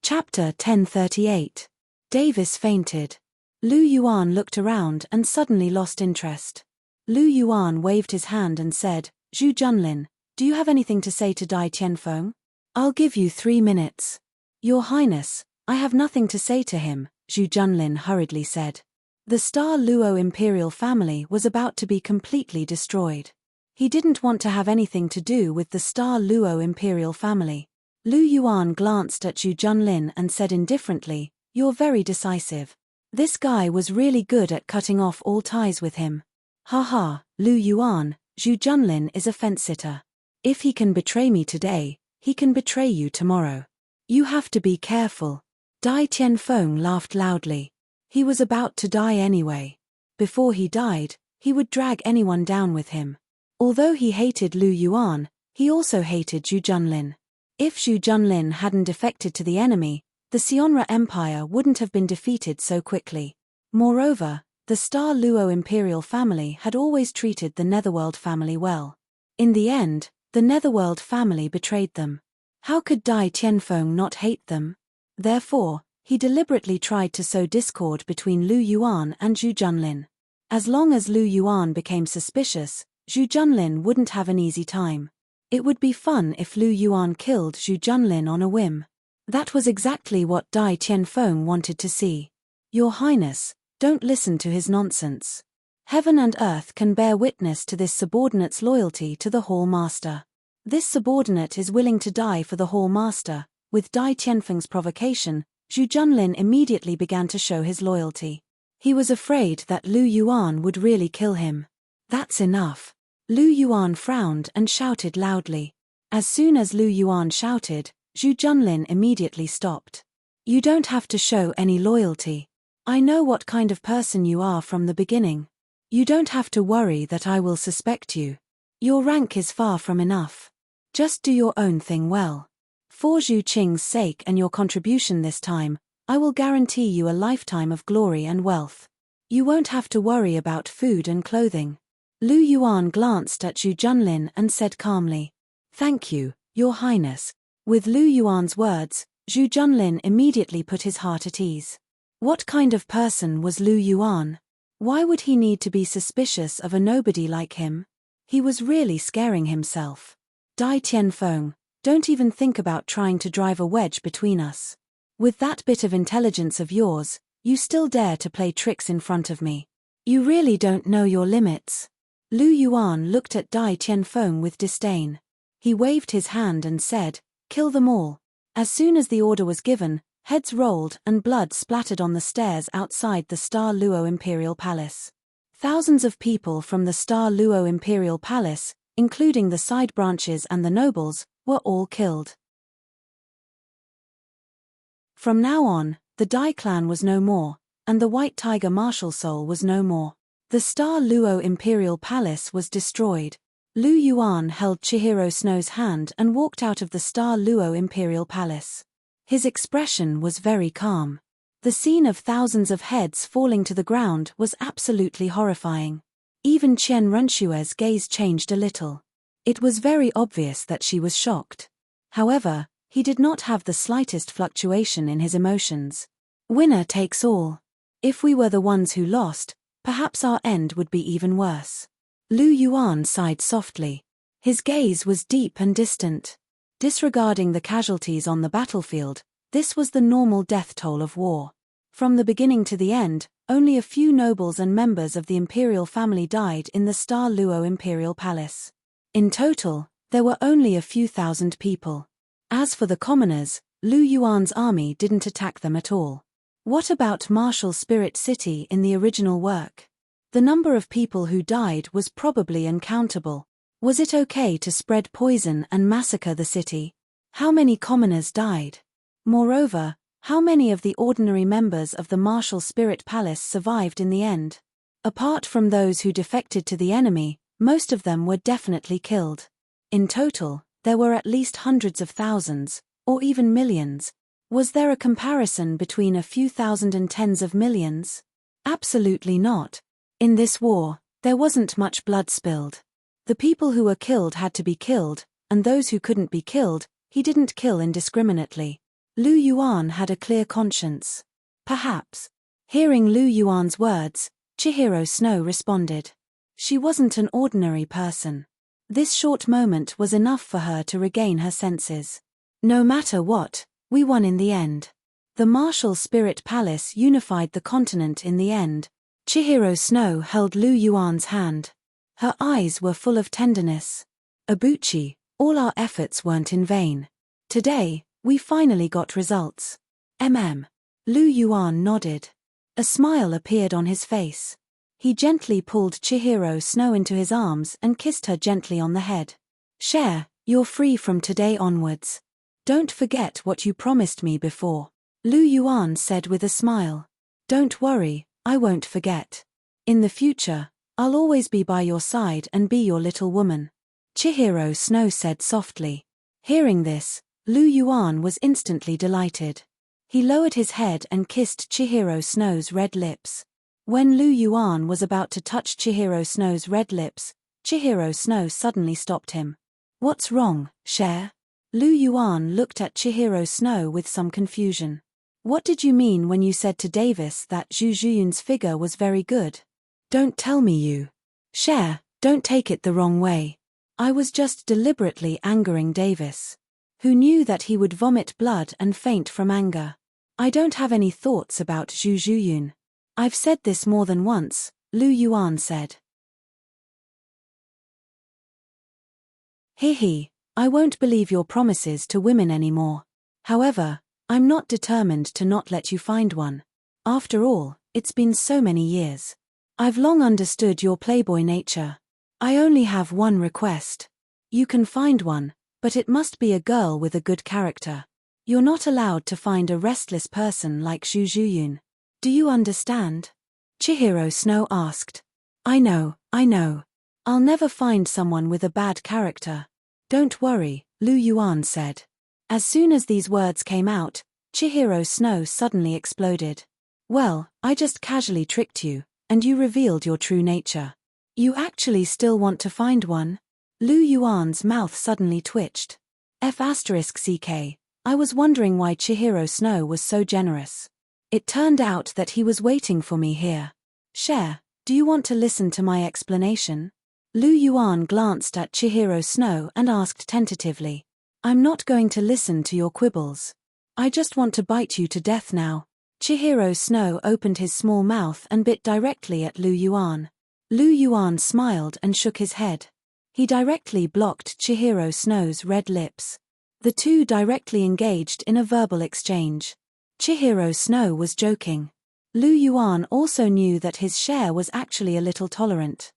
Chapter 1038. Davis fainted. Lu Yuan looked around and suddenly lost interest. Lu Yuan waved his hand and said, "Zhu Junlin, do you have anything to say to Dai Tianfeng? I'll give you 3 minutes. Your Highness, I have nothing to say to him," Zhu Junlin hurriedly said. The Star Luo imperial family was about to be completely destroyed. He didn't want to have anything to do with the Star Luo imperial family. Lu Yuan glanced at Zhu Junlin and said indifferently, "You're very decisive. This guy was really good at cutting off all ties with him." "Haha, Lu Yuan, Zhu Junlin is a fence-sitter. If he can betray me today, he can betray you tomorrow. You have to be careful." Dai Tianfeng laughed loudly. He was about to die anyway. Before he died, he would drag anyone down with him. Although he hated Lu Yuan, he also hated Zhu Junlin. If Zhu Junlin hadn't defected to the enemy, the Sionra Empire wouldn't have been defeated so quickly. Moreover, the Star Luo imperial family had always treated the Netherworld family well. In the end, the Netherworld family betrayed them. How could Dai Tianfeng not hate them? Therefore, he deliberately tried to sow discord between Lu Yuan and Zhu Junlin. As long as Lu Yuan became suspicious, Zhu Junlin wouldn't have an easy time. It would be fun if Lu Yuan killed Zhu Junlin on a whim. That was exactly what Dai Tianfeng wanted to see. "Your Highness, don't listen to his nonsense. Heaven and earth can bear witness to this subordinate's loyalty to the Hall Master. This subordinate is willing to die for the Hall Master." With Dai Tianfeng's provocation, Zhu Junlin immediately began to show his loyalty. He was afraid that Lu Yuan would really kill him. "That's enough." Lu Yuan frowned and shouted loudly. As soon as Lu Yuan shouted, Zhu Junlin immediately stopped. "You don't have to show any loyalty. I know what kind of person you are from the beginning. You don't have to worry that I will suspect you. Your rank is far from enough. Just do your own thing well. For Zhu Qing's sake and your contribution this time, I will guarantee you a lifetime of glory and wealth. You won't have to worry about food and clothing." Lu Yuan glanced at Zhu Junlin and said calmly, "Thank you, Your Highness." With Lu Yuan's words, Zhu Junlin immediately put his heart at ease. What kind of person was Lu Yuan? Why would he need to be suspicious of a nobody like him? He was really scaring himself. "Dai Tianfeng, don't even think about trying to drive a wedge between us. With that bit of intelligence of yours, you still dare to play tricks in front of me. You really don't know your limits." Lu Yuan looked at Dai Tianfeng with disdain. He waved his hand and said, "Kill them all." As soon as the order was given, heads rolled and blood splattered on the stairs outside the Star Luo Imperial Palace. Thousands of people from the Star Luo Imperial Palace, including the side branches and the nobles, were all killed. From now on, the Dai clan was no more, and the White Tiger martial soul was no more. The Star Luo Imperial Palace was destroyed. Lu Yuan held Chihiro Snow's hand and walked out of the Star Luo Imperial Palace. His expression was very calm. The scene of thousands of heads falling to the ground was absolutely horrifying. Even Qian Renshue's gaze changed a little. It was very obvious that she was shocked. However, he did not have the slightest fluctuation in his emotions. Winner takes all. If we were the ones who lost, perhaps our end would be even worse. Lu Yuan sighed softly. His gaze was deep and distant. Disregarding the casualties on the battlefield, this was the normal death toll of war. From the beginning to the end, only a few nobles and members of the imperial family died in the Star Luo Imperial Palace. In total, there were only a few thousand people. As for the commoners, Lu Yuan's army didn't attack them at all. What about Martial Spirit City in the original work? The number of people who died was probably uncountable. Was it okay to spread poison and massacre the city? How many commoners died? Moreover, how many of the ordinary members of the Martial Spirit Palace survived in the end? Apart from those who defected to the enemy, most of them were definitely killed. In total, there were at least hundreds of thousands, or even millions. Was there a comparison between a few thousand and tens of millions? Absolutely not. In this war, there wasn't much blood spilled. The people who were killed had to be killed, and those who couldn't be killed, he didn't kill indiscriminately. Lu Yuan had a clear conscience. Perhaps. Hearing Lu Yuan's words, Chihiro Snow responded. She wasn't an ordinary person. This short moment was enough for her to regain her senses. No matter what, we won in the end. The martial spirit palace unified the continent in the end. Chihiro Snow held Lu Yuan's hand. Her eyes were full of tenderness. Abuchi, all our efforts weren't in vain. Today, we finally got results. Lu Yuan nodded. A smile appeared on his face. He gently pulled Chihiro Snow into his arms and kissed her gently on the head. Cher, you're free from today onwards. Don't forget what you promised me before. Lu Yuan said with a smile. Don't worry, I won't forget. In the future, I'll always be by your side and be your little woman. Chihiro Snow said softly. Hearing this, Lu Yuan was instantly delighted. He lowered his head and kissed Chihiro Snow's red lips. When Lu Yuan was about to touch Chihiro Snow's red lips, Chihiro Snow suddenly stopped him. What's wrong, Cher? Lu Yuan looked at Chihiro Snow with some confusion. What did you mean when you said to Davis that Zhu Zhuyun's figure was very good? Don't tell me you. Cher, don't take it the wrong way. I was just deliberately angering Davis, who knew that he would vomit blood and faint from anger. I don't have any thoughts about Zhu Zhuyun. I've said this more than once, Lu Yuan said. He, I won't believe your promises to women anymore. However, I'm not determined to not let you find one. After all, it's been so many years. I've long understood your playboy nature. I only have one request. You can find one, but it must be a girl with a good character. You're not allowed to find a restless person like Zhu Zhuyun. Do you understand? Chihiro Snow asked. I know. I'll never find someone with a bad character. Don't worry, Lu Yuan said. As soon as these words came out, Chihiro Snow suddenly exploded. Well, I just casually tricked you, and you revealed your true nature. You actually still want to find one? Lu Yuan's mouth suddenly twitched. F*ck, I was wondering why Chihiro Snow was so generous. It turned out that he was waiting for me here. Cher, do you want to listen to my explanation? Lu Yuan glanced at Chihiro Snow and asked tentatively. I'm not going to listen to your quibbles. I just want to bite you to death now. Chihiro Snow opened his small mouth and bit directly at Lu Yuan. Lu Yuan smiled and shook his head. He directly blocked Chihiro Snow's red lips. The two directly engaged in a verbal exchange. Chihiro Snow was joking. Lu Yuan also knew that his Cher was actually a little tolerant.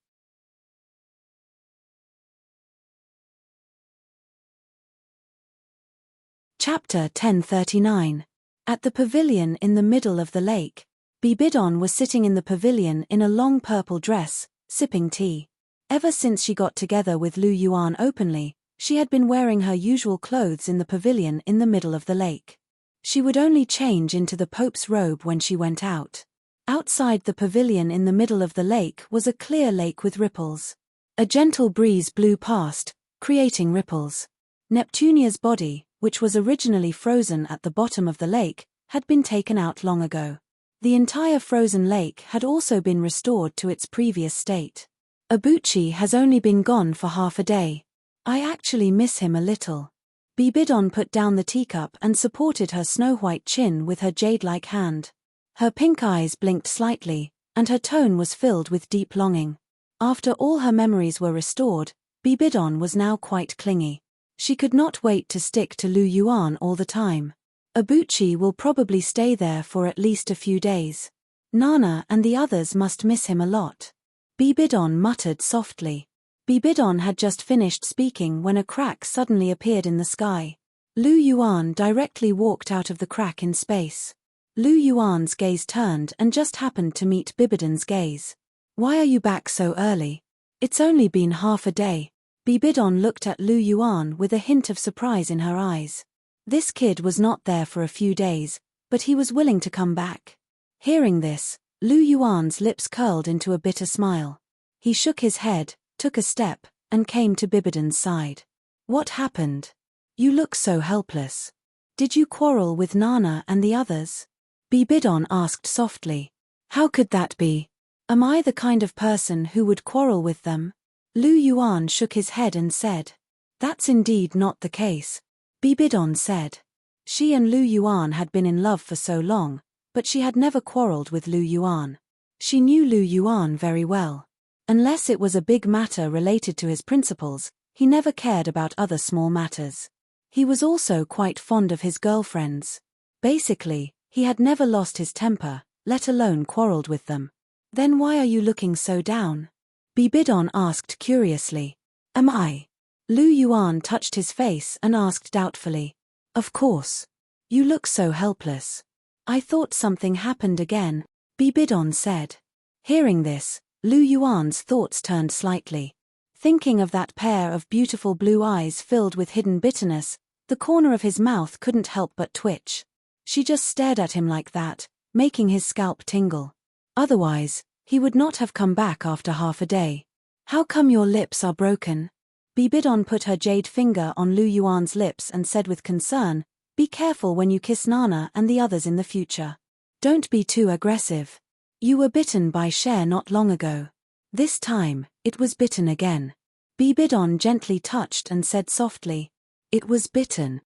Chapter 1039. At the pavilion in the middle of the lake, Bibidon was sitting in the pavilion in a long purple dress, sipping tea. Ever since she got together with Lu Yuan openly, she had been wearing her usual clothes in the pavilion in the middle of the lake. She would only change into the Pope's robe when she went out. Outside the pavilion in the middle of the lake was a clear lake with ripples. A gentle breeze blew past, creating ripples. Neptunia's body, which was originally frozen at the bottom of the lake, had been taken out long ago. The entire frozen lake had also been restored to its previous state. Abuchi has only been gone for half a day. I actually miss him a little. Bibidon put down the teacup and supported her snow-white chin with her jade-like hand. Her pink eyes blinked slightly, and her tone was filled with deep longing. After all her memories were restored, Bibidon was now quite clingy. She could not wait to stick to Lu Yuan all the time. Abuchi will probably stay there for at least a few days. Nana and the others must miss him a lot. Bibidon muttered softly. Bibidon had just finished speaking when a crack suddenly appeared in the sky. Lu Yuan directly walked out of the crack in space. Lu Yuan's gaze turned and just happened to meet Bibidon's gaze. Why are you back so early? It's only been half a day. Bibidon looked at Lu Yuan with a hint of surprise in her eyes. This kid was not there for a few days, but he was willing to come back. Hearing this, Lu Yuan's lips curled into a bitter smile. He shook his head, took a step, and came to Bibidon's side. What happened? You look so helpless. Did you quarrel with Nana and the others? Bibidon asked softly. How could that be? Am I the kind of person who would quarrel with them? Lu Yuan shook his head and said. That's indeed not the case. Bibidon said. She and Lu Yuan had been in love for so long, but she had never quarreled with Lu Yuan. She knew Lu Yuan very well. Unless it was a big matter related to his principles, he never cared about other small matters. He was also quite fond of his girlfriends. Basically, he had never lost his temper, let alone quarreled with them. Then why are you looking so down? Bibidon asked curiously. Am I? Lu Yuan touched his face and asked doubtfully. Of course. You look so helpless. I thought something happened again, Bibidon said. Hearing this, Lu Yuan's thoughts turned slightly. Thinking of that pair of beautiful blue eyes filled with hidden bitterness, the corner of his mouth couldn't help but twitch. She just stared at him like that, making his scalp tingle. Otherwise, he would not have come back after half a day. How come your lips are broken? Bibidon put her jade finger on Lu Yuan's lips and said with concern, Be careful when you kiss Nana and the others in the future. Don't be too aggressive. You were bitten by Cher not long ago. This time, it was bitten again. Bibidon gently touched and said softly, It was bitten.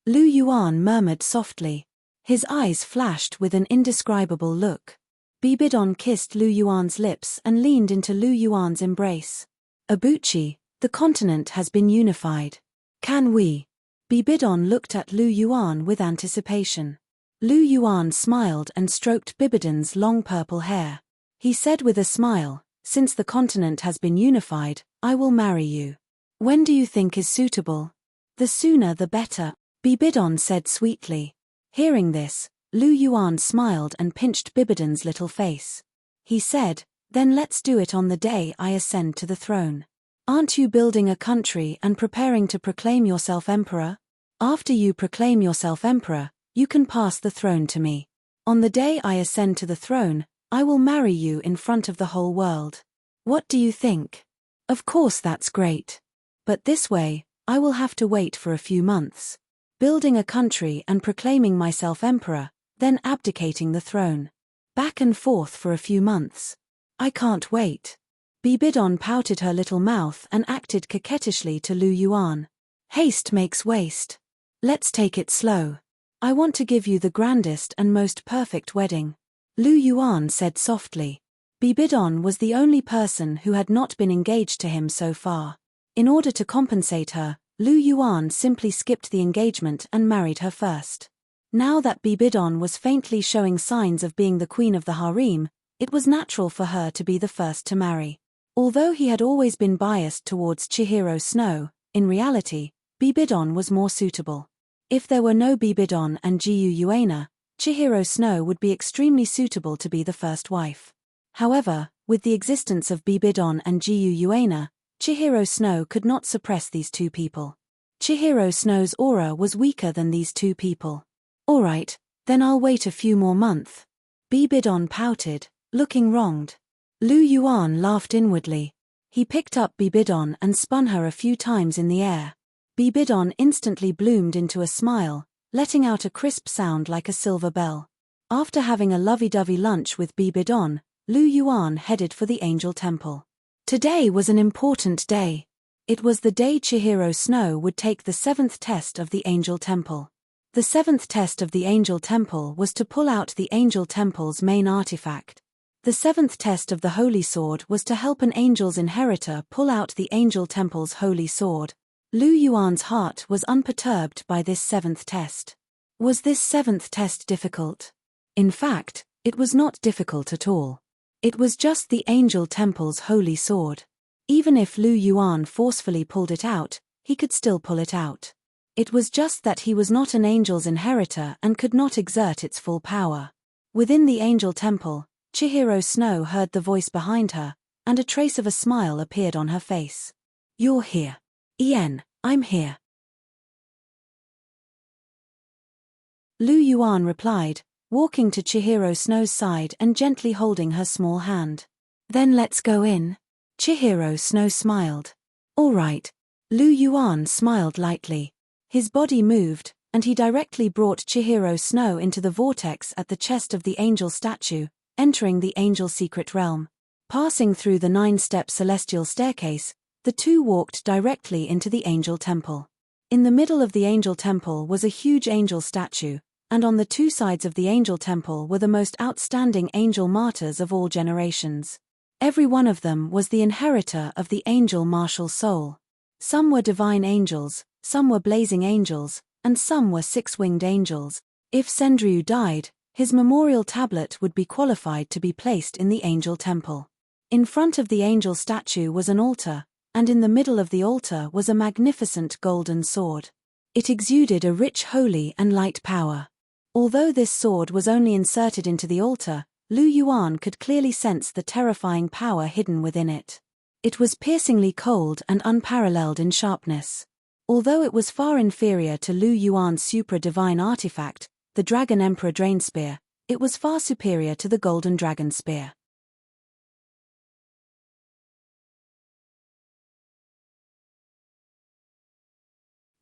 Lu Yuan murmured softly. His eyes flashed with an indescribable look. Bibidon kissed Lu Yuan's lips and leaned into Lu Yuan's embrace. Abuchi, the continent has been unified. Can we? Bibidon looked at Lu Yuan with anticipation. Lu Yuan smiled and stroked Bibidon's long purple hair. He said with a smile, Since the continent has been unified, I will marry you. When do you think is suitable? The sooner the better, Bibidon said sweetly. Hearing this, Lu Yuan smiled and pinched Bibidon's little face. He said, Then let's do it on the day I ascend to the throne. Aren't you building a country and preparing to proclaim yourself emperor? After you proclaim yourself emperor, you can pass the throne to me. On the day I ascend to the throne, I will marry you in front of the whole world. What do you think? Of course that's great. But this way, I will have to wait for a few months. Building a country and proclaiming myself emperor, then abdicating the throne. Back and forth for a few months. I can't wait. Bibidon pouted her little mouth and acted coquettishly to Lu Yuan. Haste makes waste. Let's take it slow. I want to give you the grandest and most perfect wedding. Lu Yuan said softly. Bibidon was the only person who had not been engaged to him so far. In order to compensate her, Lu Yuan simply skipped the engagement and married her first. Now that Bibidon was faintly showing signs of being the queen of the harem, it was natural for her to be the first to marry. Although he had always been biased towards Chihiro Snow, in reality, Bibidon was more suitable. If there were no Bibidon and Jiyu Yuena, Chihiro Snow would be extremely suitable to be the first wife. However, with the existence of Bibidon and Jiyu Yuena, Chihiro Snow could not suppress these two people. Chihiro Snow's aura was weaker than these two people. Alright, then I'll wait a few more months. Bibidon pouted, looking wronged. Lu Yuan laughed inwardly. He picked up Bibidon and spun her a few times in the air. Bibidon instantly bloomed into a smile, letting out a crisp sound like a silver bell. After having a lovey-dovey lunch with Bibidon, Lu Yuan headed for the Angel Temple. Today was an important day. It was the day Chihiro Snow would take the 7th test of the Angel Temple. The 7th test of the Angel Temple was to pull out the Angel Temple's main artifact. The 7th test of the Holy Sword was to help an angel's inheritor pull out the Angel Temple's Holy Sword. Lu Yuan's heart was unperturbed by this 7th test. Was this 7th test difficult? In fact, it was not difficult at all. It was just the Angel Temple's Holy Sword. Even if Lu Yuan forcefully pulled it out, he could still pull it out. It was just that he was not an angel's inheritor and could not exert its full power. Within the Angel Temple, Chihiro Snow heard the voice behind her, and a trace of a smile appeared on her face. You're here. Ien, I'm here. Lu Yuan replied, walking to Chihiro Snow's side and gently holding her small hand. Then let's go in. Chihiro Snow smiled. All right. Lu Yuan smiled lightly. His body moved, and he directly brought Chihiro Snow into the vortex at the chest of the angel statue, entering the angel secret realm. Passing through the 9-step celestial staircase, the two walked directly into the angel temple. In the middle of the angel temple was a huge angel statue, and on the two sides of the angel temple were the most outstanding angel martyrs of all generations. Every one of them was the inheritor of the angel martial soul. Some were divine angels, some were blazing angels, and some were 6-winged angels. If Sendryu died, his memorial tablet would be qualified to be placed in the angel temple. In front of the angel statue was an altar, and in the middle of the altar was a magnificent golden sword. It exuded a rich holy and light power. Although this sword was only inserted into the altar, Lu Yuan could clearly sense the terrifying power hidden within it. It was piercingly cold and unparalleled in sharpness. Although it was far inferior to Lu Yuan's supra-divine artifact, the Dragon Emperor Drain Spear, it was far superior to the Golden Dragon Spear.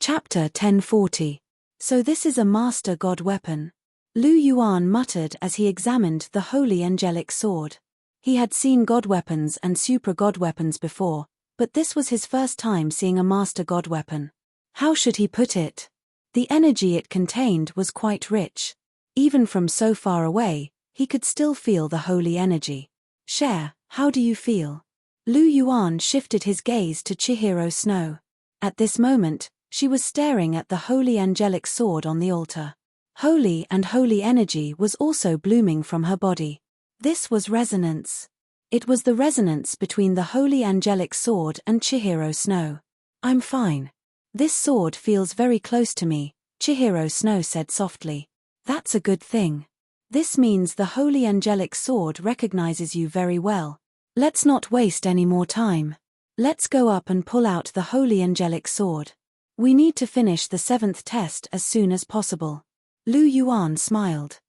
Chapter 1040. So this is a Master God weapon. Lu Yuan muttered as he examined the holy angelic sword. He had seen God weapons and supra-God weapons before, but this was his first time seeing a Master God weapon. How should he put it? The energy it contained was quite rich. Even from so far away, he could still feel the holy energy. Cher, how do you feel? Lu Yuan shifted his gaze to Chihiro Snow. At this moment, she was staring at the holy angelic sword on the altar. Holy and holy energy was also blooming from her body. This was resonance. It was the resonance between the holy angelic sword and Chihiro Snow. I'm fine. This sword feels very close to me, Chihiro Snow said softly. That's a good thing. This means the holy angelic sword recognizes you very well. Let's not waste any more time. Let's go up and pull out the holy angelic sword. We need to finish the 7th test as soon as possible. Lu Yuan smiled.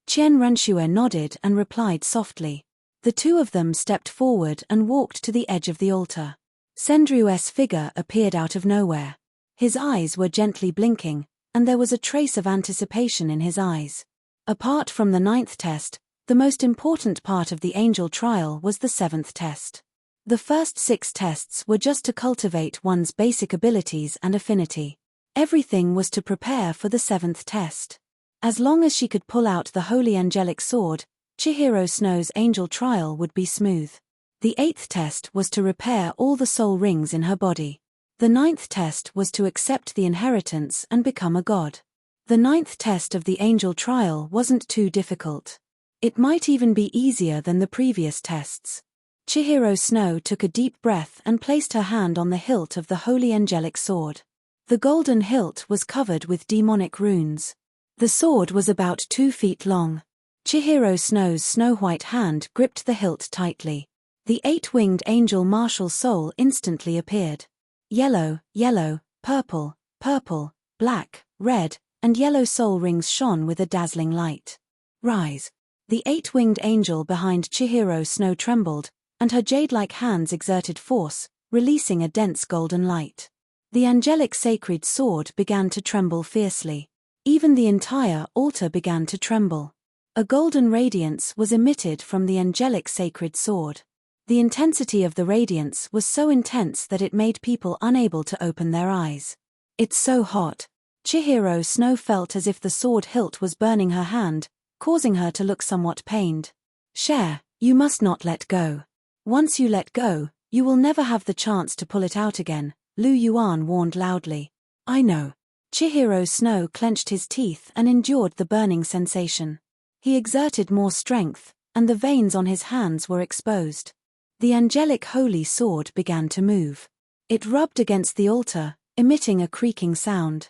Chen Renshue nodded and replied softly. The two of them stepped forward and walked to the edge of the altar. Sendryu's figure appeared out of nowhere. His eyes were gently blinking, and there was a trace of anticipation in his eyes. Apart from the 9th test, the most important part of the angel trial was the 7th test. The first 6 tests were just to cultivate one's basic abilities and affinity. Everything was to prepare for the 7th test. As long as she could pull out the holy angelic sword, Chihiro Snow's angel trial would be smooth. The 8th test was to repair all the soul rings in her body. The 9th test was to accept the inheritance and become a god. The 9th test of the angel trial wasn't too difficult. It might even be easier than the previous tests. Chihiro Snow took a deep breath and placed her hand on the hilt of the holy angelic sword. The golden hilt was covered with demonic runes. The sword was about 2 feet long. Chihiro Snow's snow-white hand gripped the hilt tightly. The 8-winged angel martial soul instantly appeared. Yellow, yellow, purple, purple, black, red, and yellow soul rings shone with a dazzling light. Rise. The 8-winged angel behind Chihiro Snow trembled, and her jade-like hands exerted force, releasing a dense golden light. The angelic sacred sword began to tremble fiercely. Even the entire altar began to tremble. A golden radiance was emitted from the angelic sacred sword. The intensity of the radiance was so intense that it made people unable to open their eyes. It's so hot. Chihiro Snow felt as if the sword hilt was burning her hand, causing her to look somewhat pained. Cher, you must not let go. Once you let go, you will never have the chance to pull it out again, Lu Yuan warned loudly. I know. Chihiro Snow clenched his teeth and endured the burning sensation. He exerted more strength, and the veins on his hands were exposed. The angelic holy sword began to move. It rubbed against the altar, emitting a creaking sound.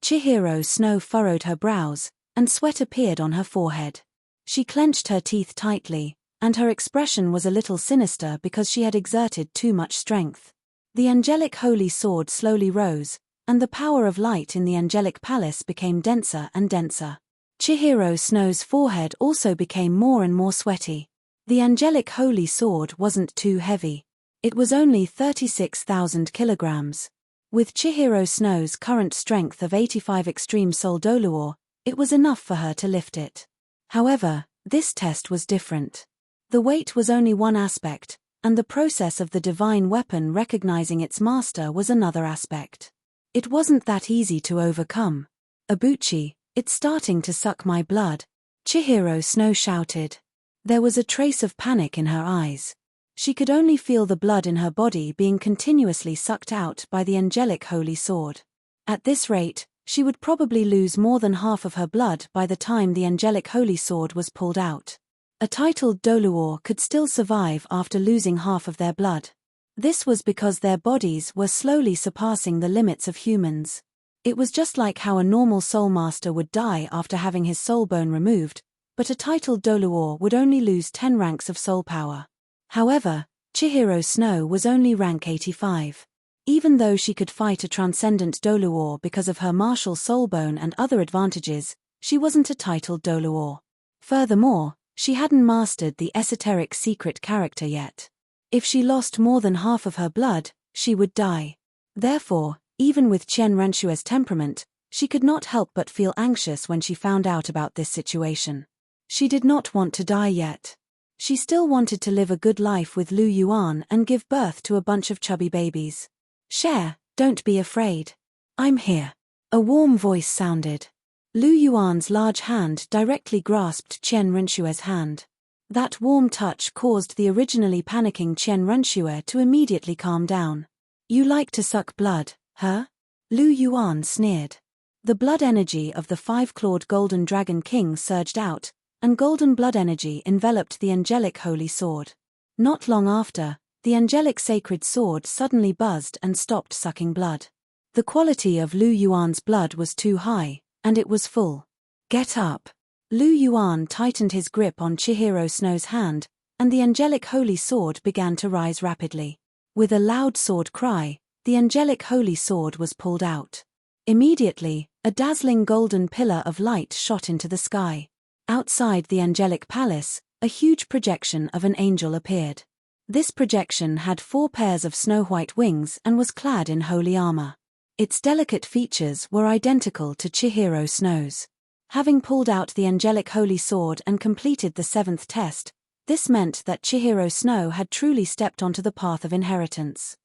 Chihiro Snow furrowed her brows, and sweat appeared on her forehead. She clenched her teeth tightly, and her expression was a little sinister because she had exerted too much strength. The angelic holy sword slowly rose, and the power of light in the angelic palace became denser and denser. Chihiro Snow's forehead also became more and more sweaty. The angelic holy sword wasn't too heavy. It was only 36,000 kilograms. With Chihiro Snow's current strength of 85 extreme soul Douluo, it was enough for her to lift it. However, this test was different. The weight was only one aspect, and the process of the divine weapon recognizing its master was another aspect. It wasn't that easy to overcome. "Abuchi, it's starting to suck my blood," Chihiro Snow shouted. There was a trace of panic in her eyes. She could only feel the blood in her body being continuously sucked out by the angelic holy sword. At this rate, she would probably lose more than half of her blood by the time the angelic holy sword was pulled out. A titled Douluo could still survive after losing half of their blood. This was because their bodies were slowly surpassing the limits of humans. It was just like how a normal soul master would die after having his soul bone removed, but a titled Douluo would only lose 10 ranks of soul power. However, Chihiro Snow was only rank 85. Even though she could fight a transcendent Douluo because of her martial soul bone and other advantages, she wasn't a titled Douluo. Furthermore, she hadn't mastered the esoteric secret character yet. If she lost more than half of her blood, she would die. Therefore, even with Qian Renshue's temperament, she could not help but feel anxious when she found out about this situation. She did not want to die yet. She still wanted to live a good life with Lu Yuan and give birth to a bunch of chubby babies. "Cher, don't be afraid. I'm here." A warm voice sounded. Lu Yuan's large hand directly grasped Qian Renshue's hand. That warm touch caused the originally panicking Qian Renshue to immediately calm down. "You like to suck blood, huh?" Lu Yuan sneered. The blood energy of the five-clawed golden dragon king surged out, and golden blood energy enveloped the angelic holy sword. Not long after, the angelic sacred sword suddenly buzzed and stopped sucking blood. The quality of Lu Yuan's blood was too high, and it was full. "Get up." Lu Yuan tightened his grip on Chihiro Snow's hand, and the angelic holy sword began to rise rapidly. With a loud sword cry, the angelic holy sword was pulled out. Immediately, a dazzling golden pillar of light shot into the sky. Outside the angelic palace, a huge projection of an angel appeared. This projection had 4 pairs of snow-white wings and was clad in holy armor. Its delicate features were identical to Chihiro Snow's. Having pulled out the angelic holy sword and completed the 7th test, this meant that Chihiro Snow had truly stepped onto the path of inheritance.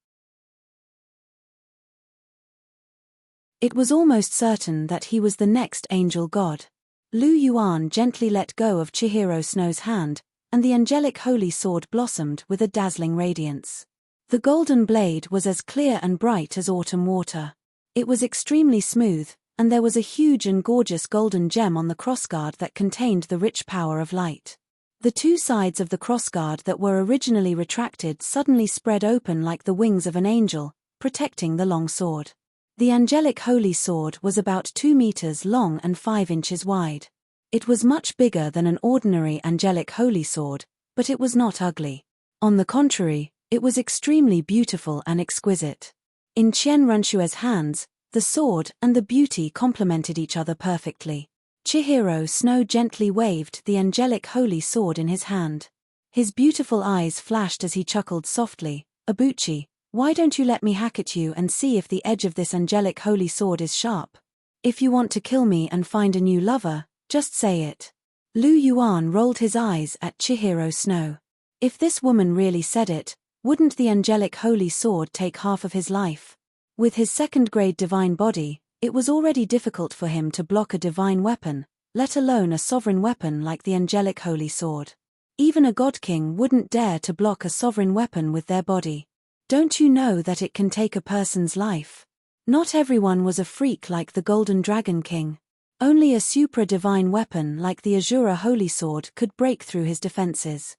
It was almost certain that he was the next angel god. Lu Yuan gently let go of Chihiro Snow's hand, and the angelic holy sword blossomed with a dazzling radiance. The golden blade was as clear and bright as autumn water. It was extremely smooth, and there was a huge and gorgeous golden gem on the crossguard that contained the rich power of light. The 2 sides of the crossguard that were originally retracted suddenly spread open like the wings of an angel, protecting the long sword. The angelic holy sword was about 2 meters long and 5 inches wide. It was much bigger than an ordinary angelic holy sword, but it was not ugly. On the contrary, it was extremely beautiful and exquisite. In Qian Renshue's hands, the sword and the beauty complemented each other perfectly. Chihiro Snow gently waved the angelic holy sword in his hand. His beautiful eyes flashed as he chuckled softly, "Abuchi, why don't you let me hack at you and see if the edge of this angelic holy sword is sharp? If you want to kill me and find a new lover, just say it." Lu Yuan rolled his eyes at Chihiro Snow. If this woman really said it, wouldn't the angelic holy sword take half of his life? With his 2nd-grade divine body, it was already difficult for him to block a divine weapon, let alone a sovereign weapon like the angelic holy sword. Even a Godking wouldn't dare to block a sovereign weapon with their body. Don't you know that it can take a person's life? Not everyone was a freak like the Golden Dragon King. Only a supra-divine weapon like the Azura Holy Sword could break through his defenses.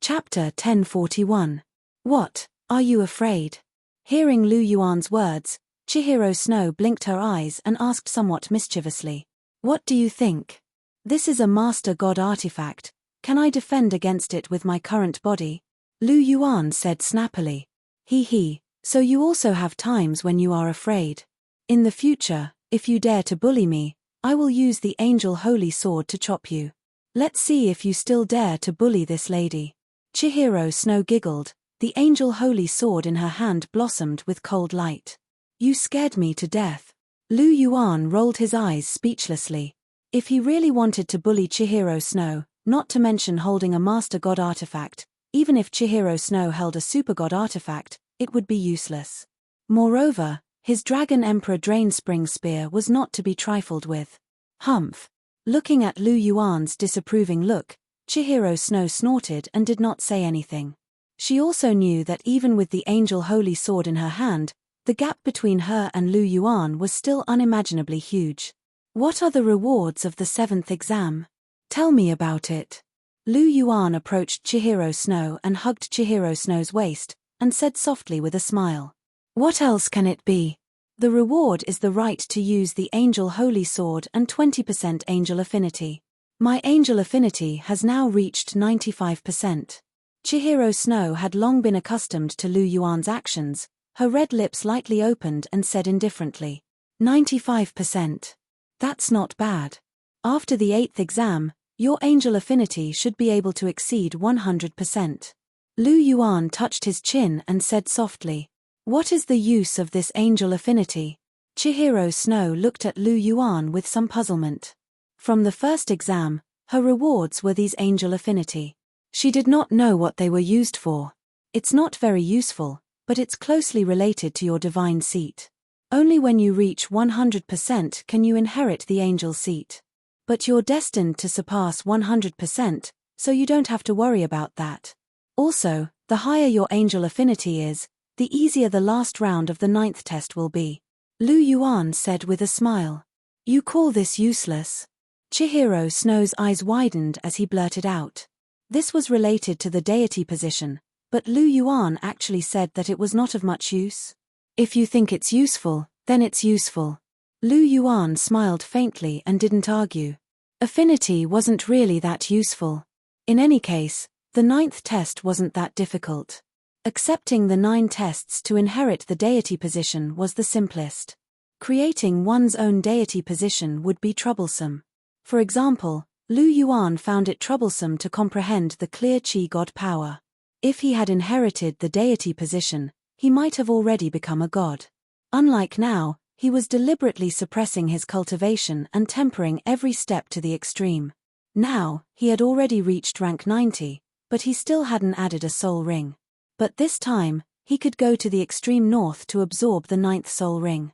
Chapter 1041. What, are you afraid? Hearing Lu Yuan's words, Chihiro Snow blinked her eyes and asked somewhat mischievously, "What do you think? This is a Master God artifact. Can I defend against it with my current body?" Lu Yuan said snappily. "He, so you also have times when you are afraid. In the future, If you dare to bully me, I will use the angel holy sword to chop you. Let's see if you still dare to bully this lady." Chihiro Snow giggled, the angel holy sword in her hand blossomed with cold light. "You scared me to death." Lu Yuan rolled his eyes speechlessly. If he really wanted to bully Chihiro Snow, not to mention holding a Master God artifact, even if Chihiro Snow held a Super God artifact, it would be useless. Moreover, his Dragon Emperor Drain Spring Spear was not to be trifled with. Humph. Looking at Lu Yuan's disapproving look, Chihiro Snow snorted and did not say anything. She also knew that even with the angel holy sword in her hand, the gap between her and Lu Yuan was still unimaginably huge. "What are the rewards of the 7th exam? Tell me about it." Lu Yuan approached Chihiro Snow and hugged Chihiro Snow's waist, and said softly with a smile, "What else can it be? The reward is the right to use the Angel Holy Sword and 20% Angel Affinity. My Angel Affinity has now reached 95%. Chihiro Snow had long been accustomed to Lu Yuan's actions. Her red lips lightly opened and said indifferently, 95%. That's not bad. After the 8th exam, your Angel Affinity should be able to exceed 100%. Lu Yuan touched his chin and said softly, "What is the use of this Angel Affinity?" Chihiro Snow looked at Lu Yuan with some puzzlement. From the first exam, her rewards were these Angel Affinity. She did not know what they were used for. It's not very useful, but it's closely related to your divine seat. Only when you reach 100% can you inherit the angel seat. But you're destined to surpass 100%, so you don't have to worry about that. Also, the higher your angel affinity is, the easier the last round of the 9th test will be. Lu Yuan said with a smile. "You call this useless?" Chihiro Snow's eyes widened as he blurted out. This was related to the deity position, but Lu Yuan actually said that it was not of much use. "If you think it's useful, then it's useful." Lu Yuan smiled faintly and didn't argue. Affinity wasn't really that useful. In any case, the 9th test wasn't that difficult. Accepting the 9 tests to inherit the deity position was the simplest. Creating one's own deity position would be troublesome. For example, Lu Yuan found it troublesome to comprehend the clear Qi God power. If he had inherited the deity position, he might have already become a god. Unlike now, he was deliberately suppressing his cultivation and tempering every step to the extreme. Now, he had already reached rank 90, but he still hadn't added a soul ring. But this time, he could go to the extreme north to absorb the 9th soul ring.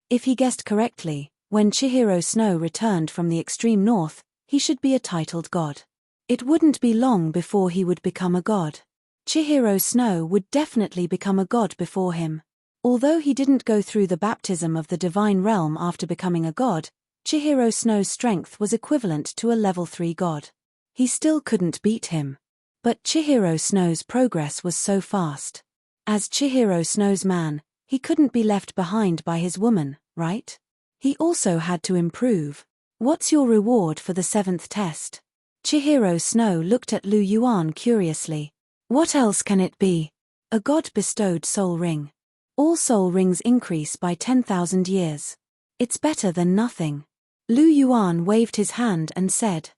If he guessed correctly, when Chihiro Snow returned from the extreme north, he should be a titled god. It wouldn't be long before he would become a god. Chihiro Snow would definitely become a god before him. Although he didn't go through the baptism of the divine realm after becoming a god, Chihiro Snow's strength was equivalent to a level 3 god. He still couldn't beat him. But Chihiro Snow's progress was so fast. As Chihiro Snow's man, he couldn't be left behind by his woman, right? He also had to improve. "What's your reward for the 7th test?" Chihiro Snow looked at Lu Yuan curiously. "What else can it be?" "A god-bestowed soul ring. All soul rings increase by 10,000 years. It's better than nothing." Lu Yuan waved his hand and said.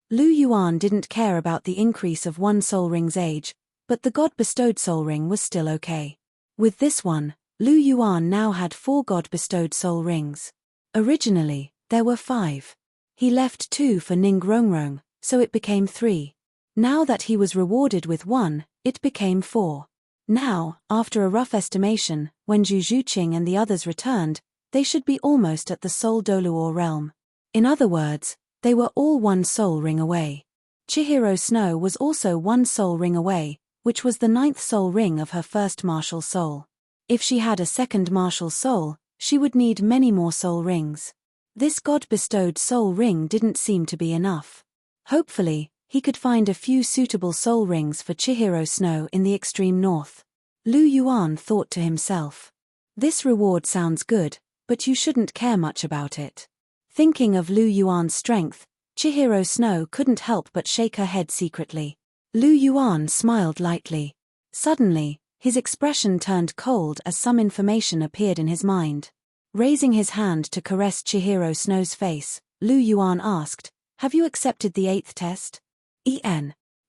Lu Yuan didn't care about the increase of one soul ring's age, but the god-bestowed soul ring was still okay. With this one, Lu Yuan now had 4 god-bestowed soul rings. Originally, there were 5. He left 2 for Ning Rongrong, so it became 3. Now that he was rewarded with 1, it became 4. Now, after a rough estimation, when Zhu Zhuqing and the others returned, they should be almost at the Soul Douluo realm. In other words, they were all 1 soul ring away. Chihiro Snow was also 1 soul ring away, which was the 9th soul ring of her first martial soul. If she had a second martial soul, she would need many more soul rings. This god-bestowed soul ring didn't seem to be enough. Hopefully, he could find a few suitable soul rings for Chihiro Snow in the extreme north. Lu Yuan thought to himself. This reward sounds good, but you shouldn't care much about it. Thinking of Lu Yuan's strength, Chihiro Snow couldn't help but shake her head secretly. Lu Yuan smiled lightly. Suddenly, His expression turned cold as some information appeared in his mind. Raising his hand to caress Chihiro Snow's face, Lu Yuan asked, "Have you accepted the 8th test?"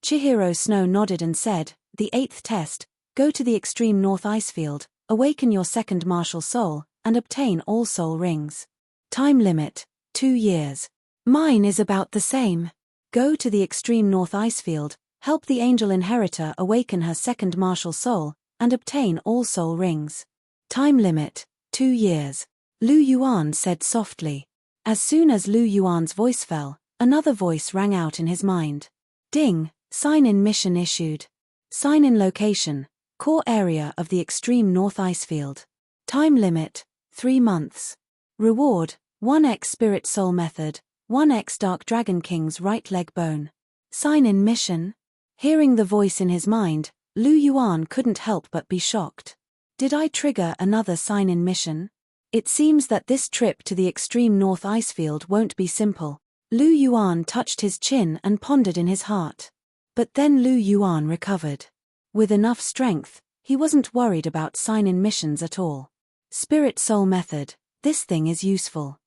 Chihiro Snow nodded and said, "The 8th test, go to the extreme north icefield, awaken your second martial soul, and obtain all soul rings. Time limit, 2 years. Mine is about the same. Go to the extreme north icefield, help the angel inheritor awaken her second martial soul, and obtain all soul rings. Time limit, 2 years. Lu Yuan said softly. As soon as Lu Yuan's voice fell, another voice rang out in his mind. Ding, sign-in mission issued. Sign-in location, core area of the extreme north icefield. Time limit, 3 months. Reward, 1x Spirit Soul Method, 1x Dark Dragon King's right leg bone. Sign-in mission? Hearing the voice in his mind, Lu Yuan couldn't help but be shocked. Did I trigger another sign-in mission? It seems that this trip to the extreme north icefield won't be simple. Lu Yuan touched his chin and pondered in his heart. But then Lu Yuan recovered. With enough strength, he wasn't worried about sign-in missions at all. Spirit Soul Method, this thing is useful.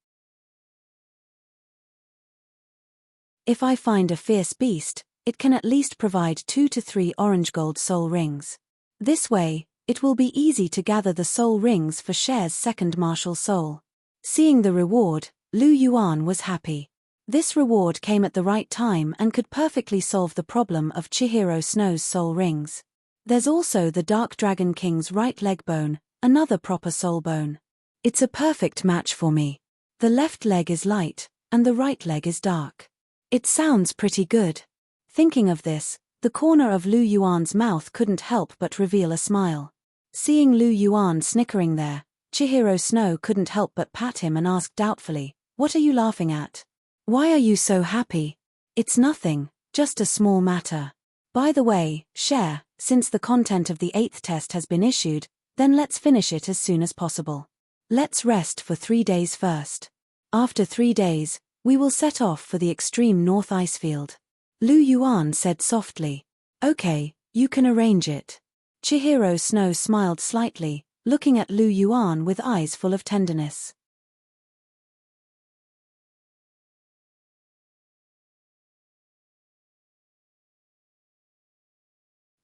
If I find a fierce beast, it can at least provide 2 to 3 orange gold soul rings. This way, it will be easy to gather the soul rings for Cher's second martial soul. Seeing the reward, Lu Yuan was happy. This reward came at the right time and could perfectly solve the problem of Chihiro Snow's soul rings. There's also the Dark Dragon King's right leg bone, another proper soul bone. It's a perfect match for me. The left leg is light, and the right leg is dark. It sounds pretty good. Thinking of this, the corner of Lu Yuan's mouth couldn't help but reveal a smile. Seeing Lu Yuan snickering there, Chihiro Snow couldn't help but pat him and ask doubtfully, "What are you laughing at? Why are you so happy?" "It's nothing, just a small matter. By the way, Cher, since the content of the 8th test has been issued, then let's finish it as soon as possible. Let's rest for 3 days first. After 3 days, we will set off for the extreme north icefield." Lu Yuan said softly. "Okay, you can arrange it." Chihiro Snow smiled slightly, looking at Lu Yuan with eyes full of tenderness.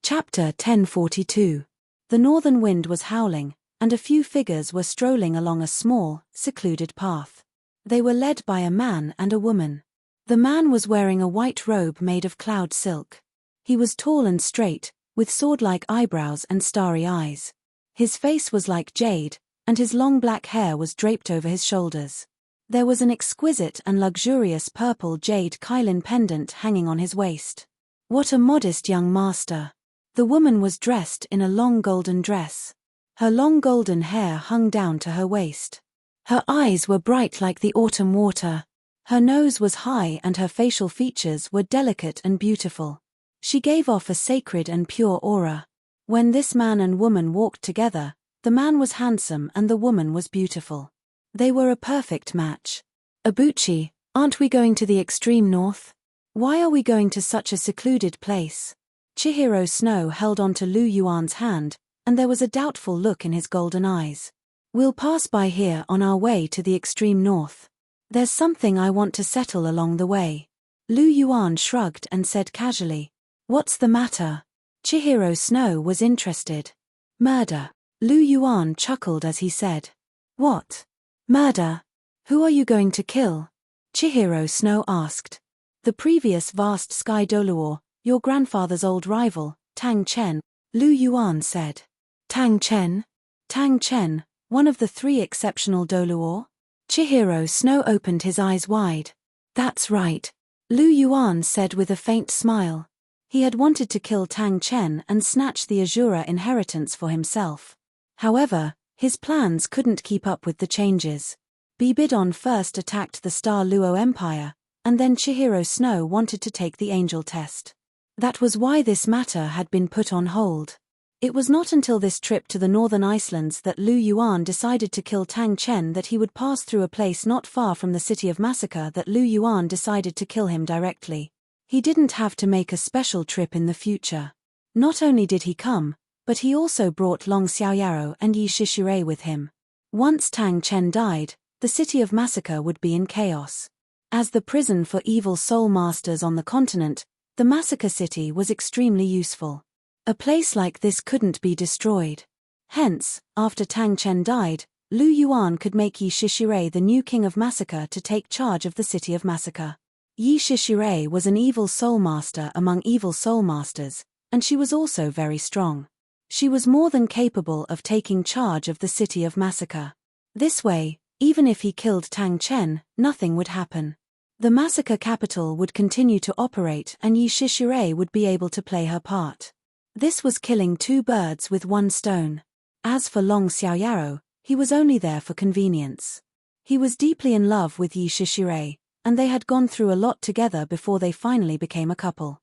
Chapter 1042. The northern wind was howling, and a few figures were strolling along a small, secluded path. They were led by a man and a woman. The man was wearing a white robe made of cloud silk. He was tall and straight, with sword-like eyebrows and starry eyes. His face was like jade, and his long black hair was draped over his shoulders. There was an exquisite and luxurious purple jade kailin pendant hanging on his waist. What a modest young master! The woman was dressed in a long golden dress. Her long golden hair hung down to her waist. Her eyes were bright like the autumn water. Her nose was high and her facial features were delicate and beautiful. She gave off a sacred and pure aura. When this man and woman walked together, the man was handsome and the woman was beautiful. They were a perfect match. "Abuchi, aren't we going to the extreme north? Why are we going to such a secluded place?" Chihiro Snow held on to Lu Yuan's hand, and there was a doubtful look in his golden eyes. "We'll pass by here on our way to the extreme north. There's something I want to settle along the way." Lu Yuan shrugged and said casually, "What's the matter?" Chihiro Snow was interested. "Murder." Lu Yuan chuckled as he said. "What? Murder? Who are you going to kill?" Chihiro Snow asked. "The previous vast sky Douluo, your grandfather's old rival, Tang Chen," Lu Yuan said. "Tang Chen? Tang Chen, one of the 3 exceptional Douluo?" Chihiro Snow opened his eyes wide. "That's right," Lu Yuan said with a faint smile. He had wanted to kill Tang Chen and snatch the Azura inheritance for himself. However, his plans couldn't keep up with the changes. Bibidon first attacked the Star Luo Empire, and then Chihiro Snow wanted to take the angel test. That was why this matter had been put on hold. It was not until this trip to the northern Icelands that Lu Yuan decided to kill Tang Chen that he would pass through a place not far from the City of Massacre that Lu Yuan decided to kill him directly. He didn't have to make a special trip in the future. Not only did he come, But he also brought Long Xiaoyaro and Yi Shishirei with him. Once Tang Chen died, the city of Massacre would be in chaos. As the prison for evil soul masters on the continent, the Massacre City was extremely useful. A place like this couldn't be destroyed. Hence, after Tang Chen died, Lu Yuan could make Yi Shishirei the new king of Massacre to take charge of the city of Massacre. Yi Shishirei was an evil soul master among evil soul masters, and she was also very strong. She was more than capable of taking charge of the city of Massacre. This way, even if he killed Tang Chen, nothing would happen. The Massacre capital would continue to operate and Yi Shishirei would be able to play her part. This was killing two birds with one stone. As for Long Xiaoyaro, he was only there for convenience. He was deeply in love with Yi Shishirei, and they had gone through a lot together before they finally became a couple.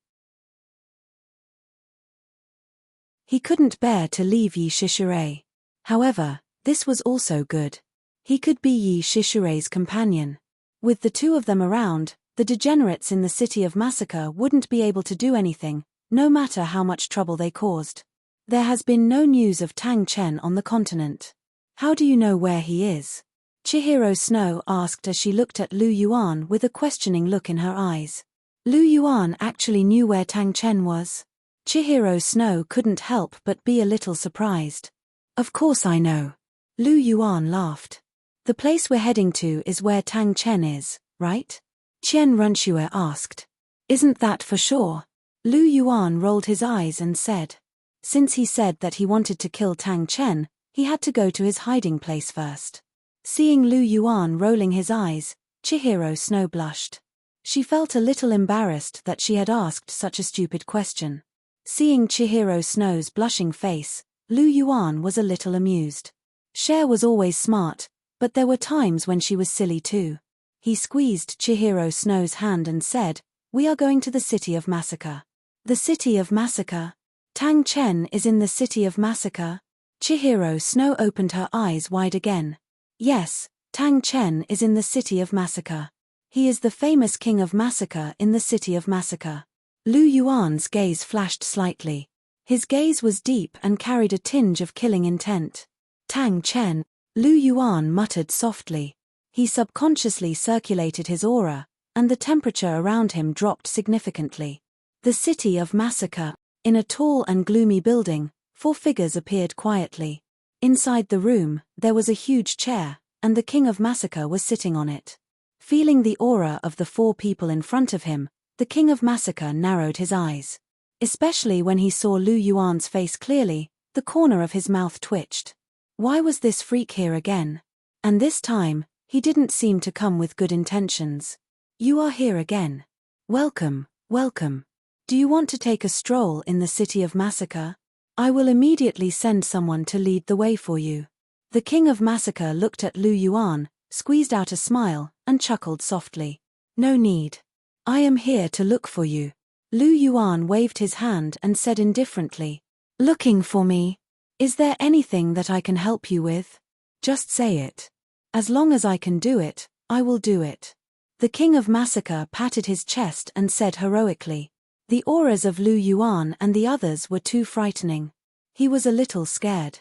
He couldn't bear to leave Yi Shishirei. However, this was also good. He could be Yi Shishirei's companion. With the two of them around, the degenerates in the city of Massacre wouldn't be able to do anything, no matter how much trouble they caused. There has been no news of Tang Chen on the continent. How do you know where he is? Chihiro Snow asked as she looked at Lu Yuan with a questioning look in her eyes. Lu Yuan actually knew where Tang Chen was. Chihiro Snow couldn't help but be a little surprised. Of course I know. Lu Yuan laughed. The place we're heading to is where Tang Chen is, right? Qian Renxue asked. Isn't that for sure? Lu Yuan rolled his eyes and said. Since he said that he wanted to kill Tang Chen, he had to go to his hiding place first. Seeing Lu Yuan rolling his eyes, Chihiro Snow blushed. She felt a little embarrassed that she had asked such a stupid question. Seeing Chihiro Snow's blushing face, Lu Yuan was a little amused. Cher was always smart, but there were times when she was silly too. He squeezed Chihiro Snow's hand and said, "We are going to the city of Massacre." The city of Massacre? Tang Chen is in the city of Massacre? Chihiro Snow opened her eyes wide again. Yes, Tang Chen is in the city of Massacre. He is the famous king of Massacre in the city of Massacre. Lu Yuan's gaze flashed slightly. His gaze was deep and carried a tinge of killing intent. Tang Chen, Lu Yuan muttered softly. He subconsciously circulated his aura, and the temperature around him dropped significantly. The city of Massacre. In a tall and gloomy building, 4 figures appeared quietly. Inside the room, there was a huge chair, and the king of Massacre was sitting on it. Feeling the aura of the 4 people in front of him, the king of Massacre narrowed his eyes. Especially when he saw Lu Yuan's face clearly, the corner of his mouth twitched. Why was this freak here again? And this time, he didn't seem to come with good intentions. You are here again. Welcome, welcome. Do you want to take a stroll in the city of Massacre? I will immediately send someone to lead the way for you. The king of Massacre looked at Lu Yuan, squeezed out a smile, and chuckled softly. No need. I am here to look for you. Lu Yuan waved his hand and said indifferently. Looking for me? Is there anything that I can help you with? Just say it. As long as I can do it, I will do it. The king of Massacre patted his chest and said heroically. The auras of Lu Yuan and the others were too frightening. He was a little scared.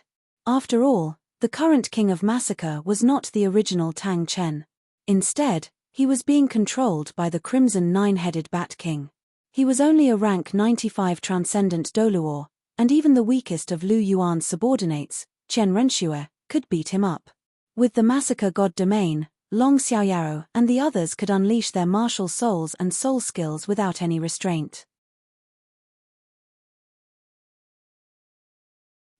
After all, the current king of Massacre was not the original Tang Chen. Instead, he was being controlled by the Crimson Nine-Headed Bat King. He was only a rank 95 transcendent Douluo, and even the weakest of Lu Yuan's subordinates, Qian Renxue, could beat him up. With the Massacre God Domain, Long Xiaoyaro and the others could unleash their martial souls and soul skills without any restraint.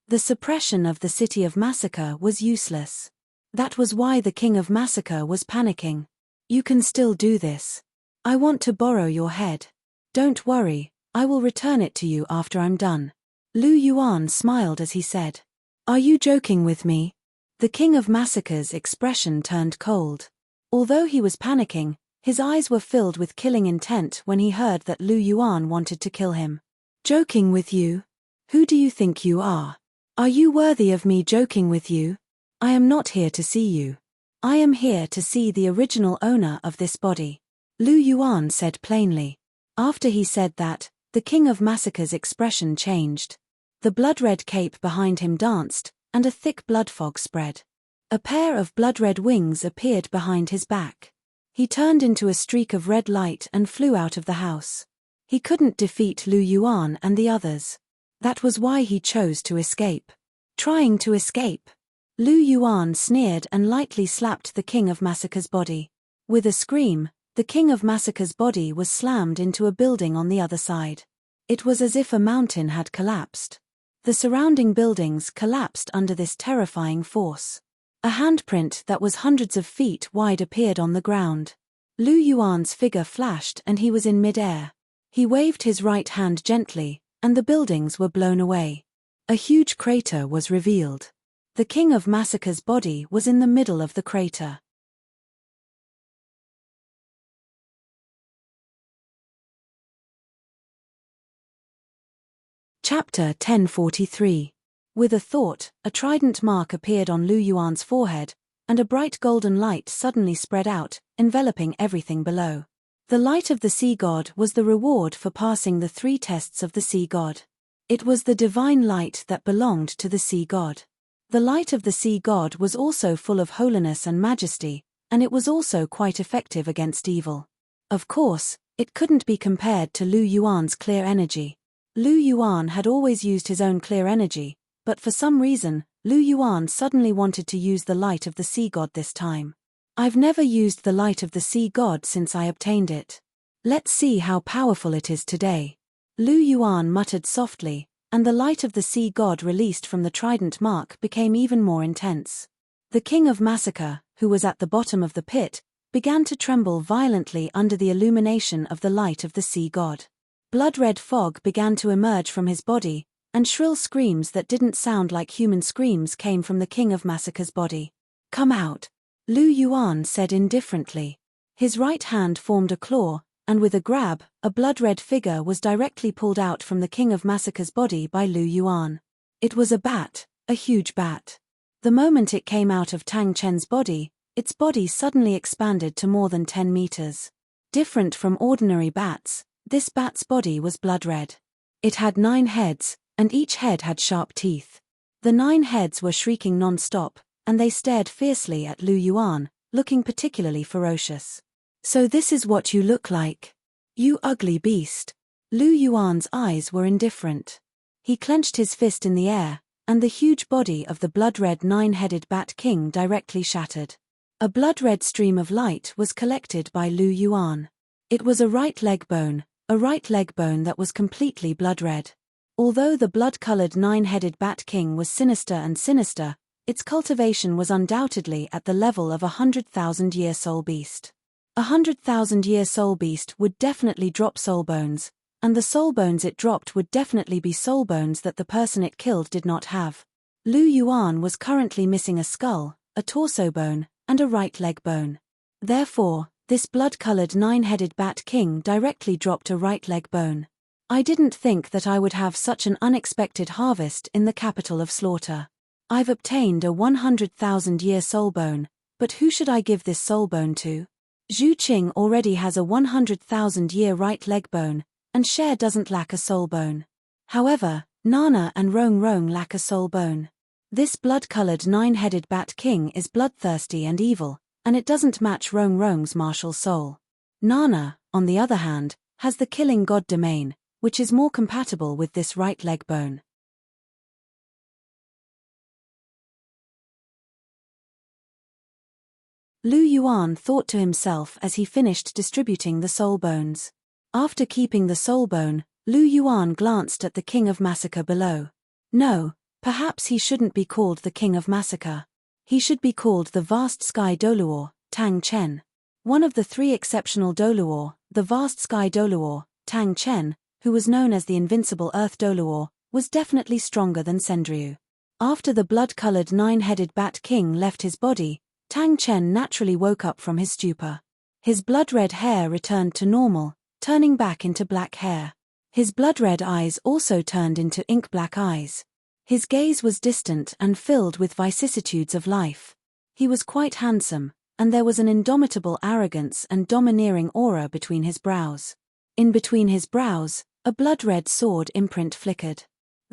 The suppression of the city of Massacre was useless. That was why the king of Massacre was panicking. You can still do this. I want to borrow your head. Don't worry, I will return it to you after I'm done. Lu Yuan smiled as he said. Are you joking with me? The king of Massacre's expression turned cold. Although he was panicking, his eyes were filled with killing intent when he heard that Lu Yuan wanted to kill him. Joking with you? Who do you think you are? Are you worthy of me joking with you? I am not here to see you. I am here to see the original owner of this body. Lu Yuan said plainly. After he said that, the king of Massacre's expression changed. The blood-red cape behind him danced, and a thick blood fog spread. A pair of blood-red wings appeared behind his back. He turned into a streak of red light and flew out of the house. He couldn't defeat Lu Yuan and the others. That was why he chose to escape. Trying to escape. Lu Yuan sneered and lightly slapped the King of Massacre's body. With a scream, the King of Massacre's body was slammed into a building on the other side. It was as if a mountain had collapsed. The surrounding buildings collapsed under this terrifying force. A handprint that was hundreds of feet wide appeared on the ground. Lu Yuan's figure flashed and he was in mid-air. He waved his right hand gently, and the buildings were blown away. A huge crater was revealed. The King of Massacre's body was in the middle of the crater. Chapter 1043. With a thought, a trident mark appeared on Lu Yuan's forehead, and a bright golden light suddenly spread out, enveloping everything below. The light of the sea god was the reward for passing the 3 tests of the sea god. It was the divine light that belonged to the sea god. The light of the sea god was also full of holiness and majesty, and it was also quite effective against evil. Of course, it couldn't be compared to Lu Yuan's clear energy. Lu Yuan had always used his own clear energy, but for some reason, Lu Yuan suddenly wanted to use the light of the sea god this time. I've never used the light of the sea god since I obtained it. Let's see how powerful it is today. Lu Yuan muttered softly, and the light of the sea god released from the trident mark became even more intense. The King of Massacre, who was at the bottom of the pit, began to tremble violently under the illumination of the light of the sea god. Blood-red fog began to emerge from his body, and shrill screams that didn't sound like human screams came from the King of Massacre's body. "Come out," Lu Yuan said indifferently. His right hand formed a claw, and with a grab, a blood-red figure was directly pulled out from the King of Massacre's body by Lu Yuan. It was a bat, a huge bat. The moment it came out of Tang Chen's body, its body suddenly expanded to more than 10 meters. Different from ordinary bats, this bat's body was blood-red. It had 9 heads, and each head had sharp teeth. The 9 heads were shrieking non-stop, and they stared fiercely at Lu Yuan, looking particularly ferocious. "So this is what you look like? You ugly beast." Lu Yuan's eyes were indifferent. He clenched his fist in the air, and the huge body of the blood-red 9-headed Bat King directly shattered. A blood-red stream of light was collected by Lu Yuan. It was a right leg bone that was completely blood-red. Although the blood-colored 9-headed Bat King was sinister and sinister, its cultivation was undoubtedly at the level of a 100,000-year soul beast. A 100,000-year soul beast would definitely drop soul bones, and the soul bones it dropped would definitely be soul bones that the person it killed did not have. Lu Yuan was currently missing a skull, a torso bone, and a right leg bone. Therefore, this blood-colored 9-headed Bat King directly dropped a right leg bone. I didn't think that I would have such an unexpected harvest in the capital of slaughter. I've obtained a 100,000-year soul bone, but who should I give this soul bone to? Zhu Qing already has a 100,000-year right leg bone, and Cher doesn't lack a soul bone. However, Nana and Rong Rong lack a soul bone. This blood-colored 9-headed Bat King is bloodthirsty and evil, and it doesn't match Rong Rong's martial soul. Nana, on the other hand, has the killing god domain, which is more compatible with this right leg bone. Lu Yuan thought to himself as he finished distributing the soul bones. After keeping the soul bone, Lu Yuan glanced at the King of Massacre below. No, perhaps he shouldn't be called the King of Massacre. He should be called the Vast Sky Douluo, Tang Chen. One of the 3 exceptional Douluo, the Vast Sky Douluo, Tang Chen, who was known as the Invincible Earth Douluo, was definitely stronger than Sendryu. After the blood-colored 9-headed Bat King left his body, Tang Chen naturally woke up from his stupor. His blood-red hair returned to normal, turning back into black hair. His blood-red eyes also turned into ink-black eyes. His gaze was distant and filled with vicissitudes of life. He was quite handsome, and there was an indomitable arrogance and domineering aura between his brows. In between his brows, a blood-red sword imprint flickered.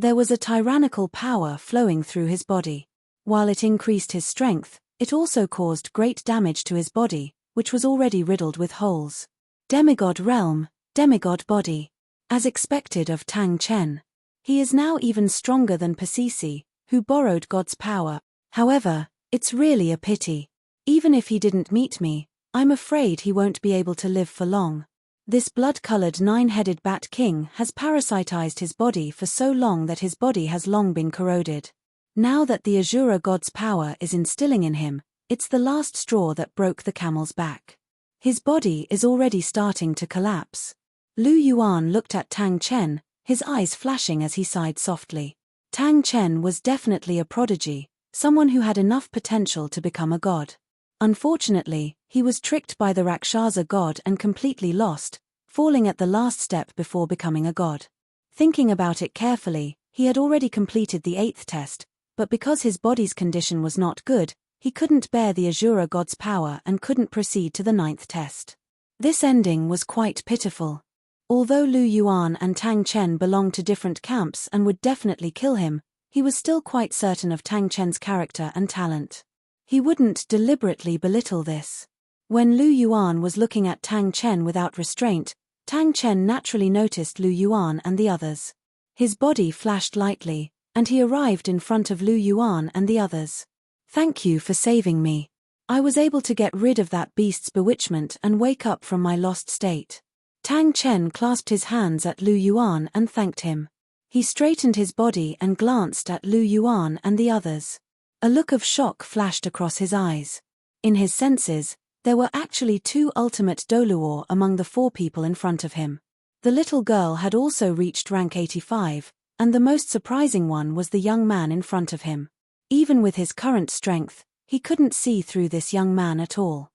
There was a tyrannical power flowing through his body. While it increased his strength, it also caused great damage to his body, which was already riddled with holes. Demigod realm, demigod body. As expected of Tang Chen. He is now even stronger than Pasisi, who borrowed God's power. However, it's really a pity. Even if he didn't meet me, I'm afraid he won't be able to live for long. This blood-colored nine-headed bat king has parasitized his body for so long that his body has long been corroded. Now that the Azura god's power is instilling in him, it's the last straw that broke the camel's back. His body is already starting to collapse. Lu Yuan looked at Tang Chen, his eyes flashing as he sighed softly. Tang Chen was definitely a prodigy, someone who had enough potential to become a god. Unfortunately, he was tricked by the Rakshasa god and completely lost, falling at the last step before becoming a god. Thinking about it carefully, he had already completed the 8th test, but because his body's condition was not good, he couldn't bear the Azura god's power and couldn't proceed to the 9th test. This ending was quite pitiful. Although Lu Yuan and Tang Chen belonged to different camps and would definitely kill him, he was still quite certain of Tang Chen's character and talent. He wouldn't deliberately belittle this. When Lu Yuan was looking at Tang Chen without restraint, Tang Chen naturally noticed Lu Yuan and the others. His body flashed lightly, and he arrived in front of Lu Yuan and the others. Thank you for saving me. I was able to get rid of that beast's bewitchment and wake up from my lost state. Tang Chen clasped his hands at Lu Yuan and thanked him. He straightened his body and glanced at Lu Yuan and the others. A look of shock flashed across his eyes. In his senses, there were actually 2 ultimate Douluo among the 4 people in front of him. The little girl had also reached rank 85, and the most surprising one was the young man in front of him. Even with his current strength, he couldn't see through this young man at all.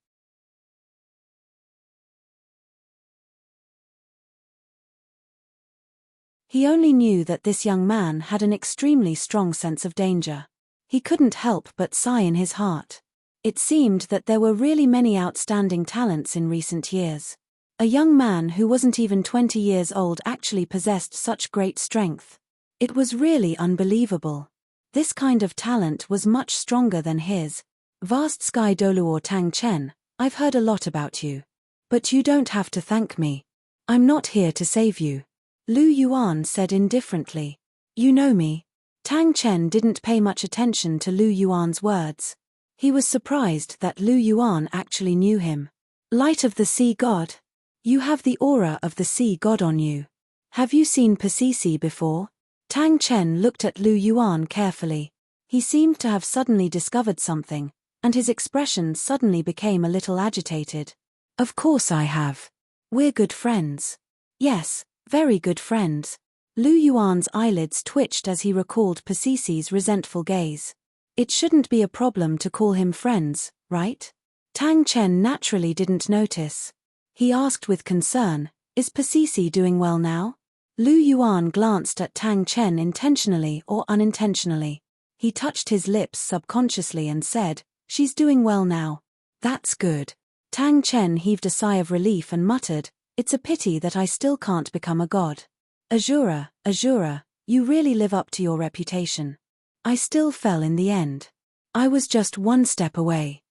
He only knew that this young man had an extremely strong sense of danger. He couldn't help but sigh in his heart. It seemed that there were really many outstanding talents in recent years. A young man who wasn't even 20 years old actually possessed such great strength. It was really unbelievable. This kind of talent was much stronger than his. Vast Sky Douluo Tang Chen, I've heard a lot about you. But you don't have to thank me. I'm not here to save you. Lu Yuan said indifferently. You know me. Tang Chen didn't pay much attention to Lu Yuan's words. He was surprised that Lu Yuan actually knew him. Light of the Sea God. You have the aura of the Sea God on you. Have you seen Pasisi before? Tang Chen looked at Lu Yuan carefully. He seemed to have suddenly discovered something, and his expression suddenly became a little agitated. Of course I have. We're good friends. Yes, very good friends. Lu Yuan's eyelids twitched as he recalled Pasisi's resentful gaze. It shouldn't be a problem to call him friends, right? Tang Chen naturally didn't notice. He asked with concern, is Pasisi doing well now? Lu Yuan glanced at Tang Chen intentionally or unintentionally. He touched his lips subconsciously and said, she's doing well now. That's good. Tang Chen heaved a sigh of relief and muttered, it's a pity that I still can't become a god. Azura, Azura, you really live up to your reputation. I still fell in the end. I was just one step away.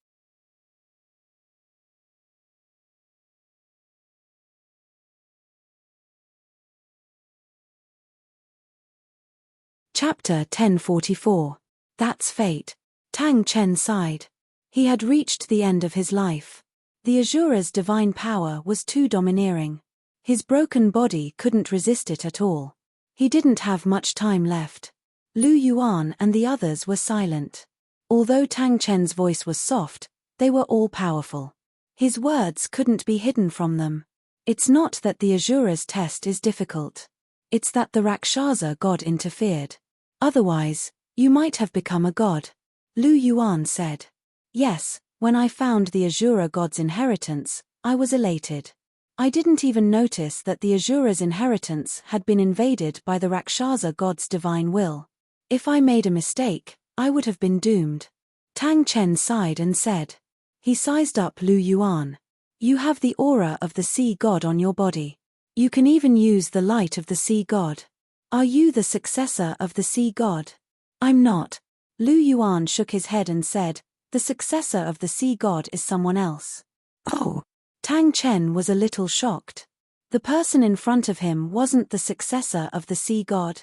Chapter 1044. That's fate. Tang Chen sighed. He had reached the end of his life. The Azura's divine power was too domineering. His broken body couldn't resist it at all. He didn't have much time left. Lu Yuan and the others were silent. Although Tang Chen's voice was soft, they were all powerful. His words couldn't be hidden from them. It's not that the Azura's test is difficult. It's that the Rakshasa god interfered. Otherwise, you might have become a god. Lu Yuan said. Yes, when I found the Azura god's inheritance, I was elated. I didn't even notice that the Azura's inheritance had been invaded by the Rakshasa god's divine will. If I made a mistake, I would have been doomed. Tang Chen sighed and said. He sized up Lu Yuan. You have the aura of the sea god on your body. You can even use the light of the sea god. Are you the successor of the sea god? I'm not. Lu Yuan shook his head and said, the successor of the sea god is someone else. Oh. Tang Chen was a little shocked. The person in front of him wasn't the successor of the sea god.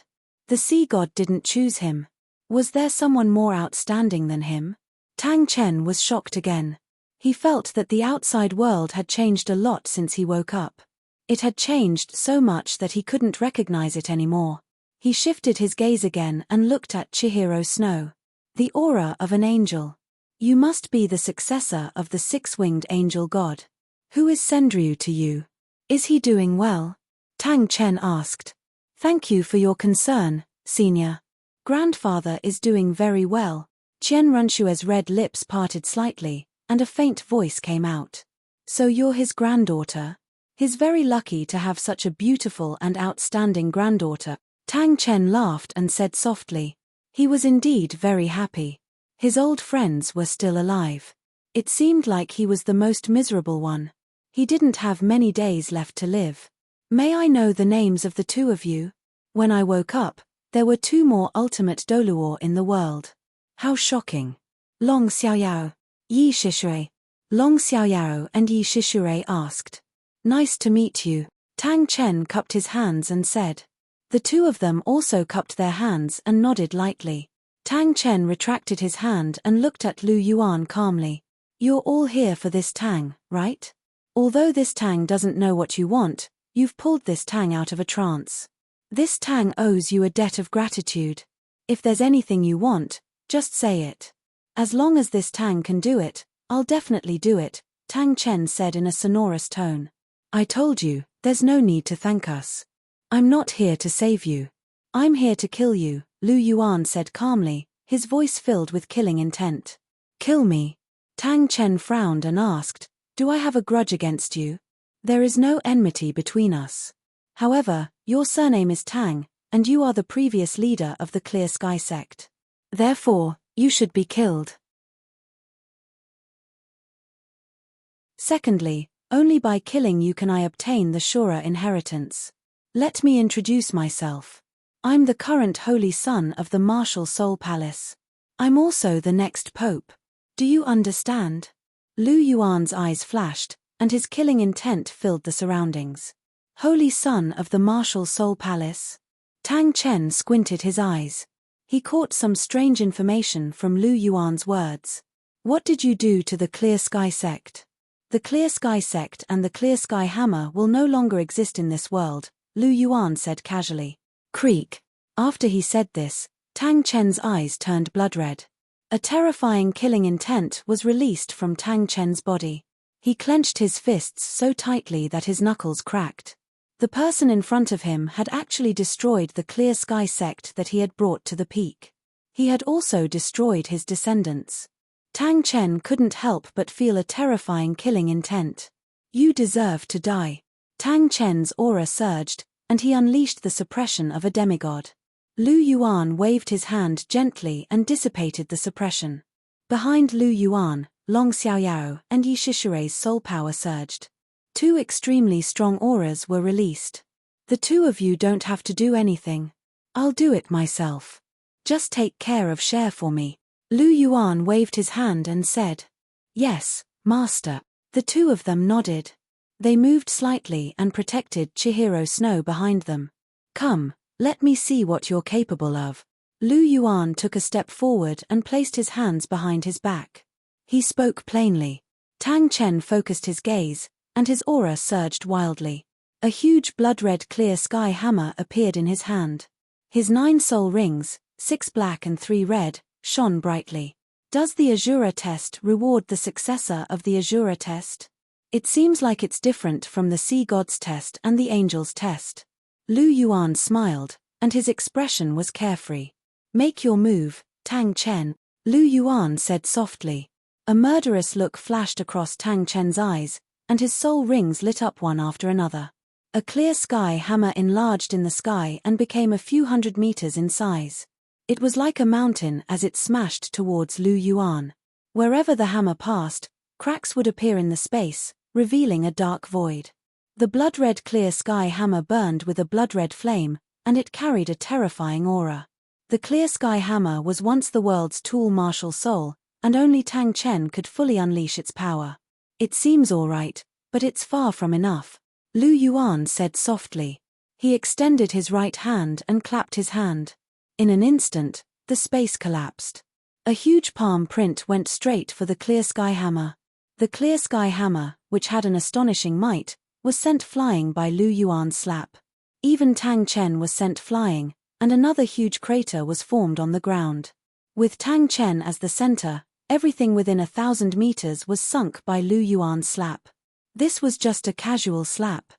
The sea god didn't choose him. Was there someone more outstanding than him? Tang Chen was shocked again. He felt that the outside world had changed a lot since he woke up. It had changed so much that he couldn't recognize it anymore. He shifted his gaze again and looked at Chihiro Snow. The aura of an angel. You must be the successor of the six-winged angel god. Who is Sendryu to you? Is he doing well? Tang Chen asked. Thank you for your concern, senior. Grandfather is doing very well. Qian Runshue's red lips parted slightly, and a faint voice came out. So you're his granddaughter? He's very lucky to have such a beautiful and outstanding granddaughter. Tang Chen laughed and said softly. He was indeed very happy. His old friends were still alive. It seemed like he was the most miserable one. He didn't have many days left to live. May I know the names of the two of you? When I woke up, there were two more ultimate Douluo in the world. How shocking. Long Xiaoyao. Yi Shishui. Long Xiaoyao and Yi Shishui asked. Nice to meet you. Tang Chen cupped his hands and said. The two of them also cupped their hands and nodded lightly. Tang Chen retracted his hand and looked at Lu Yuan calmly. You're all here for this Tang, right? Although this Tang doesn't know what you want, you've pulled this Tang out of a trance. This Tang owes you a debt of gratitude. If there's anything you want, just say it. As long as this Tang can do it, I'll definitely do it, Tang Chen said in a sonorous tone. I told you, there's no need to thank us. I'm not here to save you. I'm here to kill you, Lu Yuan said calmly, his voice filled with killing intent. Kill me? Tang Chen frowned and asked, do I have a grudge against you? There is no enmity between us. However, your surname is Tang, and you are the previous leader of the Clear Sky sect. Therefore, you should be killed. Secondly, only by killing you can I obtain the Shura inheritance. Let me introduce myself. I'm the current holy son of the Martial Soul Palace. I'm also the next pope. Do you understand? Lu Yuan's eyes flashed, and his killing intent filled the surroundings. Holy son of the Martial Soul Palace? Tang Chen squinted his eyes. He caught some strange information from Lu Yuan's words. What did you do to the Clear Sky sect? The Clear Sky sect and the Clear Sky Hammer will no longer exist in this world, Lu Yuan said casually. Creak. After he said this, Tang Chen's eyes turned blood-red. A terrifying killing intent was released from Tang Chen's body. He clenched his fists so tightly that his knuckles cracked. The person in front of him had actually destroyed the Clear Sky sect that he had brought to the peak. He had also destroyed his descendants. Tang Chen couldn't help but feel a terrifying killing intent. You deserve to die. Tang Chen's aura surged, and he unleashed the suppression of a demigod. Lu Yuan waved his hand gently and dissipated the suppression. Behind Lu Yuan, Long Xiaoyao and Yi Shishui's soul power surged. Two extremely strong auras were released. The two of you don't have to do anything. I'll do it myself. Just take care of Cher for me. Lu Yuan waved his hand and said. Yes, master. The two of them nodded. They moved slightly and protected Chihiro Snow behind them. Come, let me see what you're capable of. Lu Yuan took a step forward and placed his hands behind his back. He spoke plainly. Tang Chen focused his gaze, and his aura surged wildly. A huge blood-red clear sky hammer appeared in his hand. His 9 soul rings, 6 black and 3 red, shone brightly. Does the Azura test reward the successor of the Azura test? It seems like it's different from the Sea God's test and the Angel's test. Lu Yuan smiled, and his expression was carefree. Make your move, Tang Chen, Lu Yuan said softly. A murderous look flashed across Tang Chen's eyes, and his soul rings lit up one after another. A clear sky hammer enlarged in the sky and became a few hundred meters in size. It was like a mountain as it smashed towards Lu Yuan. Wherever the hammer passed, cracks would appear in the space, revealing a dark void. The blood-red clear sky hammer burned with a blood-red flame, and it carried a terrifying aura. The clear sky hammer was once the world's tool martial soul, and only Tang Chen could fully unleash its power. It seems all right, but it's far from enough, Lu Yuan said softly. He extended his right hand and clapped his hand. In an instant, the space collapsed. A huge palm print went straight for the clear sky hammer. The clear sky hammer, which had an astonishing might, was sent flying by Lu Yuan's slap. Even Tang Chen was sent flying, and another huge crater was formed on the ground. With Tang Chen as the center, everything within 1,000 meters was sunk by Lu Yuan's slap. This was just a casual slap.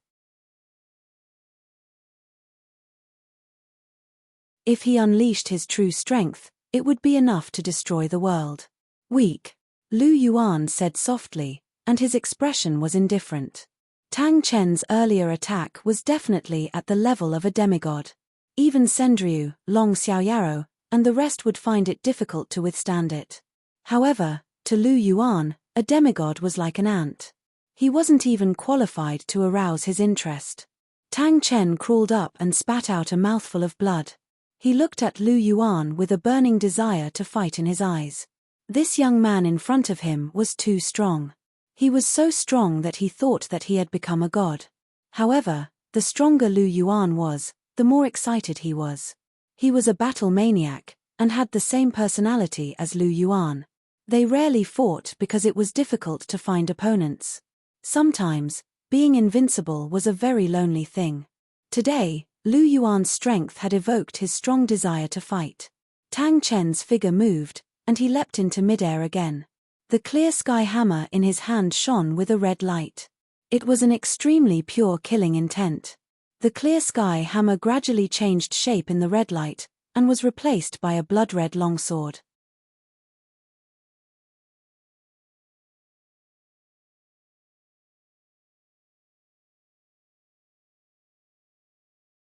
If he unleashed his true strength, it would be enough to destroy the world. Weak, Lu Yuan said softly, and his expression was indifferent. Tang Chen's earlier attack was definitely at the level of a demigod. Even Sendriu, Long Xiaoyaro, and the rest would find it difficult to withstand it. However, to Lu Yuan, a demigod was like an ant. He wasn't even qualified to arouse his interest. Tang Chen crawled up and spat out a mouthful of blood. He looked at Lu Yuan with a burning desire to fight in his eyes. This young man in front of him was too strong. He was so strong that he thought that he had become a god. However, the stronger Lu Yuan was, the more excited he was. He was a battle maniac, and had the same personality as Lu Yuan. They rarely fought because it was difficult to find opponents. Sometimes, being invincible was a very lonely thing. Today, Lu Yuan's strength had evoked his strong desire to fight. Tang Chen's figure moved, and he leapt into midair again. The clear sky hammer in his hand shone with a red light. It was an extremely pure killing intent. The clear sky hammer gradually changed shape in the red light, and was replaced by a blood-red longsword.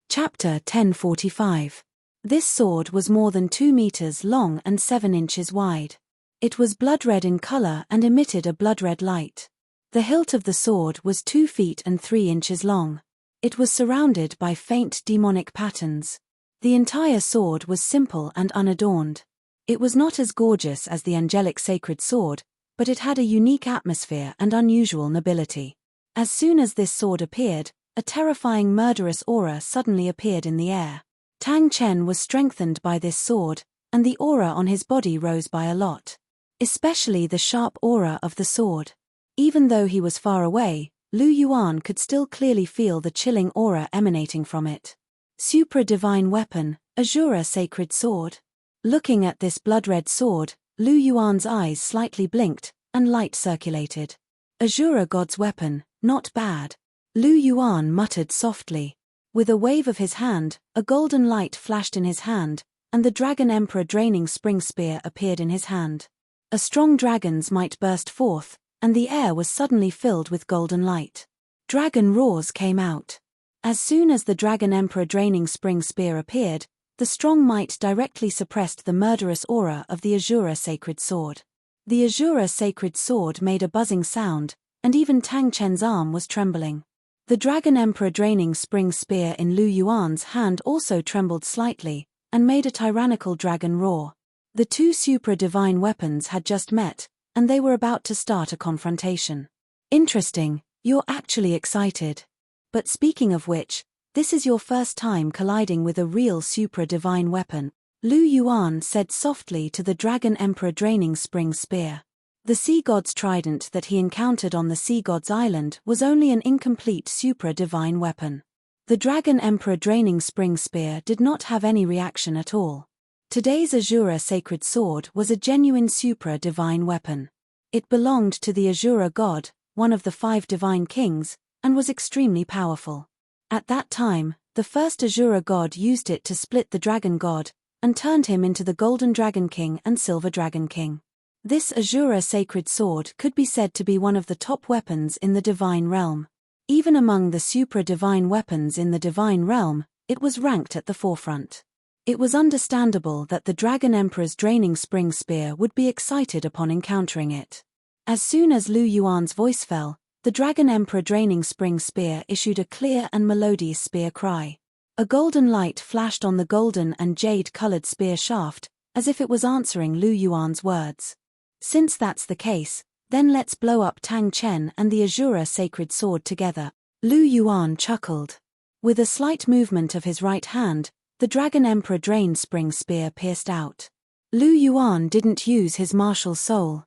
Chapter 1045. This sword was more than 2 meters long and 7 inches wide. It was blood-red in color and emitted a blood-red light. The hilt of the sword was 2 feet and 3 inches long. It was surrounded by faint demonic patterns. The entire sword was simple and unadorned. It was not as gorgeous as the angelic sacred sword, but it had a unique atmosphere and unusual nobility. As soon as this sword appeared, a terrifying murderous aura suddenly appeared in the air. Tang Chen was strengthened by this sword, and the aura on his body rose by a lot. Especially the sharp aura of the sword. Even though he was far away, Lu Yuan could still clearly feel the chilling aura emanating from it. Supra-divine weapon, Azura sacred sword. Looking at this blood-red sword, Lu Yuan's eyes slightly blinked, and light circulated. Azura god's weapon, not bad. Lu Yuan muttered softly. With a wave of his hand, a golden light flashed in his hand, and the Dragon Emperor draining spring spear appeared in his hand. A strong dragon's might burst forth, and the air was suddenly filled with golden light. Dragon roars came out. As soon as the Dragon Emperor draining spring spear appeared, the strong might directly suppressed the murderous aura of the Azura sacred sword. The Azura sacred sword made a buzzing sound, and even Tang Chen's arm was trembling. The Dragon Emperor draining spring spear in Lu Yuan's hand also trembled slightly, and made a tyrannical dragon roar. The two supra-divine weapons had just met, and they were about to start a confrontation. Interesting, you're actually excited. But speaking of which, this is your first time colliding with a real supra-divine weapon, Lu Yuan said softly to the Dragon Emperor draining spring spear. The sea god's trident that he encountered on the sea god's island was only an incomplete supra-divine weapon. The Dragon Emperor draining spring spear did not have any reaction at all. Today's Azura sacred sword was a genuine supra-divine weapon. It belonged to the Azura god, one of the 5 divine kings, and was extremely powerful. At that time, the first Azura god used it to split the dragon god, and turned him into the Golden Dragon King and Silver Dragon King. This Azura sacred sword could be said to be one of the top weapons in the divine realm. Even among the supra-divine weapons in the divine realm, it was ranked at the forefront. It was understandable that the Dragon Emperor's draining spring spear would be excited upon encountering it. As soon as Lu Yuan's voice fell, the Dragon Emperor draining spring spear issued a clear and melodious spear cry. A golden light flashed on the golden and jade-colored spear shaft, as if it was answering Lu Yuan's words. Since that's the case, then let's blow up Tang Chen and the Azura sacred sword together. Lu Yuan chuckled. With a slight movement of his right hand, the Dragon Emperor Drain Spring Spear pierced out. Lu Yuan didn't use his martial soul.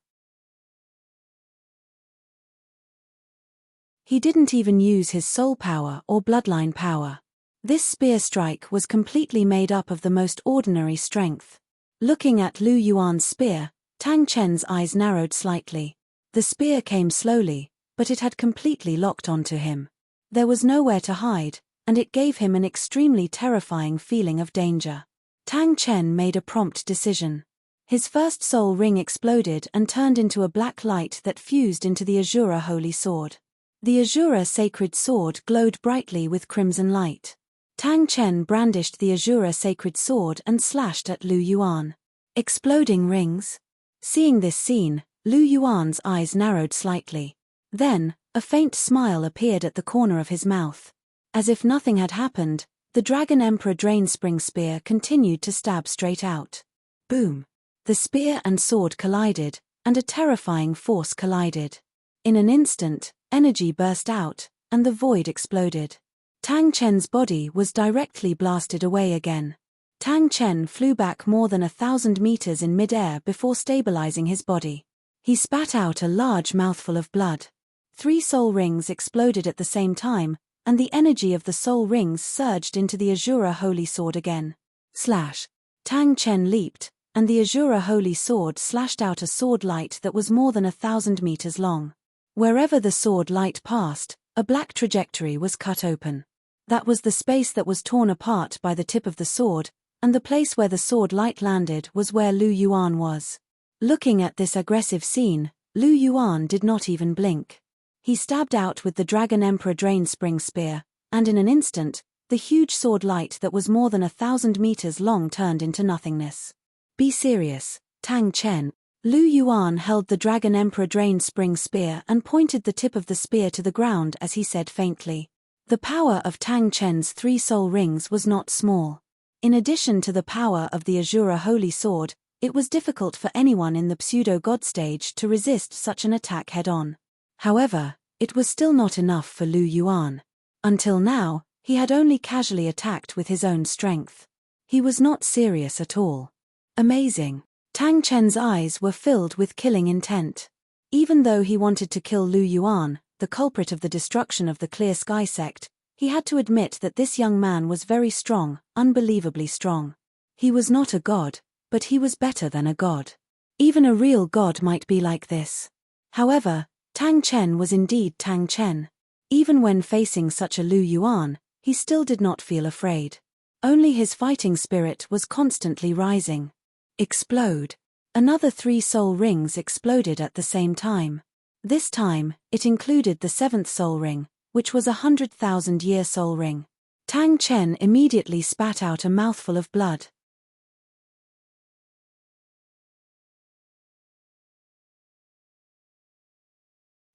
He didn't even use his soul power or bloodline power. This spear strike was completely made up of the most ordinary strength. Looking at Lu Yuan's spear, Tang Chen's eyes narrowed slightly. The spear came slowly, but it had completely locked onto him. There was nowhere to hide, and it gave him an extremely terrifying feeling of danger. Tang Chen made a prompt decision. His first soul ring exploded and turned into a black light that fused into the Azura Holy Sword. The Azura Sacred Sword glowed brightly with crimson light. Tang Chen brandished the Azura Sacred Sword and slashed at Lu Yuan. Exploding rings? Seeing this scene, Lu Yuan's eyes narrowed slightly. Then, a faint smile appeared at the corner of his mouth. As if nothing had happened, the Dragon Emperor Drain Spring Spear continued to stab straight out. Boom! The spear and sword collided, and a terrifying force collided. In an instant, energy burst out, and the void exploded. Tang Chen's body was directly blasted away again. Tang Chen flew back more than 1,000 meters in midair before stabilizing his body. He spat out a large mouthful of blood. 3 soul rings exploded at the same time, and the energy of the soul rings surged into the Azura Holy Sword again. Slash! Tang Chen leaped, and the Azura Holy Sword slashed out a sword light that was more than 1,000 meters long. Wherever the sword light passed, a black trajectory was cut open. That was the space that was torn apart by the tip of the sword, and the place where the sword light landed was where Lu Yuan was. Looking at this aggressive scene, Lu Yuan did not even blink. He stabbed out with the Dragon Emperor Drain Spring Spear, and in an instant, the huge sword light that was more than 1,000 meters long turned into nothingness. Be serious, Tang Chen. Lu Yuan held the Dragon Emperor Drain Spring Spear and pointed the tip of the spear to the ground as he said faintly. The power of Tang Chen's 3 soul rings was not small. In addition to the power of the Azura Holy Sword, it was difficult for anyone in the pseudo-god stage to resist such an attack head-on. However, it was still not enough for Lu Yuan. Until now, he had only casually attacked with his own strength. He was not serious at all. Amazing. Tang Chen's eyes were filled with killing intent. Even though he wanted to kill Lu Yuan, the culprit of the destruction of the Clear Sky sect, he had to admit that this young man was very strong, unbelievably strong. He was not a god, but he was better than a god. Even a real god might be like this. However, Tang Chen was indeed Tang Chen. Even when facing such a Lu Yuan, he still did not feel afraid. Only his fighting spirit was constantly rising. Explode. Another 3 soul rings exploded at the same time. This time, it included the 7th soul ring, which was a 100,000-year soul ring. Tang Chen immediately spat out a mouthful of blood.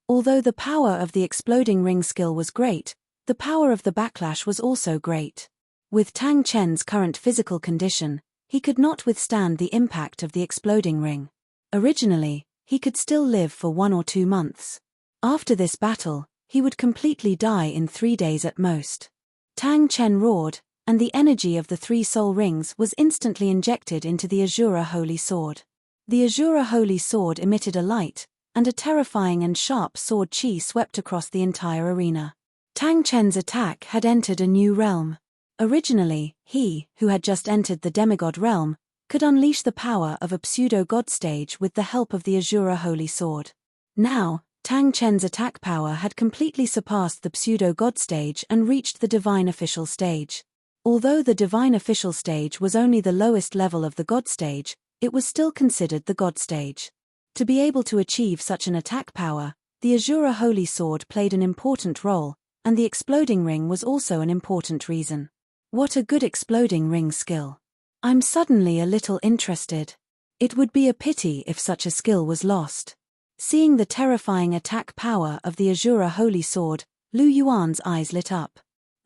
Although the power of the exploding ring skill was great, the power of the backlash was also great. With Tang Chen's current physical condition, he could not withstand the impact of the exploding ring. Originally, he could still live for 1 or 2 months. After this battle, he would completely die in 3 days at most. Tang Chen roared, and the energy of the 3 soul rings was instantly injected into the Azura Holy Sword. The Azura Holy Sword emitted a light, and a terrifying and sharp sword chi swept across the entire arena. Tang Chen's attack had entered a new realm. Originally, he, who had just entered the demigod realm, could unleash the power of a pseudo-god stage with the help of the Azura Holy Sword. Now, Tang Chen's attack power had completely surpassed the pseudo-god stage and reached the divine official stage. Although the divine official stage was only the lowest level of the god stage, it was still considered the god stage. To be able to achieve such an attack power, the Azura Holy Sword played an important role, and the exploding ring was also an important reason. What a good exploding ring skill. I'm suddenly a little interested. It would be a pity if such a skill was lost. Seeing the terrifying attack power of the Azura Holy Sword, Lu Yuan's eyes lit up.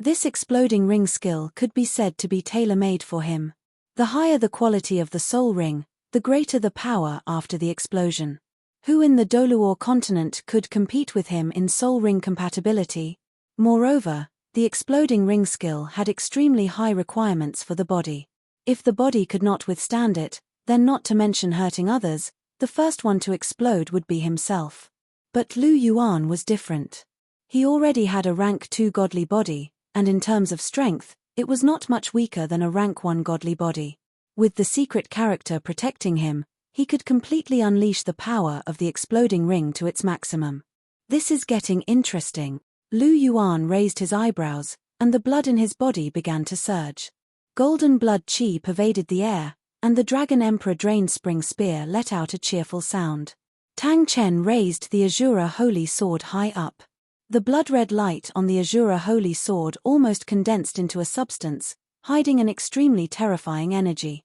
This exploding ring skill could be said to be tailor-made for him. The higher the quality of the soul ring, the greater the power after the explosion. Who in the Douluo continent could compete with him in soul ring compatibility? Moreover, the exploding ring skill had extremely high requirements for the body. If the body could not withstand it, then not to mention hurting others, the first one to explode would be himself. But Lu Yuan was different. He already had a rank 2 godly body, and in terms of strength, it was not much weaker than a rank 1 godly body. With the secret character protecting him, he could completely unleash the power of the exploding ring to its maximum. This is getting interesting. Lu Yuan raised his eyebrows, and the blood in his body began to surge. Golden blood chi pervaded the air, and the Dragon Emperor Drain Spring Spear let out a cheerful sound. Tang Chen raised the Azura Holy Sword high up. The blood-red light on the Azura Holy Sword almost condensed into a substance, hiding an extremely terrifying energy.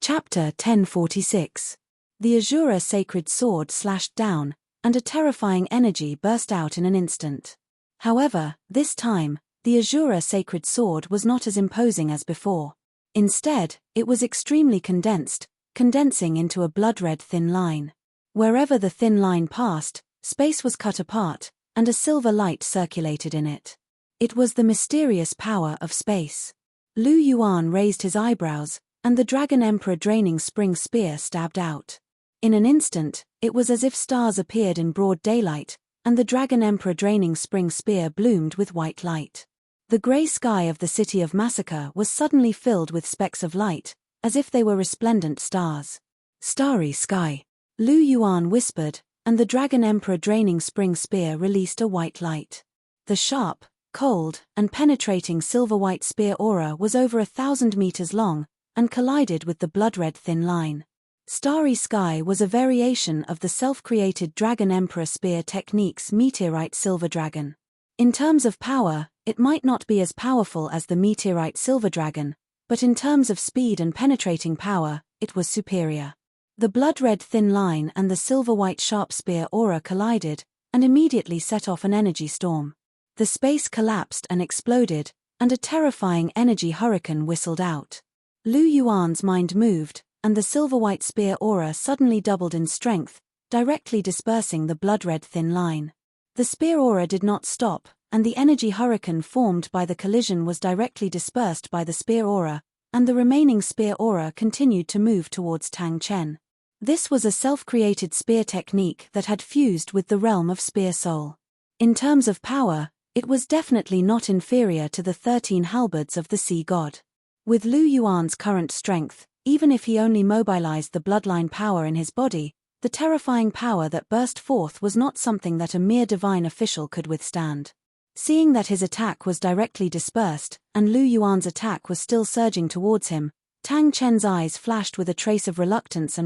Chapter 1046. The Azura Sacred Sword slashed down, and a terrifying energy burst out in an instant. However, this time, the Azura Sacred Sword was not as imposing as before. Instead, it was extremely condensed, condensing into a blood-red thin line. Wherever the thin line passed, space was cut apart, and a silver light circulated in it. It was the mysterious power of space. Lu Yuan raised his eyebrows, and the Dragon Emperor Draining Spring Spear stabbed out. In an instant, it was as if stars appeared in broad daylight, and the Dragon Emperor Draining Spring Spear bloomed with white light. The grey sky of the city of Massacre was suddenly filled with specks of light, as if they were resplendent stars. Starry sky, Lu Yuan whispered, and the Dragon Emperor Draining Spring Spear released a white light. The sharp, cold, and penetrating silver-white spear aura was over 1,000 meters long, and collided with the blood-red thin line. Starry Sky was a variation of the self-created Dragon Emperor Spear Technique's Meteorite Silver Dragon. In terms of power, it might not be as powerful as the Meteorite Silver Dragon, but in terms of speed and penetrating power, it was superior. The blood-red thin line and the silver-white sharp spear aura collided, and immediately set off an energy storm. The space collapsed and exploded, and a terrifying energy hurricane whistled out. Lu Yuan's mind moved, and the silver-white spear aura suddenly doubled in strength, directly dispersing the blood-red thin line. The spear aura did not stop, and the energy hurricane formed by the collision was directly dispersed by the spear aura, and the remaining spear aura continued to move towards Tang Chen. This was a self-created spear technique that had fused with the realm of spear soul. In terms of power, it was definitely not inferior to the 13 halberds of the sea god. With Lu Yuan's current strength, even if he only mobilized the bloodline power in his body, the terrifying power that burst forth was not something that a mere divine official could withstand. Seeing that his attack was directly dispersed, and Lu Yuan's attack was still surging towards him, Tang Chen's eyes flashed with a trace of reluctance,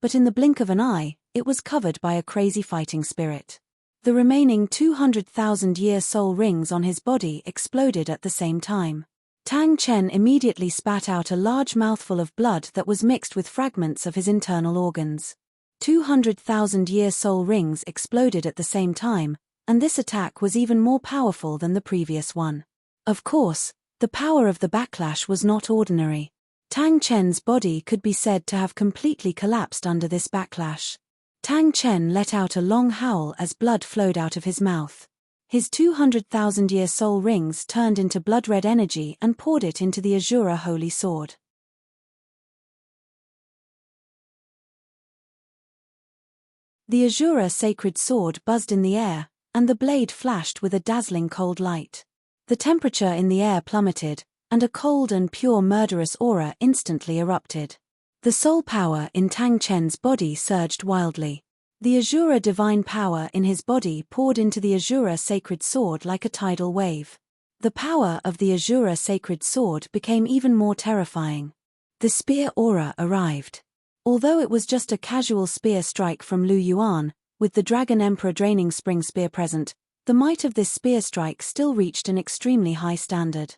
but in the blink of an eye, it was covered by a crazy fighting spirit. The remaining 200,000-year soul rings on his body exploded at the same time. Tang Chen immediately spat out a large mouthful of blood that was mixed with fragments of his internal organs. 200,000-year soul rings exploded at the same time, and this attack was even more powerful than the previous one. Of course, the power of the backlash was not ordinary. Tang Chen's body could be said to have completely collapsed under this backlash. Tang Chen let out a long howl as blood flowed out of his mouth. His 200,000-year soul rings turned into blood-red energy and poured it into the Azura Holy Sword. The Azura Sacred Sword buzzed in the air, and the blade flashed with a dazzling cold light. The temperature in the air plummeted, and a cold and pure murderous aura instantly erupted. The soul power in Tang Chen's body surged wildly. The Azura divine power in his body poured into the Azura Sacred Sword like a tidal wave. The power of the Azura Sacred Sword became even more terrifying. The spear aura arrived. Although it was just a casual spear strike from Lu Yuan, with the Dragon Emperor Draining Spring Spear present, the might of this spear strike still reached an extremely high standard.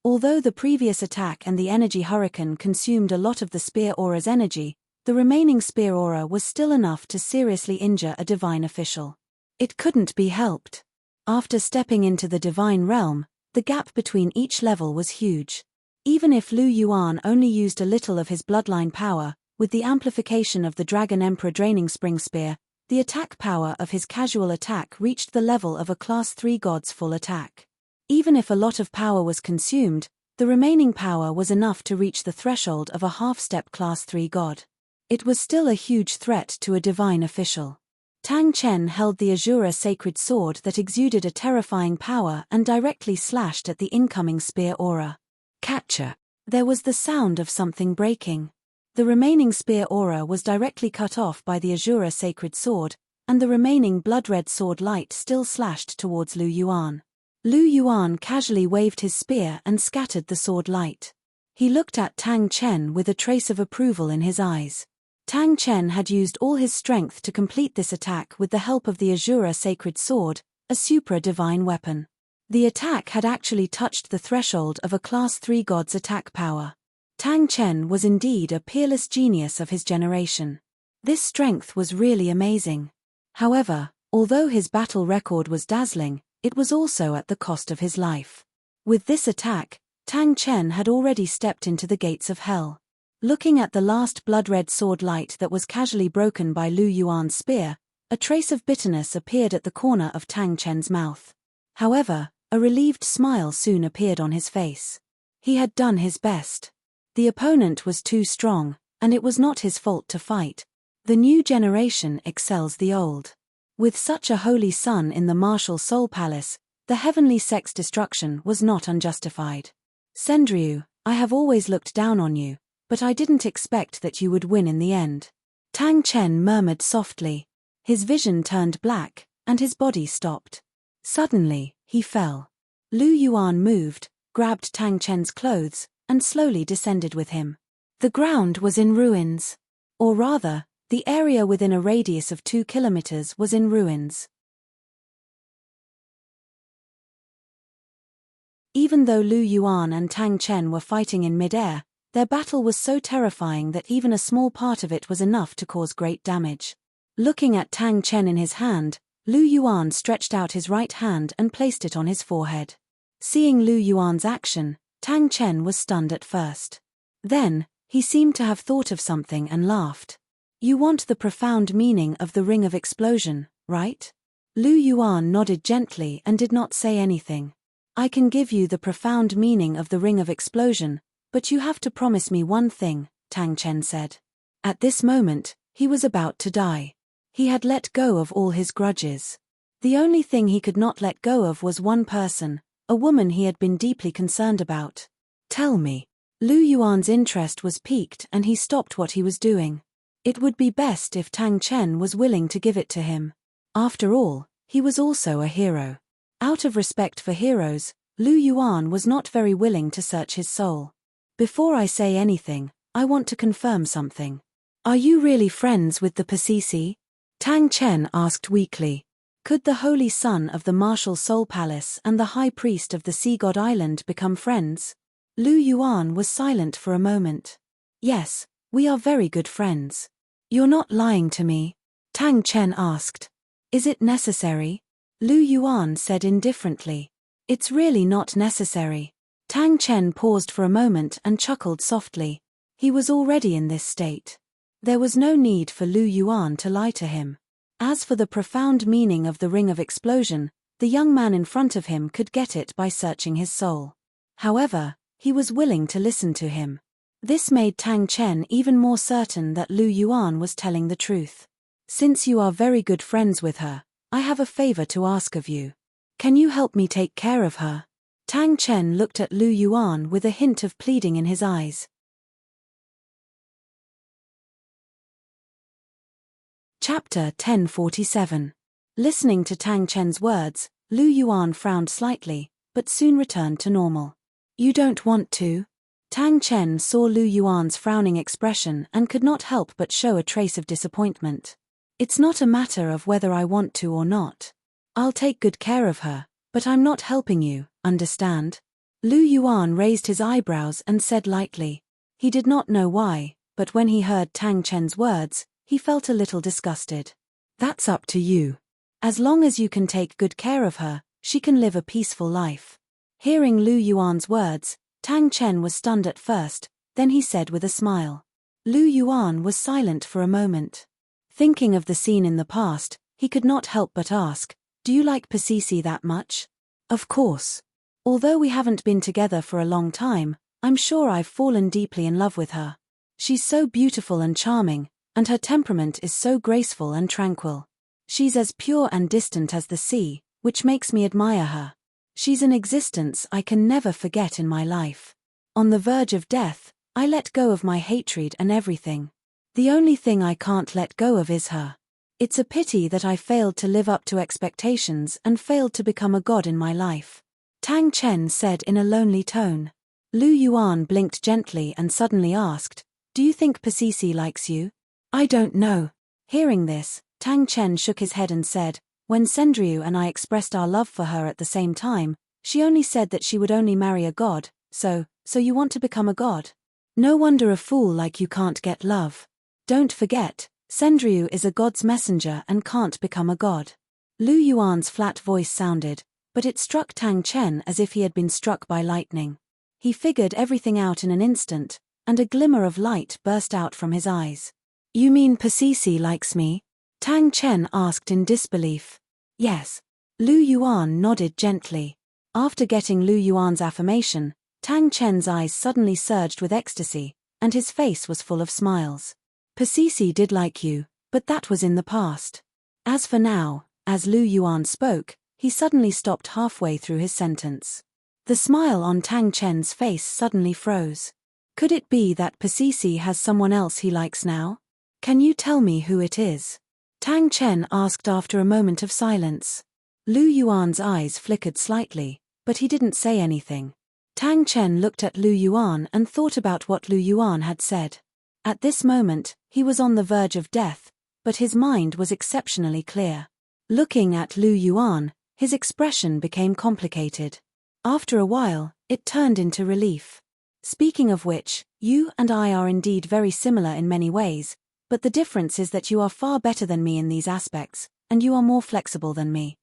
Although the previous attack and the energy hurricane consumed a lot of the spear aura's energy, the remaining spear aura was still enough to seriously injure a divine official. It couldn't be helped. After stepping into the divine realm, the gap between each level was huge. Even if Lu Yuan only used a little of his bloodline power, with the amplification of the Dragon Emperor Draining Spring Spear, the attack power of his casual attack reached the level of a Class 3 god's full attack. Even if a lot of power was consumed, the remaining power was enough to reach the threshold of a half-step Class 3 god. It was still a huge threat to a divine official. Tang Chen held the Azura sacred sword that exuded a terrifying power and directly slashed at the incoming spear aura. Catcher! There was the sound of something breaking. The remaining spear aura was directly cut off by the Azura sacred sword, and the remaining blood-red sword light still slashed towards Lu Yuan. Lu Yuan casually waved his spear and scattered the sword light. He looked at Tang Chen with a trace of approval in his eyes. Tang Chen had used all his strength to complete this attack with the help of the Azura sacred sword, a supra-divine weapon. The attack had actually touched the threshold of a Class 3 god's attack power. Tang Chen was indeed a peerless genius of his generation. This strength was really amazing. However, although his battle record was dazzling, it was also at the cost of his life. With this attack, Tang Chen had already stepped into the gates of hell. Looking at the last blood-red sword light that was casually broken by Lu Yuan's spear, a trace of bitterness appeared at the corner of Tang Chen's mouth. However, a relieved smile soon appeared on his face. He had done his best. The opponent was too strong, and it was not his fault to fight. The new generation excels the old. With such a holy son in the martial soul palace, the heavenly sex destruction was not unjustified. Sendryu, I have always looked down on you, but I didn't expect that you would win in the end. Tang Chen murmured softly. His vision turned black, and his body stopped. Suddenly, he fell. Lu Yuan moved, grabbed Tang Chen's clothes, and slowly descended with him. The ground was in ruins. Or rather, the area within a radius of 2 kilometers was in ruins. Even though Lu Yuan and Tang Chen were fighting in mid-air, their battle was so terrifying that even a small part of it was enough to cause great damage. Looking at Tang Chen in his hand, Lu Yuan stretched out his right hand and placed it on his forehead. Seeing Lu Yuan's action, Tang Chen was stunned at first. Then, he seemed to have thought of something and laughed. You want the profound meaning of the Ring of Explosion, right? Lu Yuan nodded gently and did not say anything. I can give you the profound meaning of the Ring of Explosion, but you have to promise me one thing, Tang Chen said. At this moment, he was about to die. He had let go of all his grudges. The only thing he could not let go of was one person, a woman he had been deeply concerned about. Tell me. Lu Yuan's interest was piqued and he stopped what he was doing. It would be best if Tang Chen was willing to give it to him. After all, he was also a hero. Out of respect for heroes, Lu Yuan was not very willing to search his soul. Before I say anything, I want to confirm something. Are you really friends with the Pasisi? Tang Chen asked weakly. Could the Holy Son of the Martial Soul Palace and the High Priest of the Sea God Island become friends? Lu Yuan was silent for a moment. Yes, we are very good friends. You're not lying to me? Tang Chen asked. Is it necessary? Lu Yuan said indifferently. It's really not necessary. Tang Chen paused for a moment and chuckled softly. He was already in this state. There was no need for Lu Yuan to lie to him. As for the profound meaning of the Ring of Explosion, the young man in front of him could get it by searching his soul. However, he was willing to listen to him. This made Tang Chen even more certain that Lu Yuan was telling the truth. Since you are very good friends with her, I have a favor to ask of you. Can you help me take care of her? Tang Chen looked at Lu Yuan with a hint of pleading in his eyes. Chapter 1047. Listening to Tang Chen's words, Lu Yuan frowned slightly, but soon returned to normal. You don't want to? Tang Chen saw Lu Yuan's frowning expression and could not help but show a trace of disappointment. It's not a matter of whether I want to or not. I'll take good care of her, but I'm not helping you, understand? Lu Yuan raised his eyebrows and said lightly. He did not know why, but when he heard Tang Chen's words, he felt a little disgusted. That's up to you. As long as you can take good care of her, she can live a peaceful life. Hearing Lu Yuan's words, Tang Chen was stunned at first, then he said with a smile. Lu Yuan was silent for a moment. Thinking of the scene in the past, he could not help but ask, "Do you like Pasisi that much?" "Of course. Although we haven't been together for a long time, I'm sure I've fallen deeply in love with her. She's so beautiful and charming, and her temperament is so graceful and tranquil. She's as pure and distant as the sea, which makes me admire her. She's an existence I can never forget in my life. On the verge of death, I let go of my hatred and everything. The only thing I can't let go of is her. It's a pity that I failed to live up to expectations and failed to become a god in my life," Tang Chen said in a lonely tone. Lu Yuan blinked gently and suddenly asked, "Do you think Pasisi likes you?" "I don't know." Hearing this, Tang Chen shook his head and said, "When Sendryu and I expressed our love for her at the same time, she only said that she would only marry a god, so you want to become a god? No wonder a fool like you can't get love. Don't forget, Sendryu is a god's messenger and can't become a god." Lu Yuan's flat voice sounded, but it struck Tang Chen as if he had been struck by lightning. He figured everything out in an instant, and a glimmer of light burst out from his eyes. "You mean Pasisi likes me?" Tang Chen asked in disbelief. "Yes." Lu Yuan nodded gently. After getting Lu Yuan's affirmation, Tang Chen's eyes suddenly surged with ecstasy, and his face was full of smiles. "Pasisi did like you, but that was in the past. As for now," as Lu Yuan spoke, he suddenly stopped halfway through his sentence. The smile on Tang Chen's face suddenly froze. Could it be that Pasisi has someone else he likes now? "Can you tell me who it is?" Tang Chen asked after a moment of silence. Lu Yuan's eyes flickered slightly, but he didn't say anything. Tang Chen looked at Lu Yuan and thought about what Lu Yuan had said. At this moment, he was on the verge of death, but his mind was exceptionally clear. Looking at Lu Yuan, his expression became complicated. After a while, it turned into relief. "Speaking of which, you and I are indeed very similar in many ways, but the difference is that you are far better than me in these aspects, and you are more flexible than me."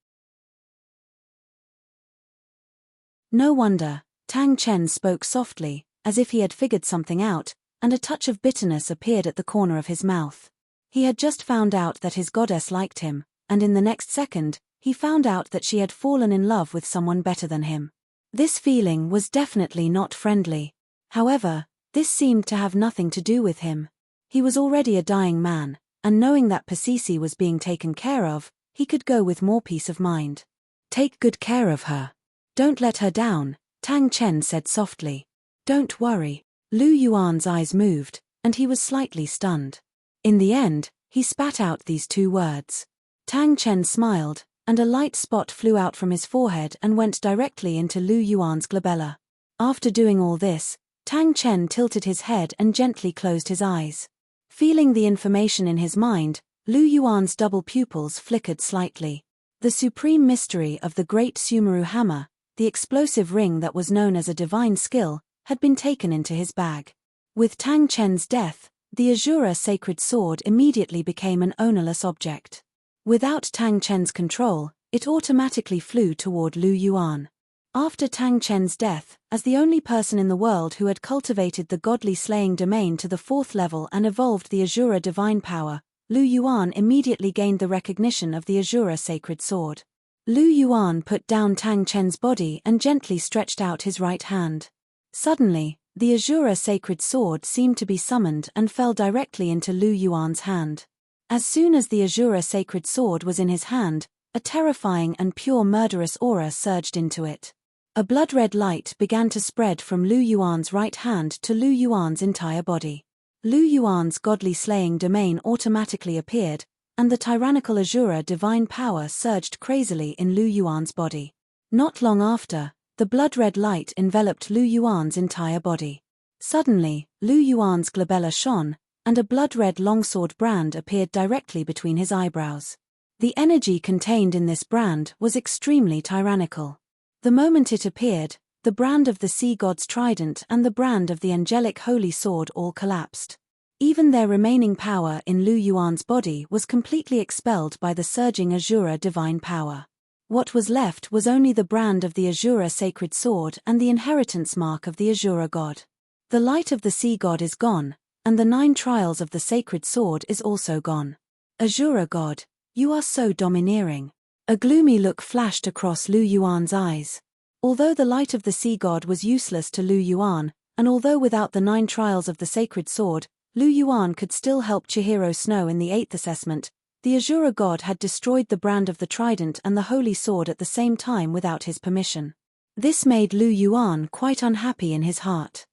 No wonder, Tang Chen spoke softly, as if he had figured something out, and a touch of bitterness appeared at the corner of his mouth. He had just found out that his goddess liked him, and in the next second, he found out that she had fallen in love with someone better than him. This feeling was definitely not friendly. However, this seemed to have nothing to do with him. He was already a dying man, and knowing that Pasisi was being taken care of, he could go with more peace of mind. "Take good care of her. Don't let her down," Tang Chen said softly. "Don't worry." Lu Yuan's eyes moved, and he was slightly stunned. In the end, he spat out these two words. Tang Chen smiled, and a light spot flew out from his forehead and went directly into Lu Yuan's glabella. After doing all this, Tang Chen tilted his head and gently closed his eyes. Feeling the information in his mind, Lu Yuan's double pupils flickered slightly. The supreme mystery of the great Sumeru hammer, the explosive ring that was known as a divine skill, had been taken into his bag. With Tang Chen's death, the Azura sacred sword immediately became an ownerless object. Without Tang Chen's control, it automatically flew toward Lu Yuan. After Tang Chen's death, as the only person in the world who had cultivated the godly slaying domain to the 4th level and evolved the Azura divine power, Lu Yuan immediately gained the recognition of the Azura sacred sword. Lu Yuan put down Tang Chen's body and gently stretched out his right hand. Suddenly, the Azura sacred sword seemed to be summoned and fell directly into Lu Yuan's hand. As soon as the Azura sacred sword was in his hand, a terrifying and pure murderous aura surged into it. A blood-red light began to spread from Lu Yuan's right hand to Lu Yuan's entire body. Lu Yuan's godly slaying domain automatically appeared, and the tyrannical Azura divine power surged crazily in Lu Yuan's body. Not long after, the blood-red light enveloped Lu Yuan's entire body. Suddenly, Lu Yuan's glabella shone, and a blood-red longsword brand appeared directly between his eyebrows. The energy contained in this brand was extremely tyrannical. The moment it appeared, The brand of the sea god's trident and the brand of the angelic holy sword all collapsed. Even their remaining power in Lu Yuan's body was completely expelled by the surging Azura divine power. What was left was only the brand of the Azura sacred sword and the inheritance mark of the Azura god. The light of the sea god is gone, and the 9 trials of the sacred sword is also gone. Azura god, you are so domineering. A gloomy look flashed across Lu Yuan's eyes. Although the light of the sea god was useless to Lu Yuan, and although without the 9 trials of the sacred sword, Lu Yuan could still help Chihiro Snow in the 8th assessment, the Azura god had destroyed the brand of the trident and the holy sword at the same time without his permission. This made Lu Yuan quite unhappy in his heart.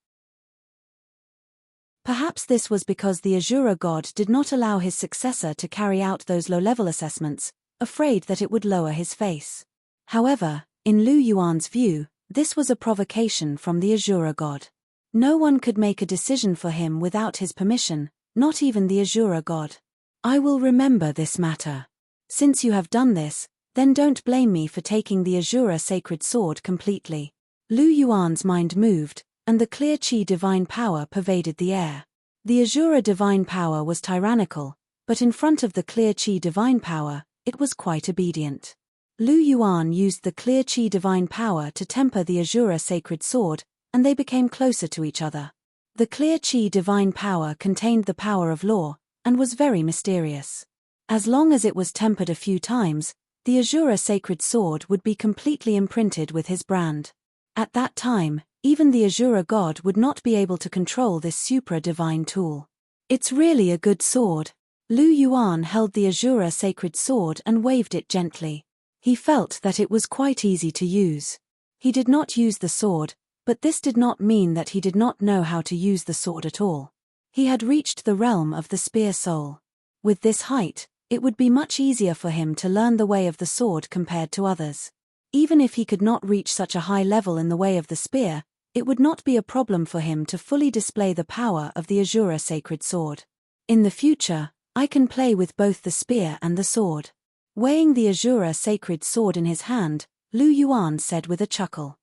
Perhaps this was because the Azura god did not allow his successor to carry out those low-level assessments, afraid that it would lower his face. However, in Lu Yuan's view, this was a provocation from the Azura god. No one could make a decision for him without his permission, not even the Azura god. I will remember this matter. Since you have done this, then don't blame me for taking the Azura sacred sword completely. Lu Yuan's mind moved, and the clear chi divine power pervaded the air. The Azura divine power was tyrannical, but in front of the clear chi divine power, it was quite obedient. Lu Yuan used the clear chi divine power to temper the Azura sacred sword, and they became closer to each other. The clear chi divine power contained the power of law, and was very mysterious. As long as it was tempered a few times, the Azura sacred sword would be completely imprinted with his brand. At that time, even the Azura god would not be able to control this supra-divine tool. It's really a good sword. Lu Yuan held the Azura sacred sword and waved it gently. He felt that it was quite easy to use. He did not use the sword, but this did not mean that he did not know how to use the sword at all. He had reached the realm of the spear soul. With this height, it would be much easier for him to learn the way of the sword compared to others. Even if he could not reach such a high level in the way of the spear, it would not be a problem for him to fully display the power of the Azura sacred sword. In the future, I can play with both the spear and the sword. Weighing the Azura sacred sword in his hand, Lu Yuan said with a chuckle.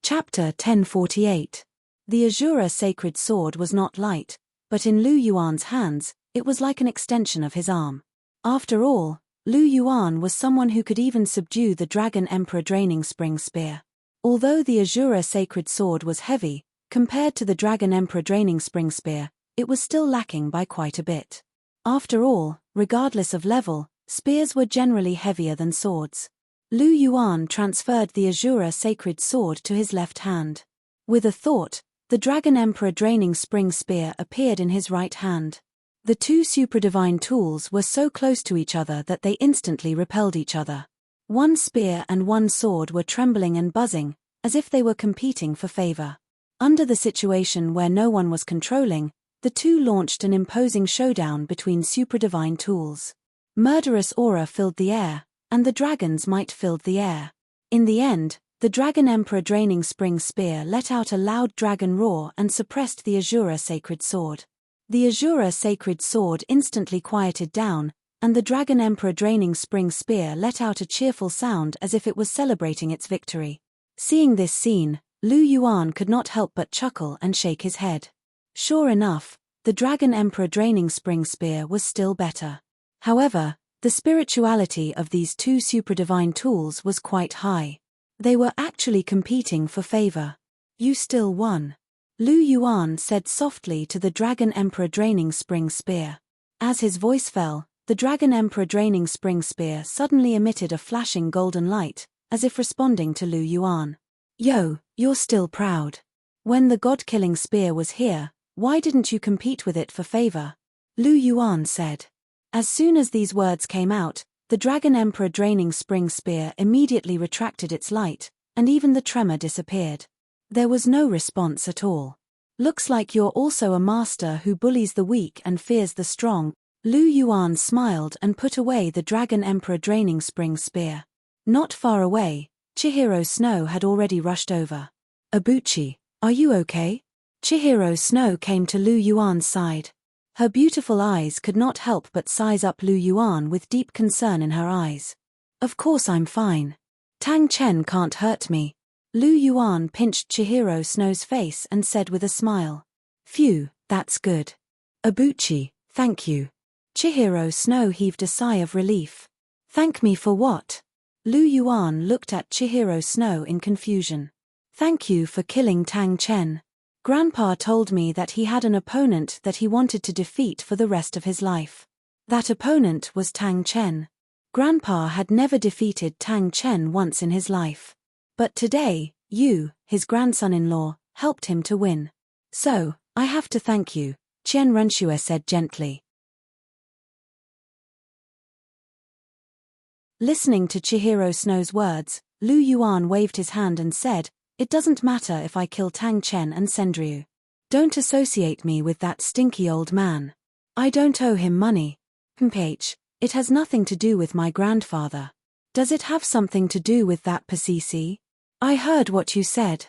Chapter 1048. The Azura sacred sword was not light, but in Lu Yuan's hands, it was like an extension of his arm. After all, Lu Yuan was someone who could even subdue the Dragon Emperor Draining Spring Spear. Although the Azura sacred sword was heavy, compared to the Dragon Emperor Draining Spring Spear, it was still lacking by quite a bit. After all, regardless of level, spears were generally heavier than swords. Lu Yuan transferred the Azura sacred sword to his left hand. With a thought, the Dragon Emperor Draining Spring Spear appeared in his right hand. The two supradivine tools were so close to each other that they instantly repelled each other. One spear and one sword were trembling and buzzing, as if they were competing for favor. Under the situation where no one was controlling, the two launched an imposing showdown between supradivine tools. Murderous aura filled the air, and the dragon's might filled the air. In the end, the Dragon Emperor Draining Spring Spear let out a loud dragon roar and suppressed the Azura sacred sword. The Azura sacred sword instantly quieted down, and the Dragon Emperor Draining Spring Spear let out a cheerful sound as if it was celebrating its victory. Seeing this scene, Lu Yuan could not help but chuckle and shake his head. Sure enough, the Dragon Emperor Draining Spring Spear was still better. However, the spirituality of these two supradivine tools was quite high. They were actually competing for favor. You still won. Lu Yuan said softly to the Dragon Emperor Draining Spring Spear. As his voice fell, the Dragon Emperor Draining Spring Spear suddenly emitted a flashing golden light, as if responding to Lu Yuan. Yo, you're still proud. When the god-killing spear was here, why didn't you compete with it for favor? Lu Yuan said. As soon as these words came out, the Dragon Emperor Draining Spring Spear immediately retracted its light, and even the tremor disappeared. There was no response at all. Looks like you're also a master who bullies the weak and fears the strong. Lu Yuan smiled and put away the Dragon Emperor Draining Spring Spear. Not far away, Chihiro Snow had already rushed over. Abuchi, are you okay? Chihiro Snow came to Lu Yuan's side. Her beautiful eyes could not help but size up Lu Yuan with deep concern in her eyes. Of course I'm fine. Tang Chen can't hurt me. Lu Yuan pinched Chihiro Snow's face and said with a smile. Phew, that's good. Abuchi, thank you. Chihiro Snow heaved a sigh of relief. Thank me for what? Lu Yuan looked at Chihiro Snow in confusion. Thank you for killing Tang Chen. Grandpa told me that he had an opponent that he wanted to defeat for the rest of his life. That opponent was Tang Chen. Grandpa had never defeated Tang Chen once in his life. But today, you, his grandson-in-law, helped him to win. So, I have to thank you, Chen Renshue said gently. Listening to Chihiro Snow's words, Lu Yuan waved his hand and said, It doesn't matter if I kill Tang Chen and Sendryu. Don't associate me with that stinky old man. I don't owe him money. It has nothing to do with my grandfather. Does it have something to do with that Pasisi? I heard what you said.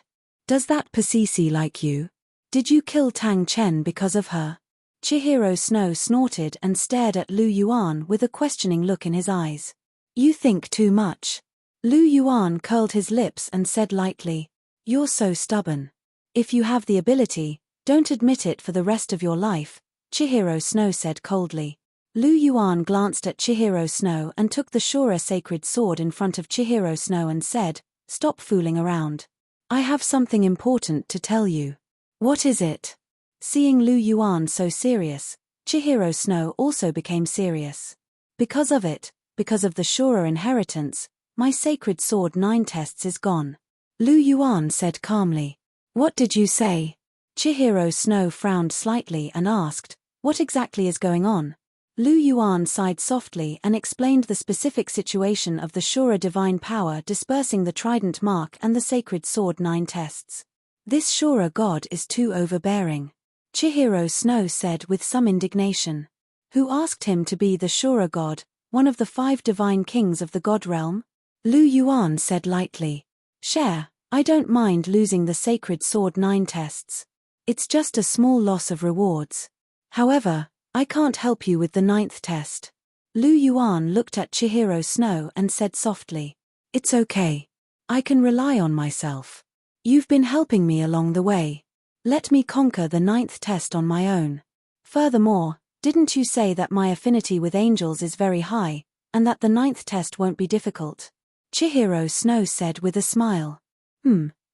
Does that Pasisi like you? Did you kill Tang Chen because of her? Chihiro Snow snorted and stared at Lu Yuan with a questioning look in his eyes. You think too much. Lu Yuan curled his lips and said lightly, You're so stubborn. If you have the ability, don't admit it for the rest of your life, Chihiro Snow said coldly. Lu Yuan glanced at Chihiro Snow and took the Shura sacred sword in front of Chihiro Snow and said, Stop fooling around. I have something important to tell you. What is it? Seeing Lu Yuan so serious, Chihiro Snow also became serious. Because of the Shura inheritance, my sacred sword 9 tests is gone. Lu Yuan said calmly. What did you say? Chihiro Snow frowned slightly and asked, What exactly is going on? Lu Yuan sighed softly and explained the specific situation of the Shura divine power dispersing the trident mark and the sacred sword 9 tests. This Shura god is too overbearing. Chihiro Snow said with some indignation. Who asked him to be the Shura god, one of the 5 divine kings of the god realm? Lu Yuan said lightly. Share, I don't mind losing the sacred sword 9 tests. It's just a small loss of rewards. However, I can't help you with the 9th test. Lu Yuan looked at Chihiro Snow and said softly. It's okay. I can rely on myself. You've been helping me along the way. Let me conquer the 9th test on my own. Furthermore, didn't you say that my affinity with angels is very high, and that the 9th test won't be difficult? Chihiro Snow said with a smile.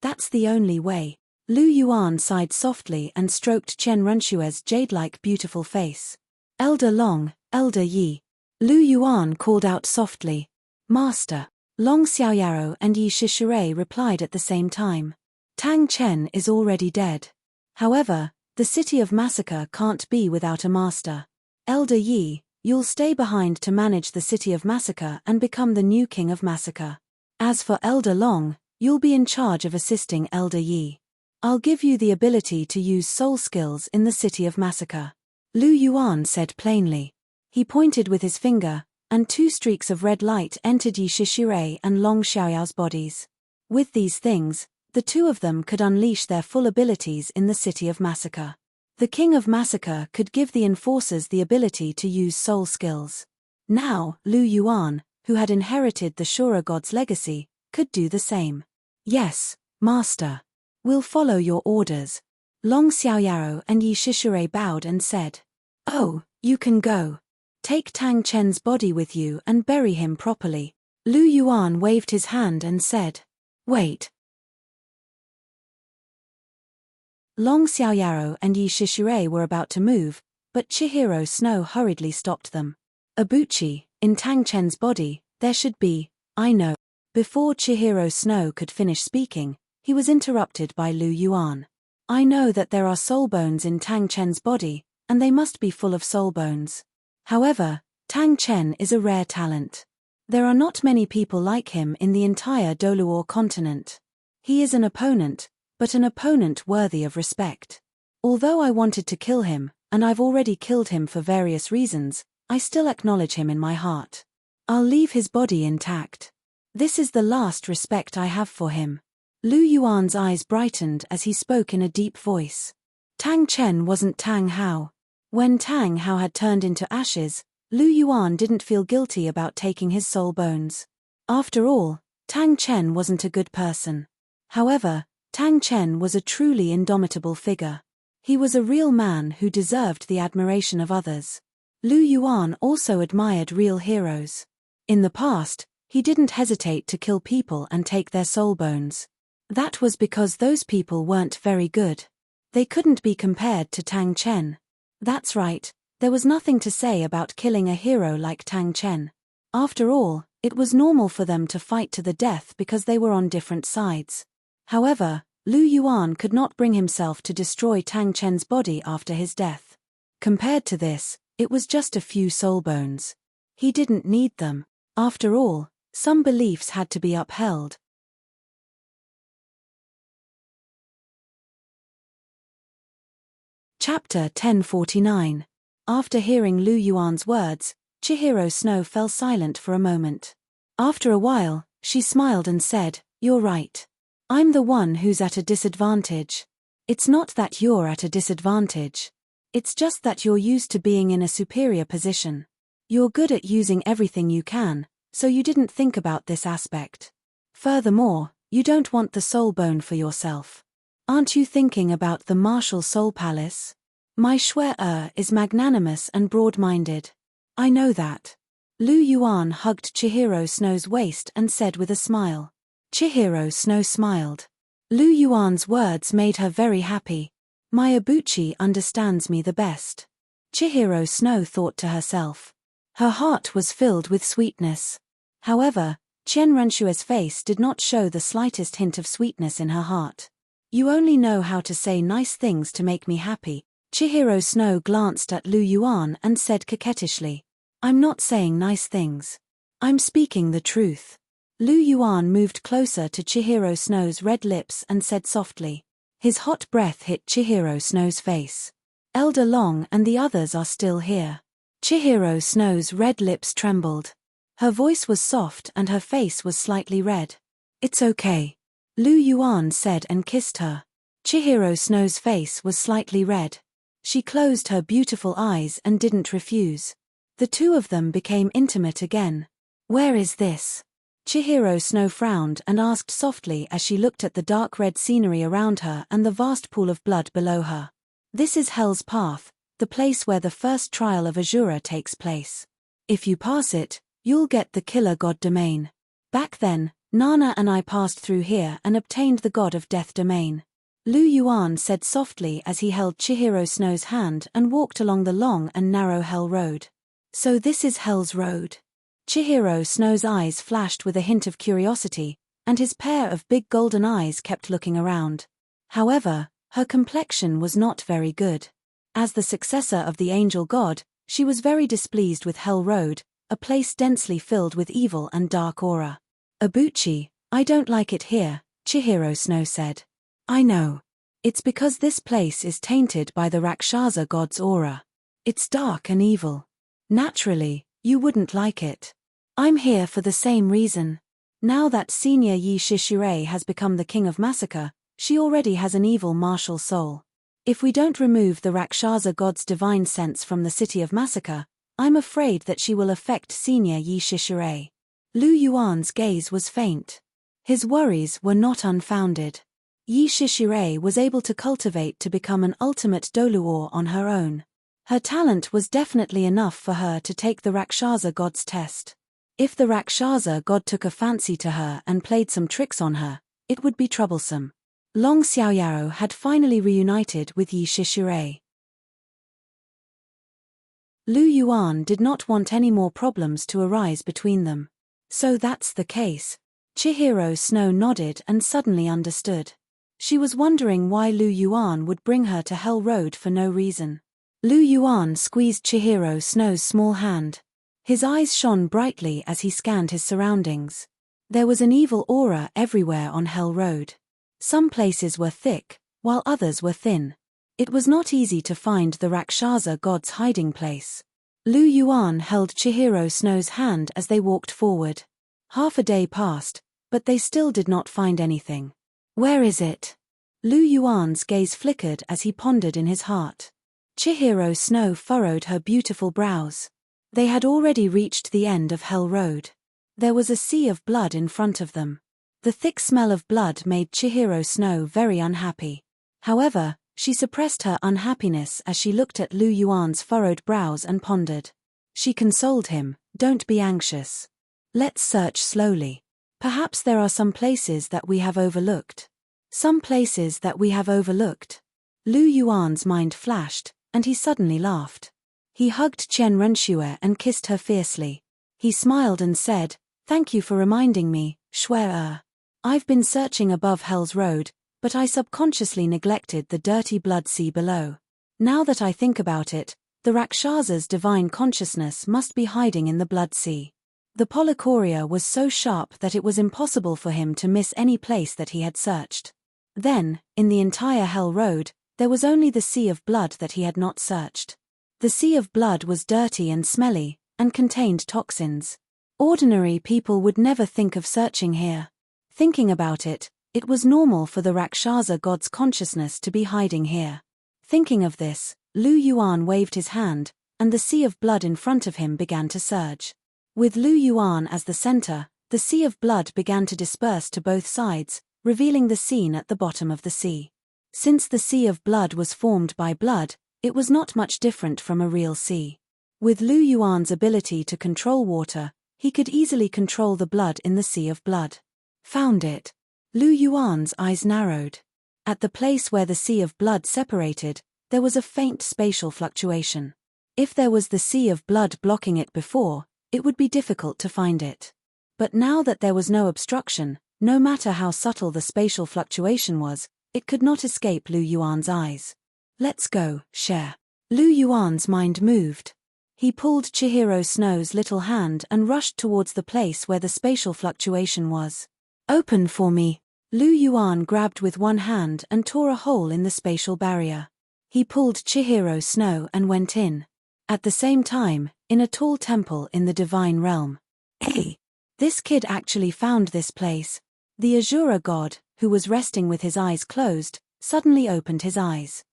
That's the only way. Lu Yuan sighed softly and stroked Chen Renshue's jade-like beautiful face. Elder Long, Elder Yi. Lu Yuan called out softly. Master. Long Xiaoyaro and Yi Shishure replied at the same time. Tang Chen is already dead. However, the city of Massacre can't be without a master. Elder Yi, you'll stay behind to manage the city of Massacre and become the new king of Massacre. As for Elder Long, you'll be in charge of assisting Elder Yi. I'll give you the ability to use soul skills in the city of Massacre. Lu Yuan said plainly. He pointed with his finger, and 2 streaks of red light entered Yi Shishure and Long Xiaoyao's bodies. With these things, the 2 of them could unleash their full abilities in the city of Massacre. The king of Massacre could give the enforcers the ability to use soul skills. Now, Lu Yuan, who had inherited the Shura god's legacy, could do the same. Yes, master. We'll follow your orders. Long Xiaoyaro and Yi Shishure bowed and said. Oh, you can go. Take Tang Chen's body with you and bury him properly. Lu Yuan waved his hand and said. Wait. Long Xiaoyaro and Yi Shishure were about to move, but Chihiro Snow hurriedly stopped them. Abuchi, in Tang Chen's body, there should be, I know. Before Chihiro Snow could finish speaking, he was interrupted by Lu Yuan. I know that there are soul bones in Tang Chen's body, and they must be full of soul bones. However, Tang Chen is a rare talent. There are not many people like him in the entire Douluo continent. He is an opponent, but an opponent worthy of respect. Although I wanted to kill him, and I've already killed him for various reasons, I still acknowledge him in my heart. I'll leave his body intact. This is the last respect I have for him. Lu Yuan's eyes brightened as he spoke in a deep voice. Tang Chen wasn't Tang Hao. When Tang Hao had turned into ashes, Lu Yuan didn't feel guilty about taking his soul bones. After all, Tang Chen wasn't a good person. However, Tang Chen was a truly indomitable figure. He was a real man who deserved the admiration of others. Lu Yuan also admired real heroes. In the past, he didn't hesitate to kill people and take their soul bones. That was because those people weren't very good. They couldn't be compared to Tang Chen. That's right, there was nothing to say about killing a hero like Tang Chen. After all, it was normal for them to fight to the death because they were on different sides. However, Lu Yuan could not bring himself to destroy Tang Chen's body after his death. Compared to this, it was just a few soul bones. He didn't need them. After all, some beliefs had to be upheld. Chapter 1049. After hearing Lu Yuan's words, Chihiro Snow fell silent for a moment. After a while, she smiled and said, "You're right. I'm the one who's at a disadvantage. It's not that you're at a disadvantage. It's just that you're used to being in a superior position. You're good at using everything you can, so you didn't think about this aspect. Furthermore, you don't want the soul bone for yourself. Aren't you thinking about the martial soul palace? My Shui is magnanimous and broad-minded. I know that." Lu Yuan hugged Chihiro Snow's waist and said with a smile. Chihiro Snow smiled. Lu Yuan's words made her very happy. My Abuchi understands me the best. Chihiro Snow thought to herself. Her heart was filled with sweetness. However, Chen Renshua's face did not show the slightest hint of sweetness in her heart. You only know how to say nice things to make me happy. Chihiro Snow glanced at Lu Yuan and said coquettishly. I'm not saying nice things. I'm speaking the truth. Lu Yuan moved closer to Chihiro Snow's red lips and said softly. His hot breath hit Chihiro Snow's face. Elder Long and the others are still here. Chihiro Snow's red lips trembled. Her voice was soft and her face was slightly red. It's okay. Lu Yuan said and kissed her. Chihiro Snow's face was slightly red. She closed her beautiful eyes and didn't refuse. The two of them became intimate again. Where is this? Chihiro Snow frowned and asked softly as she looked at the dark red scenery around her and the vast pool of blood below her. This is Hell's Path, the place where the first trial of Azura takes place. If you pass it, you'll get the Killer God Domain. Back then, Nana and I passed through here and obtained the God of Death Domain. Lu Yuan said softly as he held Chihiro Snow's hand and walked along the long and narrow Hell Road. So this is Hell's Road. Chihiro Snow's eyes flashed with a hint of curiosity, and his pair of big golden eyes kept looking around. However, her complexion was not very good. As the successor of the angel god, she was very displeased with Hell Road, a place densely filled with evil and dark aura. Abuchi, I don't like it here, Chihiro Snow said. I know. It's because this place is tainted by the Rakshasa god's aura. It's dark and evil. Naturally, you wouldn't like it. I'm here for the same reason. Now that Senior Yi Shishirei has become the king of massacre, she already has an evil martial soul. If we don't remove the Rakshasa god's divine sense from the city of massacre, I'm afraid that she will affect Senior Yi Shishirei. Lu Yuan's gaze was faint. His worries were not unfounded. Yi Shishirei was able to cultivate to become an ultimate Douluo on her own. Her talent was definitely enough for her to take the Rakshasa god's test. If the Rakshasa god took a fancy to her and played some tricks on her, it would be troublesome. Long Xiaoyao had finally reunited with Yi Shishirei. Lu Yuan did not want any more problems to arise between them. So that's the case. Chihiro Snow nodded and suddenly understood. She was wondering why Lu Yuan would bring her to Hell Road for no reason. Lu Yuan squeezed Chihiro Snow's small hand. His eyes shone brightly as he scanned his surroundings. There was an evil aura everywhere on Hell Road. Some places were thick, while others were thin. It was not easy to find the Rakshasa god's hiding place. Lu Yuan held Chihiro Snow's hand as they walked forward. Half a day passed, but they still did not find anything. Where is it? Lu Yuan's gaze flickered as he pondered in his heart. Chihiro Snow furrowed her beautiful brows. They had already reached the end of Hell Road. There was a sea of blood in front of them. The thick smell of blood made Chihiro Snow very unhappy. However, she suppressed her unhappiness as she looked at Lu Yuan's furrowed brows and pondered. She consoled him, "Don't be anxious. Let's search slowly. Perhaps there are some places that we have overlooked." Some places that we have overlooked. Lu Yuan's mind flashed, and he suddenly laughed. He hugged Chen Renxue and kissed her fiercely. He smiled and said, "Thank you for reminding me, Shui. I've been searching above Hell's Road, but I subconsciously neglected the dirty blood sea below. Now that I think about it, the Rakshasa's divine consciousness must be hiding in the blood sea." The Polychoria was so sharp that it was impossible for him to miss any place that he had searched. Then, in the entire Hell Road, there was only the sea of blood that he had not searched. The sea of blood was dirty and smelly, and contained toxins. Ordinary people would never think of searching here. Thinking about it, it was normal for the Rakshasa god's consciousness to be hiding here. Thinking of this, Lu Yuan waved his hand, and the sea of blood in front of him began to surge. With Lu Yuan as the center, the sea of blood began to disperse to both sides, revealing the scene at the bottom of the sea. Since the sea of blood was formed by blood, it was not much different from a real sea. With Lu Yuan's ability to control water, he could easily control the blood in the sea of blood. Found it. Lu Yuan's eyes narrowed. At the place where the sea of blood separated, there was a faint spatial fluctuation. If there was the sea of blood blocking it before, it would be difficult to find it. But now that there was no obstruction, no matter how subtle the spatial fluctuation was, it could not escape Lu Yuan's eyes. "Let's go, Cher." Lu Yuan's mind moved. He pulled Chihiro Snow's little hand and rushed towards the place where the spatial fluctuation was. "Open for me." Lu Yuan grabbed with one hand and tore a hole in the spatial barrier. He pulled Chihiro Snow and went in. At the same time, in a tall temple in the divine realm. Hey! This kid actually found this place. The Azura god, who was resting with his eyes closed, suddenly opened his eyes.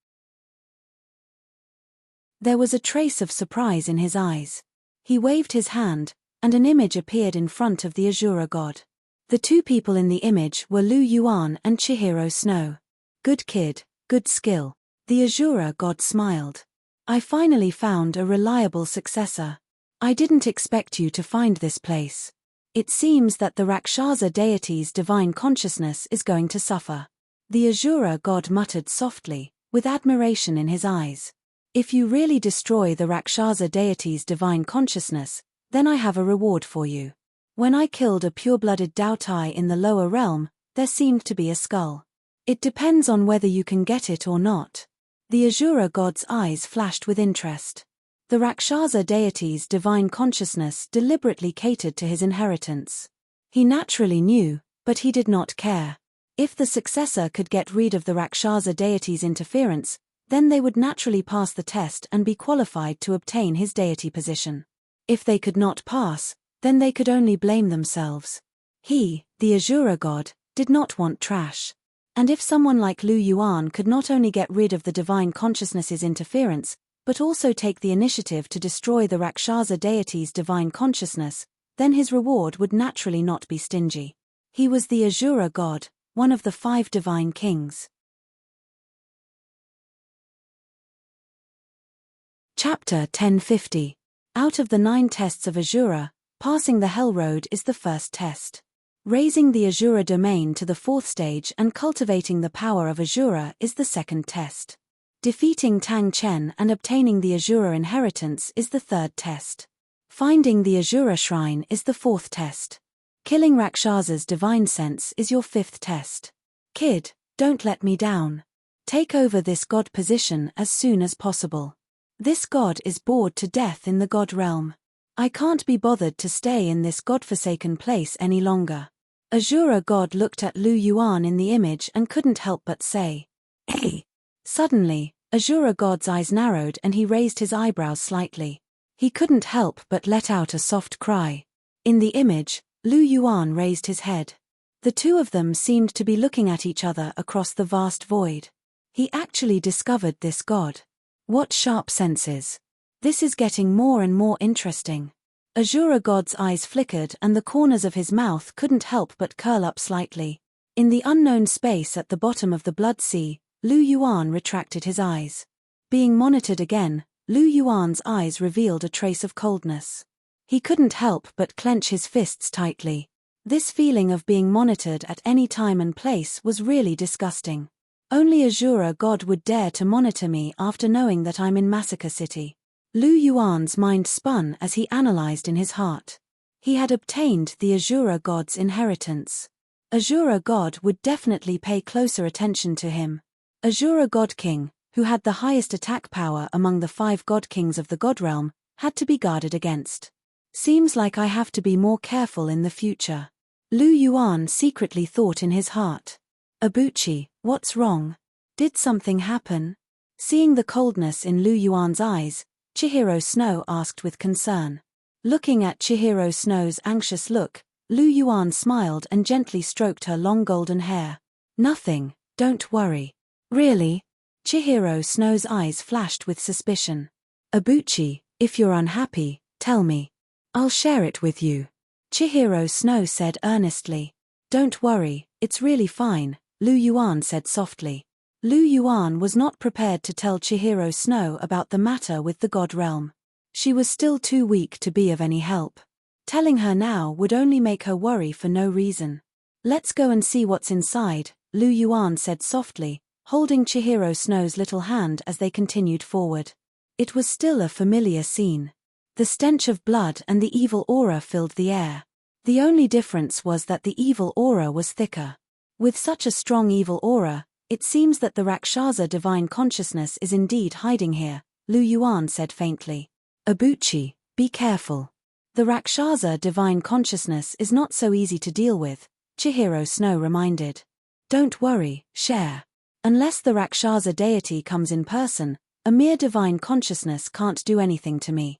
There was a trace of surprise in his eyes. He waved his hand, and an image appeared in front of the Azura god. The two people in the image were Lu Yuan and Chihiro Snow. "Good kid, good skill." The Azura god smiled. "I finally found a reliable successor. I didn't expect you to find this place. It seems that the Rakshasa deity's divine consciousness is going to suffer." The Azura god muttered softly, with admiration in his eyes. "If you really destroy the Rakshasa deity's divine consciousness, then I have a reward for you. When I killed a pure-blooded Daotai in the lower realm, there seemed to be a skull. It depends on whether you can get it or not." The Azura god's eyes flashed with interest. The Rakshasa deity's divine consciousness deliberately catered to his inheritance. He naturally knew, but he did not care. If the successor could get rid of the Rakshasa deity's interference, then they would naturally pass the test and be qualified to obtain his deity position. If they could not pass, then they could only blame themselves. He, the Azura god, did not want trash. And if someone like Lu Yuan could not only get rid of the divine consciousness's interference, but also take the initiative to destroy the Rakshasa deity's divine consciousness, then his reward would naturally not be stingy. He was the Azura god, one of the 5 divine kings. Chapter 1050. Out of the 9 tests of Azura, passing the Hell Road is the first test. Raising the Azura domain to the 4th stage and cultivating the power of Azura is the second test. Defeating Tang Chen and obtaining the Azura inheritance is the 3rd test. Finding the Azura shrine is the 4th test. Killing Rakshasa's divine sense is your 5th test. Kid, don't let me down. Take over this god position as soon as possible. This god is bored to death in the god realm. I can't be bothered to stay in this godforsaken place any longer. Azura god looked at Lu Yuan in the image and couldn't help but say, "Hey." Suddenly, Azura god's eyes narrowed and he raised his eyebrows slightly. He couldn't help but let out a soft cry. In the image, Lu Yuan raised his head. The two of them seemed to be looking at each other across the vast void. He actually discovered this god. What sharp senses. This is getting more and more interesting. Azura God's eyes flickered and the corners of his mouth couldn't help but curl up slightly. In the unknown space at the bottom of the blood sea, Lu Yuan retracted his eyes. Being monitored again, Lu Yuan's eyes revealed a trace of coldness. He couldn't help but clench his fists tightly. This feeling of being monitored at any time and place was really disgusting. Only Azura God would dare to monitor me after knowing that I'm in Massacre City. Lu Yuan's mind spun as he analyzed in his heart. He had obtained the Azura God's inheritance. Azura God would definitely pay closer attention to him. Azura Godking, who had the highest attack power among the 5 God Kings of the God Realm, had to be guarded against. Seems like I have to be more careful in the future. Lu Yuan secretly thought in his heart. Abuchi, what's wrong? Did something happen? Seeing the coldness in Lu Yuan's eyes, Chihiro Snow asked with concern. Looking at Chihiro Snow's anxious look, Lu Yuan smiled and gently stroked her long golden hair. Nothing, don't worry. Really? Chihiro Snow's eyes flashed with suspicion. Abuchi, if you're unhappy, tell me. I'll share it with you. Chihiro Snow said earnestly. Don't worry, it's really fine, Lu Yuan said softly. Lu Yuan was not prepared to tell Chihiro Snow about the matter with the God Realm. She was still too weak to be of any help. Telling her now would only make her worry for no reason. Let's go and see what's inside, Lu Yuan said softly, holding Chihiro Snow's little hand as they continued forward. It was still a familiar scene. The stench of blood and the evil aura filled the air. The only difference was that the evil aura was thicker. With such a strong evil aura, it seems that the Rakshasa divine consciousness is indeed hiding here, Lu Yuan said faintly. Abuchi, be careful. The Rakshasa divine consciousness is not so easy to deal with, Chihiro Snow reminded. Don't worry, share. Unless the Rakshasa deity comes in person, a mere divine consciousness can't do anything to me.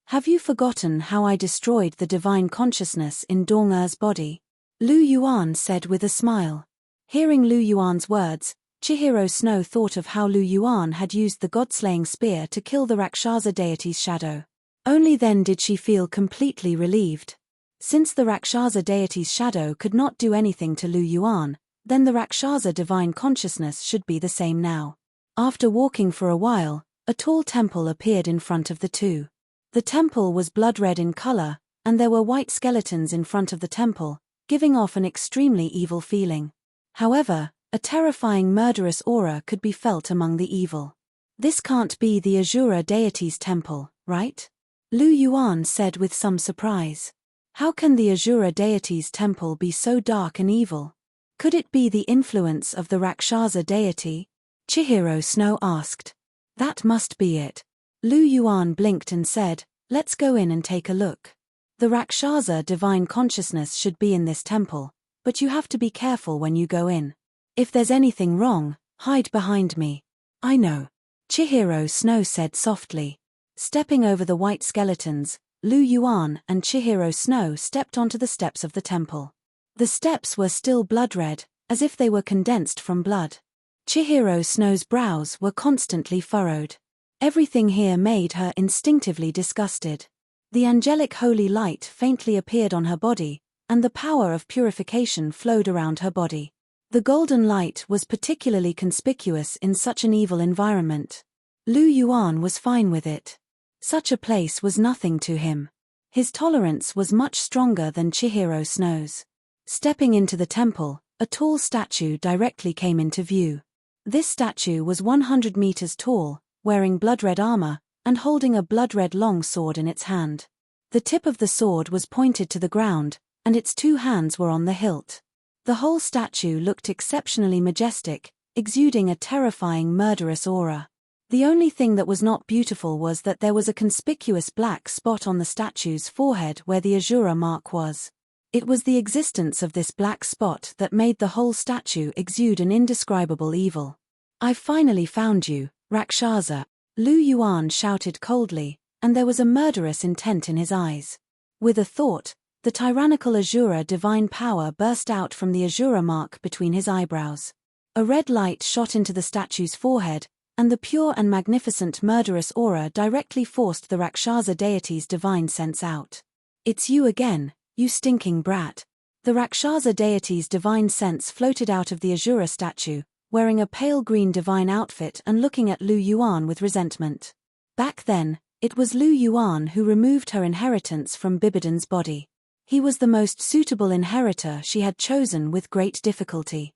Have you forgotten how I destroyed the divine consciousness in Dong'er's body? Lu Yuan said with a smile. Hearing Lu Yuan's words, Chihiro Snow thought of how Lu Yuan had used the god-slaying spear to kill the Rakshasa deity's shadow. Only then did she feel completely relieved. Since the Rakshasa deity's shadow could not do anything to Lu Yuan, then the Rakshasa divine consciousness should be the same now. After walking for a while, a tall temple appeared in front of the two. The temple was blood-red in color, and there were white skeletons in front of the temple, giving off an extremely evil feeling. However, a terrifying murderous aura could be felt among the evil. This can't be the Azura deity's temple, right? Lu Yuan said with some surprise. How can the Azura deity's temple be so dark and evil? Could it be the influence of the Rakshasa deity? Chihiro Snow asked. That must be it. Lu Yuan blinked and said, let's go in and take a look. The Rakshasa divine consciousness should be in this temple, but you have to be careful when you go in. If there's anything wrong, hide behind me. I know. Chihiro Snow said softly. Stepping over the white skeletons, Lu Yuan and Chihiro Snow stepped onto the steps of the temple. The steps were still blood-red, as if they were condensed from blood. Chihiro Snow's brows were constantly furrowed. Everything here made her instinctively disgusted. The angelic holy light faintly appeared on her body, and the power of purification flowed around her body. The golden light was particularly conspicuous in such an evil environment. Lu Yuan was fine with it. Such a place was nothing to him. His tolerance was much stronger than Chihiro Snow's. Stepping into the temple, a tall statue directly came into view. This statue was 100 meters tall, wearing blood-red armor, and holding a blood-red long sword in its hand. The tip of the sword was pointed to the ground, and its 2 hands were on the hilt. The whole statue looked exceptionally majestic, exuding a terrifying murderous aura. The only thing that was not beautiful was that there was a conspicuous black spot on the statue's forehead where the Azura mark was. It was the existence of this black spot that made the whole statue exude an indescribable evil. I've finally found you, Rakshasa, Lu Yuan shouted coldly, and there was a murderous intent in his eyes. With a thought, the tyrannical Azura divine power burst out from the Azura mark between his eyebrows. A red light shot into the statue's forehead, and the pure and magnificent murderous aura directly forced the Rakshasa deity's divine sense out. "It's you again, you stinking brat." The Rakshasa deity's divine sense floated out of the Asura statue, wearing a pale green divine outfit and looking at Lu Yuan with resentment. Back then, it was Lu Yuan who removed her inheritance from Bibidan's body. He was the most suitable inheritor she had chosen with great difficulty.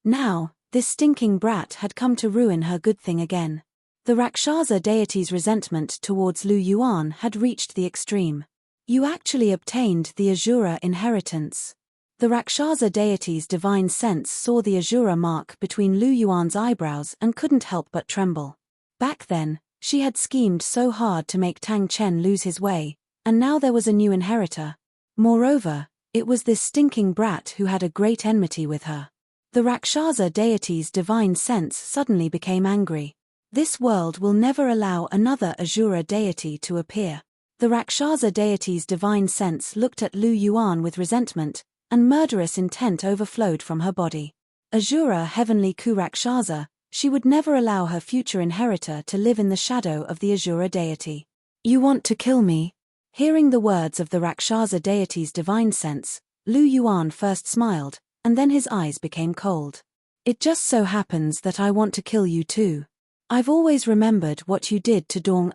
Now, this stinking brat had come to ruin her good thing again. The Rakshasa deity's resentment towards Lu Yuan had reached the extreme. "You actually obtained the Asura inheritance." The Rakshasa deity's divine sense saw the Asura mark between Lu Yuan's eyebrows and couldn't help but tremble. Back then, she had schemed so hard to make Tang Chen lose his way, and now there was a new inheritor. Moreover, it was this stinking brat who had a great enmity with her. The Rakshasa deity's divine sense suddenly became angry. This world will never allow another Asura deity to appear. The Rakshasa deity's divine sense looked at Lu Yuan with resentment, and murderous intent overflowed from her body. Asura heavenly Rakshasa, she would never allow her future inheritor to live in the shadow of the Asura deity. "You want to kill me?" Hearing the words of the Rakshasa deity's divine sense, Lu Yuan first smiled, and then his eyes became cold. "It just so happens that I want to kill you too. I've always remembered what you did to Dong.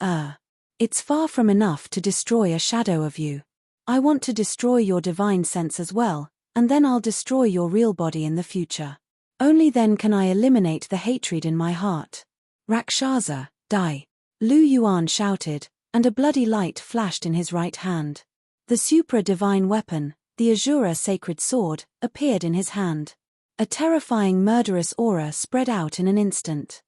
It's far from enough to destroy a shadow of you. I want to destroy your divine sense as well, and then I'll destroy your real body in the future. Only then can I eliminate the hatred in my heart. Rakshasa, die!" Lu Yuan shouted, and a bloody light flashed in his right hand. The supra-divine weapon, the Asura sacred sword, appeared in his hand. A terrifying murderous aura spread out in an instant.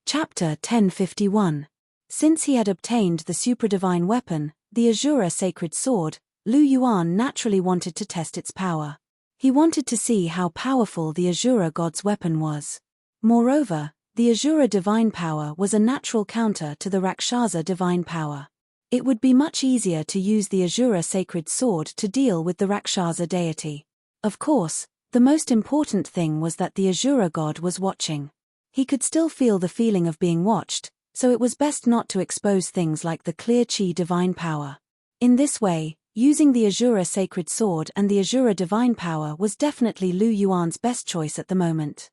Chapter 1051. Since he had obtained the supradivine weapon, the Asura sacred sword, Lu Yuan naturally wanted to test its power. He wanted to see how powerful the Asura god's weapon was. Moreover, the Asura divine power was a natural counter to the Rakshasa divine power. It would be much easier to use the Asura sacred sword to deal with the Rakshasa deity. Of course, the most important thing was that the Asura god was watching. He could still feel the feeling of being watched, so it was best not to expose things like the clear chi divine power. In this way, using the Asura sacred sword and the Asura divine power was definitely Lu Yuan's best choice at the moment.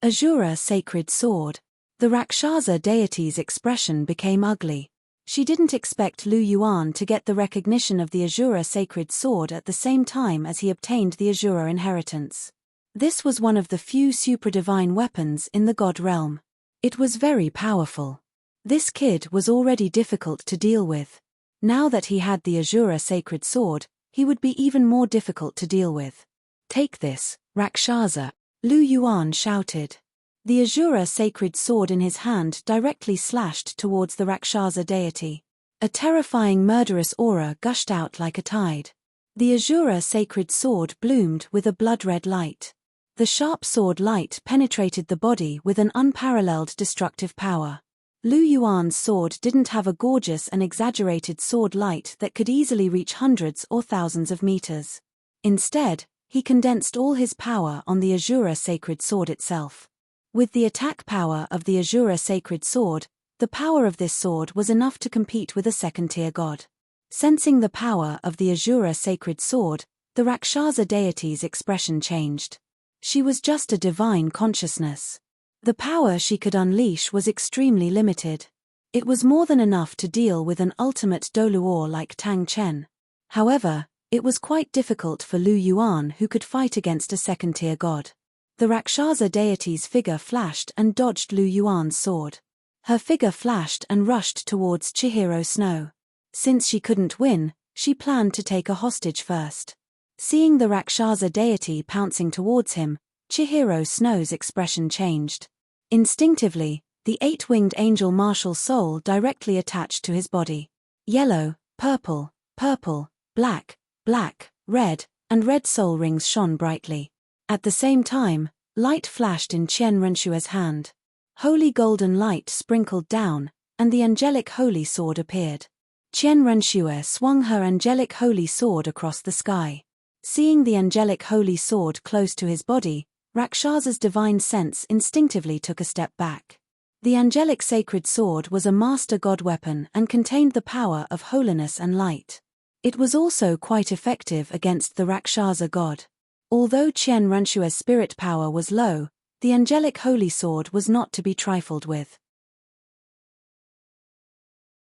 Asura sacred sword. The Rakshasa deity's expression became ugly. She didn't expect Lu Yuan to get the recognition of the Asura sacred sword at the same time as he obtained the Asura inheritance. This was one of the few supradivine weapons in the god realm. It was very powerful. This kid was already difficult to deal with. Now that he had the Asura sacred sword, he would be even more difficult to deal with. "Take this, Rakshasa," Lu Yuan shouted. The Asura sacred sword in his hand directly slashed towards the Rakshasa deity. A terrifying murderous aura gushed out like a tide. The Asura sacred sword bloomed with a blood-red light. The sharp sword light penetrated the body with an unparalleled destructive power. Lu Yuan's sword didn't have a gorgeous and exaggerated sword light that could easily reach hundreds or thousands of meters. Instead, he condensed all his power on the Asura sacred sword itself. With the attack power of the Asura sacred sword, the power of this sword was enough to compete with a second-tier god. Sensing the power of the Asura sacred sword, the Rakshasa deity's expression changed. She was just a divine consciousness. The power she could unleash was extremely limited. It was more than enough to deal with an ultimate Douluo like Tang Chen. However, it was quite difficult for Lu Yuan, who could fight against a second-tier god. The Rakshasa deity's figure flashed and dodged Lu Yuan's sword. Her figure flashed and rushed towards Chihiro Snow. Since she couldn't win, she planned to take a hostage first. Seeing the Rakshasa deity pouncing towards him, Chihiro Snow's expression changed. Instinctively, the eight-winged angel martial soul directly attached to his body. Yellow, purple, purple, black, black, red, and red soul rings shone brightly. At the same time, light flashed in Qian Renshua's hand. Holy golden light sprinkled down, and the angelic holy sword appeared. Qian Renxue swung her angelic holy sword across the sky. Seeing the angelic holy sword close to his body, Rakshasa's divine sense instinctively took a step back. The angelic sacred sword was a master god weapon and contained the power of holiness and light. It was also quite effective against the Rakshasa god. Although Qian Renshue's spirit power was low, the angelic holy sword was not to be trifled with.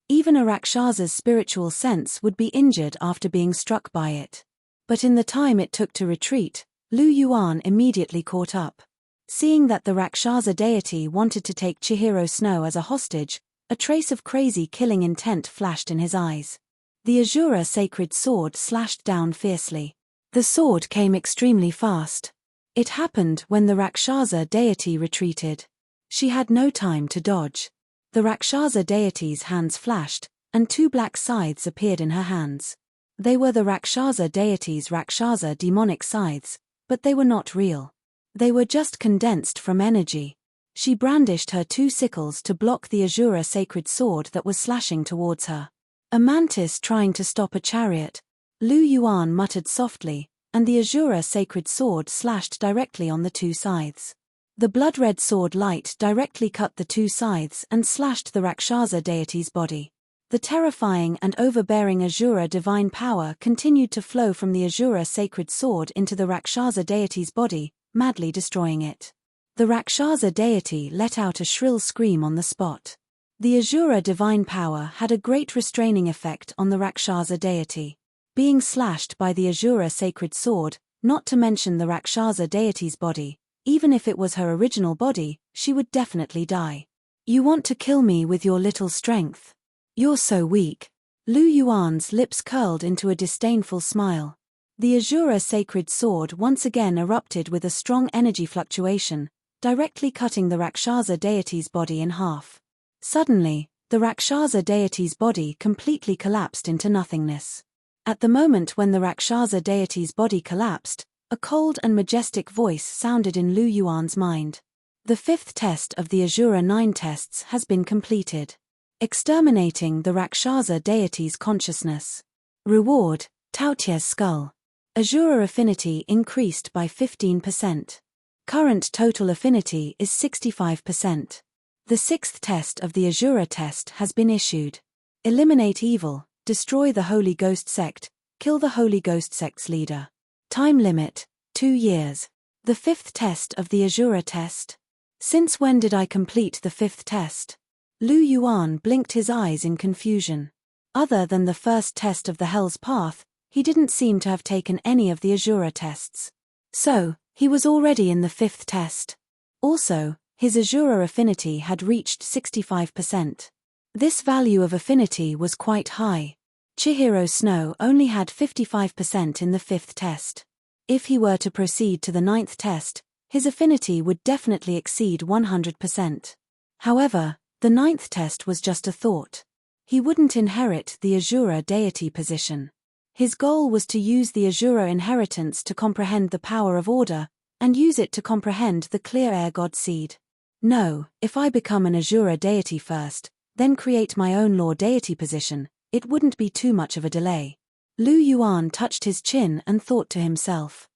Even a Rakshasa's spiritual sense would be injured after being struck by it. But in the time it took to retreat, Lu Yuan immediately caught up. Seeing that the Rakshasa deity wanted to take Chihiro Snow as a hostage, a trace of crazy killing intent flashed in his eyes. The Asura sacred sword slashed down fiercely. The sword came extremely fast. It happened when the Rakshasa deity retreated. She had no time to dodge. The Rakshasa deity's hands flashed, and two black scythes appeared in her hands. They were the Rakshasa deity's Rakshasa demonic scythes, but they were not real. They were just condensed from energy. She brandished her two sickles to block the Asura sacred sword that was slashing towards her. A mantis trying to stop a chariot, Lu Yuan muttered softly, and the Asura sacred sword slashed directly on the two scythes. The blood-red sword light directly cut the two scythes and slashed the Rakshasa deity's body. The terrifying and overbearing Asura divine power continued to flow from the Asura sacred sword into the Rakshasa deity's body, madly destroying it. The Rakshasa deity let out a shrill scream on the spot. The Asura divine power had a great restraining effect on the Rakshasa deity. Being slashed by the Asura sacred sword, not to mention the Rakshasa deity's body, even if it was her original body, she would definitely die. You want to kill me with your little strength? You're so weak. Lu Yuan's lips curled into a disdainful smile. The Asura sacred sword once again erupted with a strong energy fluctuation, directly cutting the Rakshasa deity's body in half. Suddenly, the Rakshasa deity's body completely collapsed into nothingness. At the moment when the Rakshasa deity's body collapsed, a cold and majestic voice sounded in Lu Yuan's mind. The fifth test of the Asura 9 tests has been completed. Exterminating the Rakshasa deity's consciousness. Reward, Taotie's skull. Asura affinity increased by 15%. Current total affinity is 65%. The sixth test of the Asura test has been issued. Eliminate evil, destroy the Holy Ghost sect, kill the Holy Ghost sect's leader. Time limit, 2 years. The fifth test of the Asura test. Since when did I complete the fifth test? Lu Yuan blinked his eyes in confusion. Other than the first test of the Hell's Path, he didn't seem to have taken any of the Asura tests. So, he was already in the fifth test. Also, his Asura affinity had reached 65%. This value of affinity was quite high. Chihiro Snow only had 55% in the fifth test. If he were to proceed to the ninth test, his affinity would definitely exceed 100%. However, the ninth test was just a thought. He wouldn't inherit the Asura deity position. His goal was to use the Asura inheritance to comprehend the power of order, and use it to comprehend the clear air god seed. No, if I become an Asura deity first, then create my own law deity position, it wouldn't be too much of a delay. Lu Yuan touched his chin and thought to himself.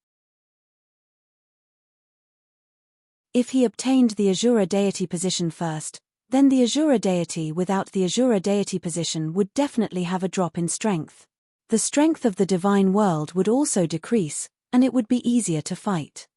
If he obtained the Asura deity position first, then the Asura deity without the Asura deity position would definitely have a drop in strength. The strength of the divine world would also decrease, and it would be easier to fight.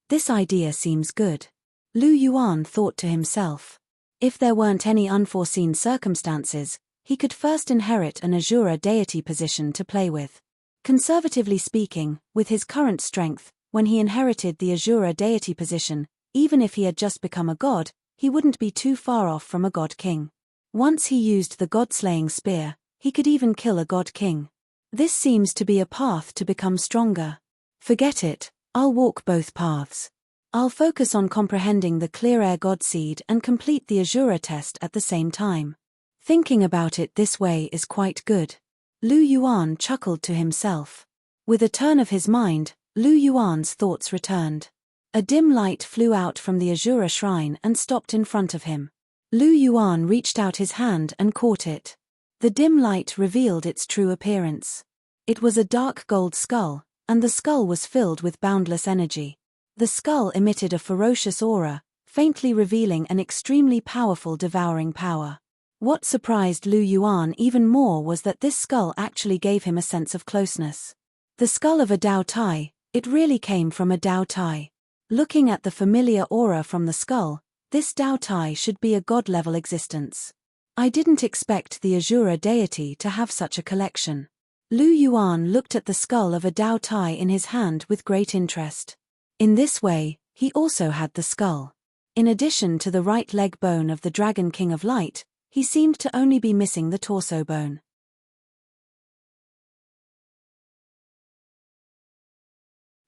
This idea seems good. Lu Yuan thought to himself. If there weren't any unforeseen circumstances, he could first inherit an Asura deity position to play with. Conservatively speaking, with his current strength, when he inherited the Asura deity position, even if he had just become a god, he wouldn't be too far off from a god king. Once he used the god-slaying spear, he could even kill a god king. This seems to be a path to become stronger. Forget it, I'll walk both paths. I'll focus on comprehending the clear air god seed and complete the Asura test at the same time. Thinking about it this way is quite good. Lu Yuan chuckled to himself. With a turn of his mind, Lu Yuan's thoughts returned. A dim light flew out from the Asura shrine and stopped in front of him. Lu Yuan reached out his hand and caught it. The dim light revealed its true appearance. It was a dark gold skull, and the skull was filled with boundless energy. The skull emitted a ferocious aura, faintly revealing an extremely powerful devouring power. What surprised Lu Yuan even more was that this skull actually gave him a sense of closeness. The skull of a Dao Tai, it really came from a Dao Tai. Looking at the familiar aura from the skull, this Dao Tai should be a god-level existence. I didn't expect the Azura deity to have such a collection. Lu Yuan looked at the skull of a Dao Tai in his hand with great interest. In this way, he also had the skull. In addition to the right leg bone of the Dragon King of Light, he seemed to only be missing the torso bone.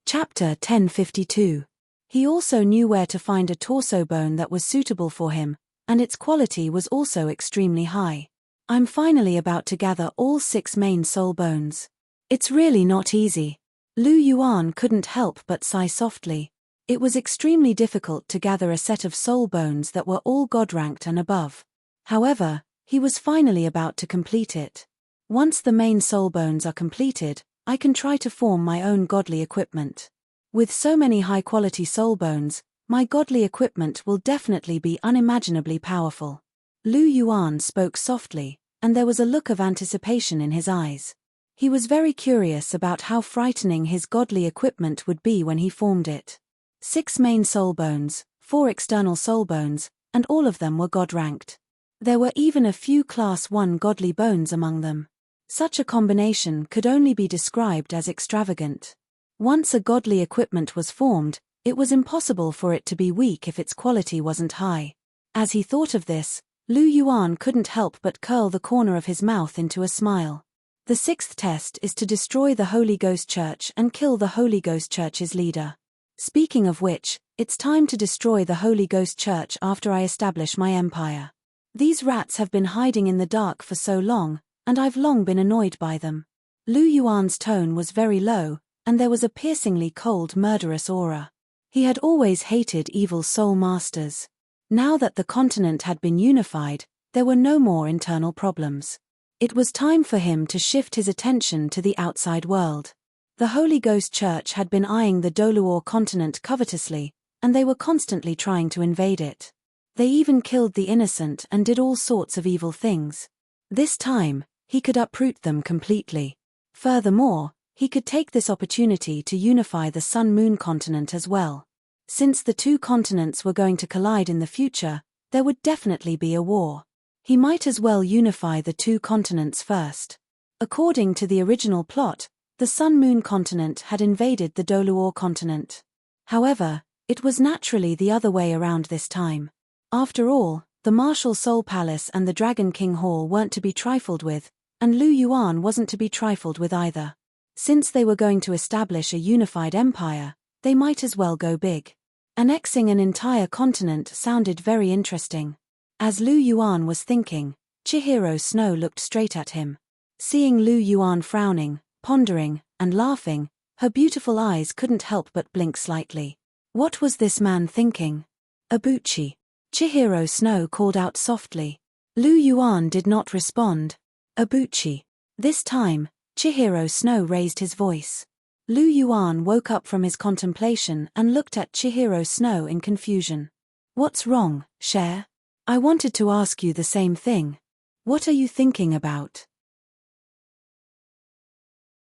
Chapter 1052. He also knew where to find a torso bone that was suitable for him, and its quality was also extremely high. I'm finally about to gather all 6 main soul bones. It's really not easy. Lu Yuan couldn't help but sigh softly. It was extremely difficult to gather a set of soul bones that were all god-ranked and above. However, he was finally about to complete it. Once the main soul bones are completed, I can try to form my own godly equipment. With so many high-quality soul bones, my godly equipment will definitely be unimaginably powerful. Lu Yuan spoke softly, and there was a look of anticipation in his eyes. He was very curious about how frightening his godly equipment would be when he formed it. 6 main soul bones, 4 external soul bones, and all of them were god-ranked. There were even a few Class 1 godly bones among them. Such a combination could only be described as extravagant. Once a godly equipment was formed, it was impossible for it to be weak if its quality wasn't high. As he thought of this, Lu Yuan couldn't help but curl the corner of his mouth into a smile. The 6th test is to destroy the Holy Ghost Church and kill the Holy Ghost Church's leader. Speaking of which, it's time to destroy the Holy Ghost Church after I establish my empire. These rats have been hiding in the dark for so long, and I've long been annoyed by them. Lu Yuan's tone was very low, and there was a piercingly cold, murderous aura. He had always hated evil soul masters. Now that the continent had been unified, there were no more internal problems. It was time for him to shift his attention to the outside world. The Holy Ghost Church had been eyeing the Douluo continent covetously, and they were constantly trying to invade it. They even killed the innocent and did all sorts of evil things. This time, he could uproot them completely. Furthermore, he could take this opportunity to unify the Sun-Moon continent as well. Since the 2 continents were going to collide in the future, there would definitely be a war. He might as well unify the 2 continents first. According to the original plot, the Sun-Moon continent had invaded the Douluo continent. However, it was naturally the other way around this time. After all, the Martial Soul Palace and the Dragon King Hall weren't to be trifled with, and Lu Yuan wasn't to be trifled with either. Since they were going to establish a unified empire, they might as well go big. Annexing an entire continent sounded very interesting. As Lu Yuan was thinking, Chihiro Snow looked straight at him. Seeing Lu Yuan frowning, pondering, and laughing, her beautiful eyes couldn't help but blink slightly. What was this man thinking? Abuchi. Chihiro Snow called out softly. Lu Yuan did not respond. Abuchi. This time, Chihiro Snow raised his voice. Lu Yuan woke up from his contemplation and looked at Chihiro Snow in confusion. What's wrong, Cher? I wanted to ask you the same thing. What are you thinking about?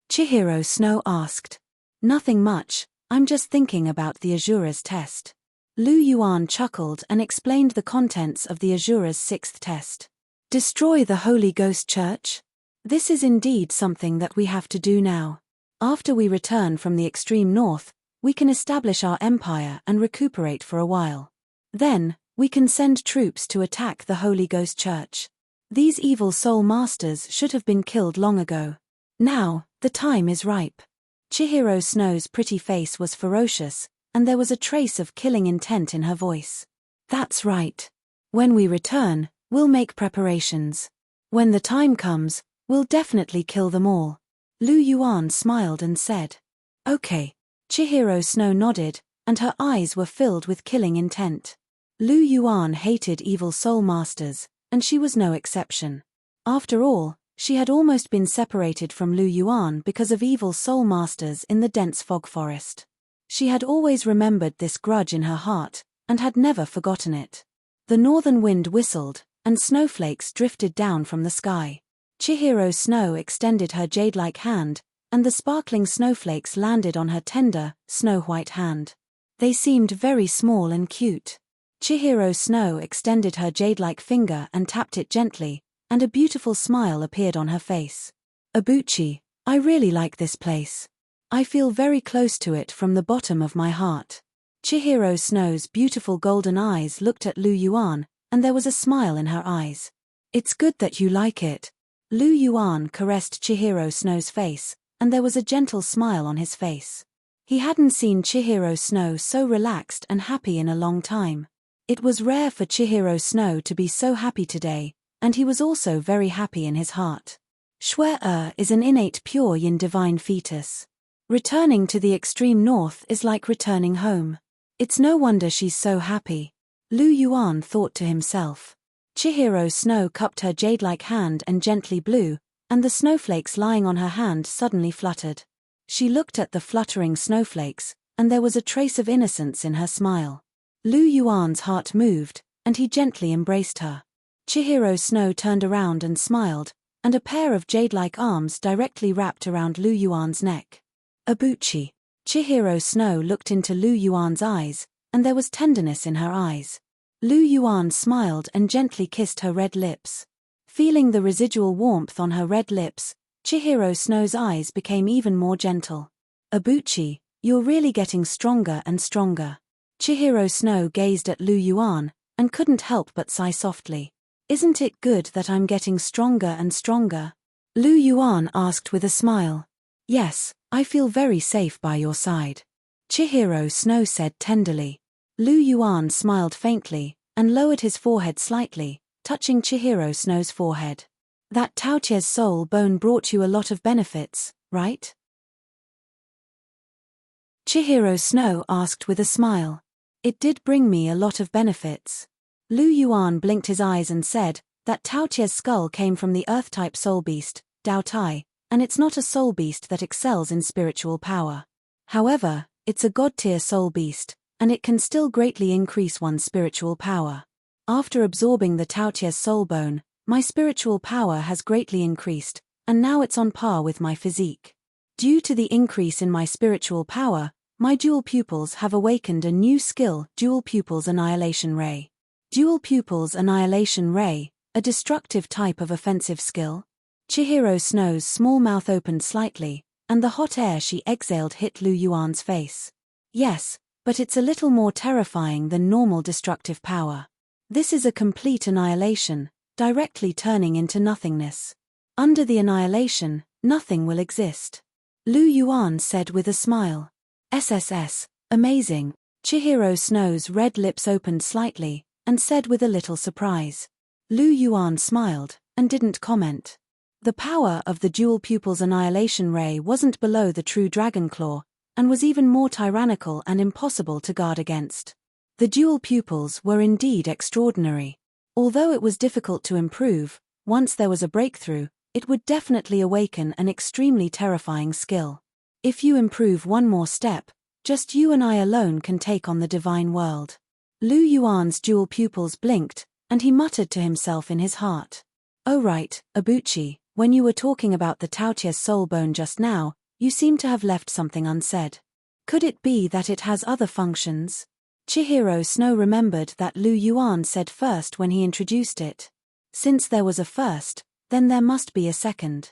Chihiro Snow asked. Nothing much, I'm just thinking about the Azura's test. Lu Yuan chuckled and explained the contents of the Azura's 6th test. Destroy the Holy Ghost Church? This is indeed something that we have to do now. After we return from the extreme north, we can establish our empire and recuperate for a while. Then, we can send troops to attack the Holy Ghost Church. These evil soul masters should have been killed long ago. Now, the time is ripe. Chihiro Snow's pretty face was ferocious, and there was a trace of killing intent in her voice. That's right. When we return, we'll make preparations. When the time comes, we'll definitely kill them all. Lu Yuan smiled and said. Okay. Chihiro Snow nodded, and her eyes were filled with killing intent. Lu Yuan hated evil soul masters, and she was no exception. After all, she had almost been separated from Lu Yuan because of evil soul masters in the dense fog forest. She had always remembered this grudge in her heart, and had never forgotten it. The northern wind whistled, and snowflakes drifted down from the sky. Chihiro Snow extended her jade-like hand, and the sparkling snowflakes landed on her tender, snow-white hand. They seemed very small and cute. Chihiro Snow extended her jade-like finger and tapped it gently, and a beautiful smile appeared on her face. Abuchi, I really like this place. I feel very close to it from the bottom of my heart. Chihiro Snow's beautiful golden eyes looked at Lu Yuan, and there was a smile in her eyes. It's good that you like it. Lu Yuan caressed Chihiro Snow's face, and there was a gentle smile on his face. He hadn't seen Chihiro Snow so relaxed and happy in a long time. It was rare for Chihiro Snow to be so happy today, and he was also very happy in his heart. Shui is an innate pure yin divine fetus. Returning to the extreme north is like returning home. It's no wonder she's so happy. Lu Yuan thought to himself. Chihiro Snow cupped her jade-like hand and gently blew, and the snowflakes lying on her hand suddenly fluttered. She looked at the fluttering snowflakes, and there was a trace of innocence in her smile. Lu Yuan's heart moved, and he gently embraced her. Chihiro Snow turned around and smiled, and a pair of jade-like arms directly wrapped around Lu Yuan's neck. Abuchi. Chihiro Snow looked into Lu Yuan's eyes, and there was tenderness in her eyes. Lu Yuan smiled and gently kissed her red lips. Feeling the residual warmth on her red lips, Chihiro Snow's eyes became even more gentle. Abuchi, you're really getting stronger and stronger. Chihiro Snow gazed at Lu Yuan, and couldn't help but sigh softly. Isn't it good that I'm getting stronger and stronger? Lu Yuan asked with a smile. Yes, I feel very safe by your side. Chihiro Snow said tenderly. Lu Yuan smiled faintly, and lowered his forehead slightly, touching Chihiro Snow's forehead. That Taotia's soul bone brought you a lot of benefits, right? Chihiro Snow asked with a smile. It did bring me a lot of benefits. Lu Yuan blinked his eyes and said, that Taotia's skull came from the earth-type soul beast, Dao Tai, and it's not a soul beast that excels in spiritual power. However, it's a god-tier soul beast, and it can still greatly increase one's spiritual power. After absorbing the Taotia's soul bone, my spiritual power has greatly increased, and now it's on par with my physique. Due to the increase in my spiritual power, my dual pupils have awakened a new skill, Dual Pupils Annihilation Ray. Dual Pupils Annihilation Ray, a destructive type of offensive skill. Chihiro Snow's small mouth opened slightly, and the hot air she exhaled hit Lu Yuan's face. Yes, but it's a little more terrifying than normal destructive power. This is a complete annihilation, directly turning into nothingness. Under the annihilation, nothing will exist. Lu Yuan said with a smile. SSS, amazing. Chihiro Snow's red lips opened slightly, and said with a little surprise. Lu Yuan smiled, and didn't comment. The power of the Dual Pupils Annihilation Ray wasn't below the true Dragon Claw, and was even more tyrannical and impossible to guard against. The dual pupils were indeed extraordinary. Although it was difficult to improve, once there was a breakthrough, it would definitely awaken an extremely terrifying skill. If you improve one more step, just you and I alone can take on the divine world. Lu Yuan's dual pupils blinked, and he muttered to himself in his heart. Oh right, Abuchi, when you were talking about the Taotia's soul bone just now, you seem to have left something unsaid. Could it be that it has other functions? Chihiro Snow remembered that Lu Yuan said first when he introduced it. Since there was a first, then there must be a second.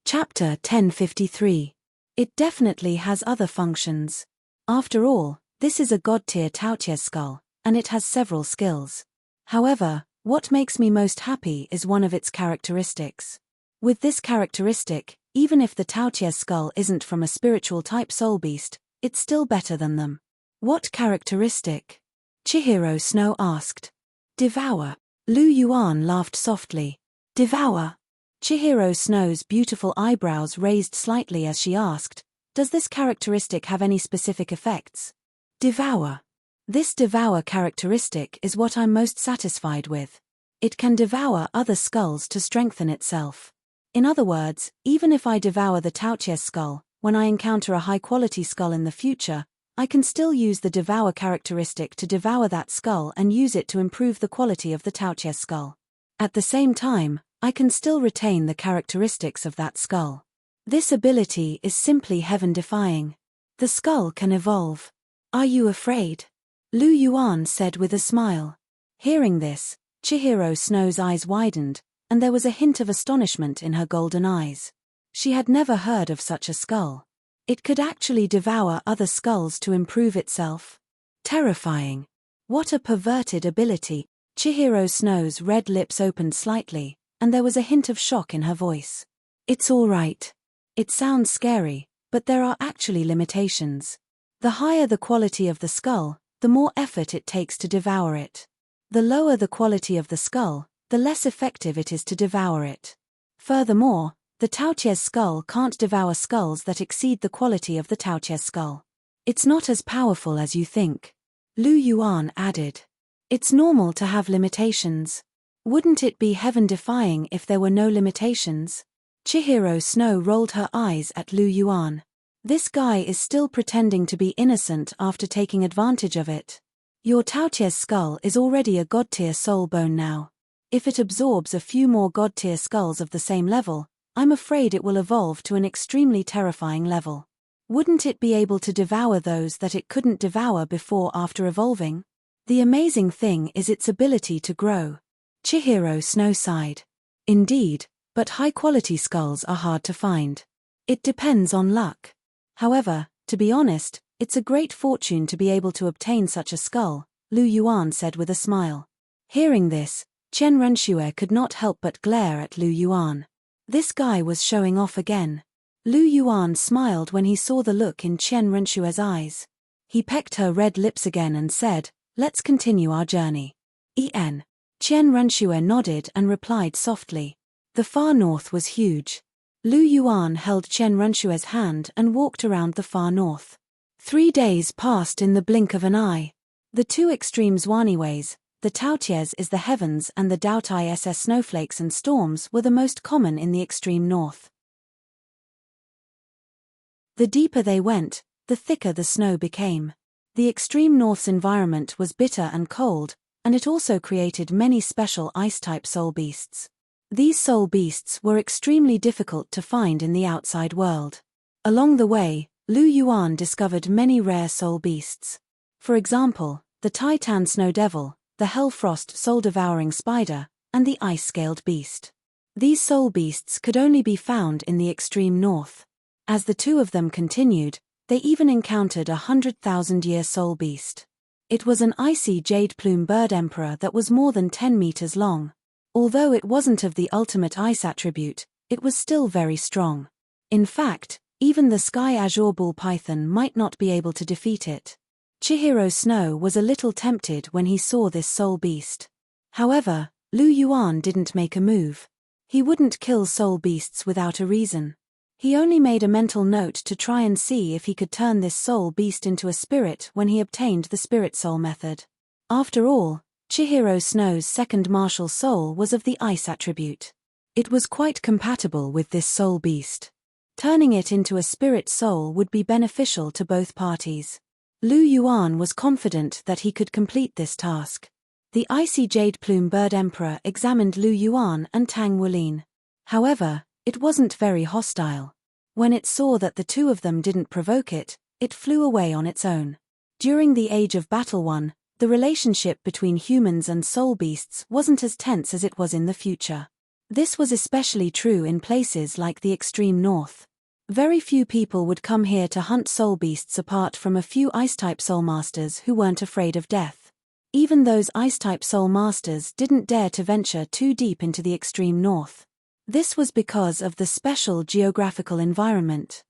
Chapter 1053. It definitely has other functions. After all, this is a god-tier Taotia skull, and it has several skills. However, what makes me most happy is one of its characteristics. With this characteristic, even if the Taotia skull isn't from a spiritual type soul beast, it's still better than them. What characteristic? Chihiro Snow asked. Devour. Lu Yuan laughed softly. Devour. Chihiro Snow's beautiful eyebrows raised slightly as she asked, does this characteristic have any specific effects? Devour. This devour characteristic is what I'm most satisfied with. It can devour other skulls to strengthen itself. In other words, even if I devour the Taoqia's skull, when I encounter a high-quality skull in the future, I can still use the devour characteristic to devour that skull and use it to improve the quality of the Taoqia's skull. At the same time, I can still retain the characteristics of that skull. This ability is simply heaven-defying. The skull can evolve. Are you afraid? Lu Yuan said with a smile. Hearing this, Chihiro Snow's eyes widened, and there was a hint of astonishment in her golden eyes. She had never heard of such a skull. It could actually devour other skulls to improve itself. Terrifying. What a perverted ability. Chihiro Snow's red lips opened slightly, and there was a hint of shock in her voice. It's all right. It sounds scary, but there are actually limitations. The higher the quality of the skull, the more effort it takes to devour it. The lower the quality of the skull, the less effective it is to devour it. Furthermore, the Taoqia's skull can't devour skulls that exceed the quality of the Taoqia's skull. It's not as powerful as you think. Lu Yuan added. It's normal to have limitations. Wouldn't it be heaven-defying if there were no limitations? Chihiro Snow rolled her eyes at Lu Yuan. This guy is still pretending to be innocent after taking advantage of it. Your Taoqia's skull is already a god-tier soul bone now. If it absorbs a few more god-tier skulls of the same level, I'm afraid it will evolve to an extremely terrifying level. Wouldn't it be able to devour those that it couldn't devour before after evolving? The amazing thing is its ability to grow. Chihiro Snow sighed. Indeed, but high-quality skulls are hard to find. It depends on luck. However, to be honest, it's a great fortune to be able to obtain such a skull, Lu Yuan said with a smile. Hearing this, Chen Renshue could not help but glare at Lu Yuan. This guy was showing off again. Lu Yuan smiled when he saw the look in Chen Renshue's eyes. He pecked her red lips again and said, "Let's continue our journey." Chen Renshue nodded and replied softly. The far north was huge. Lu Yuan held Chen Renshue's hand and walked around the far north. 3 days passed in the blink of an eye. The two extreme Zhuaniways, the Taoqia's is the heavens and the Daotai SS snowflakes and storms were the most common in the extreme north. The deeper they went, the thicker the snow became. The extreme north's environment was bitter and cold, and it also created many special ice-type soul beasts. These soul beasts were extremely difficult to find in the outside world. Along the way, Lu Yuan discovered many rare soul beasts. For example, the Titan Snow Devil, the Hellfrost soul-devouring spider, and the ice-scaled beast. These soul beasts could only be found in the extreme north. As the two of them continued, they even encountered a 100,000-year soul beast. It was an icy jade plume bird emperor that was more than 10 meters long. Although it wasn't of the ultimate ice attribute, it was still very strong. In fact, even the sky azure bull python might not be able to defeat it. Chihiro Snow was a little tempted when he saw this soul beast. However, Lu Yuan didn't make a move. He wouldn't kill soul beasts without a reason. He only made a mental note to try and see if he could turn this soul beast into a spirit when he obtained the spirit soul method. After all, Chihiro Snow's second martial soul was of the ice attribute. It was quite compatible with this soul beast. Turning it into a spirit soul would be beneficial to both parties. Lu Yuan was confident that he could complete this task. The icy jade plume bird emperor examined Lu Yuan and Tang Wulin. However, it wasn't very hostile. When it saw that the two of them didn't provoke it, it flew away on its own. During the Age of Battle 1, the relationship between humans and soul beasts wasn't as tense as it was in the future. This was especially true in places like the extreme north. Very few people would come here to hunt soul beasts apart from a few ice-type soul masters who weren't afraid of death. Even those ice-type soul masters didn't dare to venture too deep into the extreme north. This was because of the special geographical environment.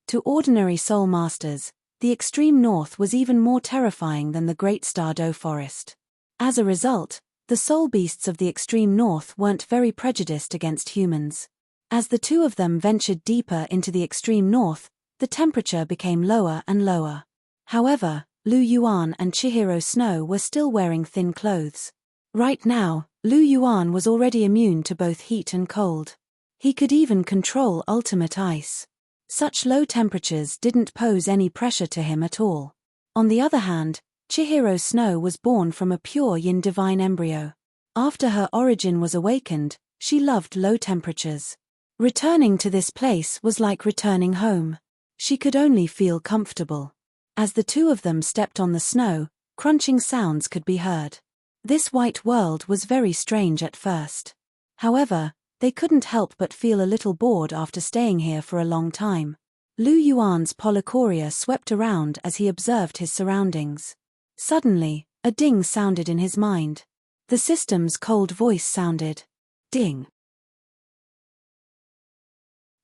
To ordinary soul masters, the extreme north was even more terrifying than the Great Stardow Forest. As a result, the soul beasts of the extreme north weren't very prejudiced against humans. As the two of them ventured deeper into the extreme north, the temperature became lower and lower. However, Lu Yuan and Chihiro Snow were still wearing thin clothes. Right now, Lu Yuan was already immune to both heat and cold. He could even control ultimate ice. Such low temperatures didn't pose any pressure to him at all. On the other hand, Chihiro Snow was born from a pure yin divine embryo. After her origin was awakened, she loved low temperatures. Returning to this place was like returning home. She could only feel comfortable. As the two of them stepped on the snow, crunching sounds could be heard. This white world was very strange at first. However, they couldn't help but feel a little bored after staying here for a long time. Lu Yuan's polychoria swept around as he observed his surroundings. Suddenly, a ding sounded in his mind. The system's cold voice sounded. Ding.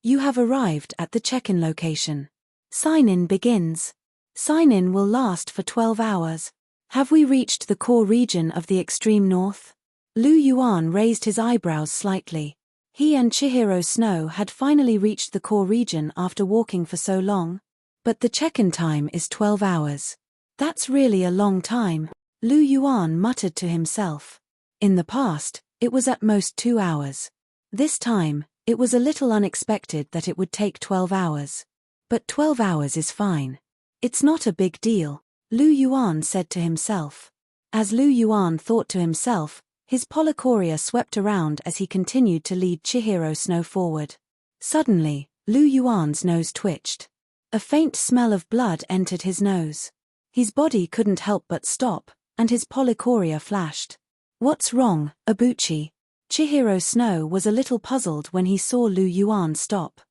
You have arrived at the check-in location. Sign-in begins. Sign-in will last for 12 hours. Have we reached the core region of the extreme north? Lu Yuan raised his eyebrows slightly. He and Chihiro Snow had finally reached the core region after walking for so long. But the check-in time is 12 hours. That's really a long time, Lu Yuan muttered to himself. In the past, it was at most 2 hours. This time, it was a little unexpected that it would take 12 hours. But 12 hours is fine. It's not a big deal, Lu Yuan said to himself. As Lu Yuan thought to himself, his polychoria swept around as he continued to lead Chihiro Snow forward. Suddenly, Lu Yuan's nose twitched. A faint smell of blood entered his nose. His body couldn't help but stop, and his polychoria flashed. What's wrong, Abuchi? Chihiro Snow was a little puzzled when he saw Lu Yuan stop.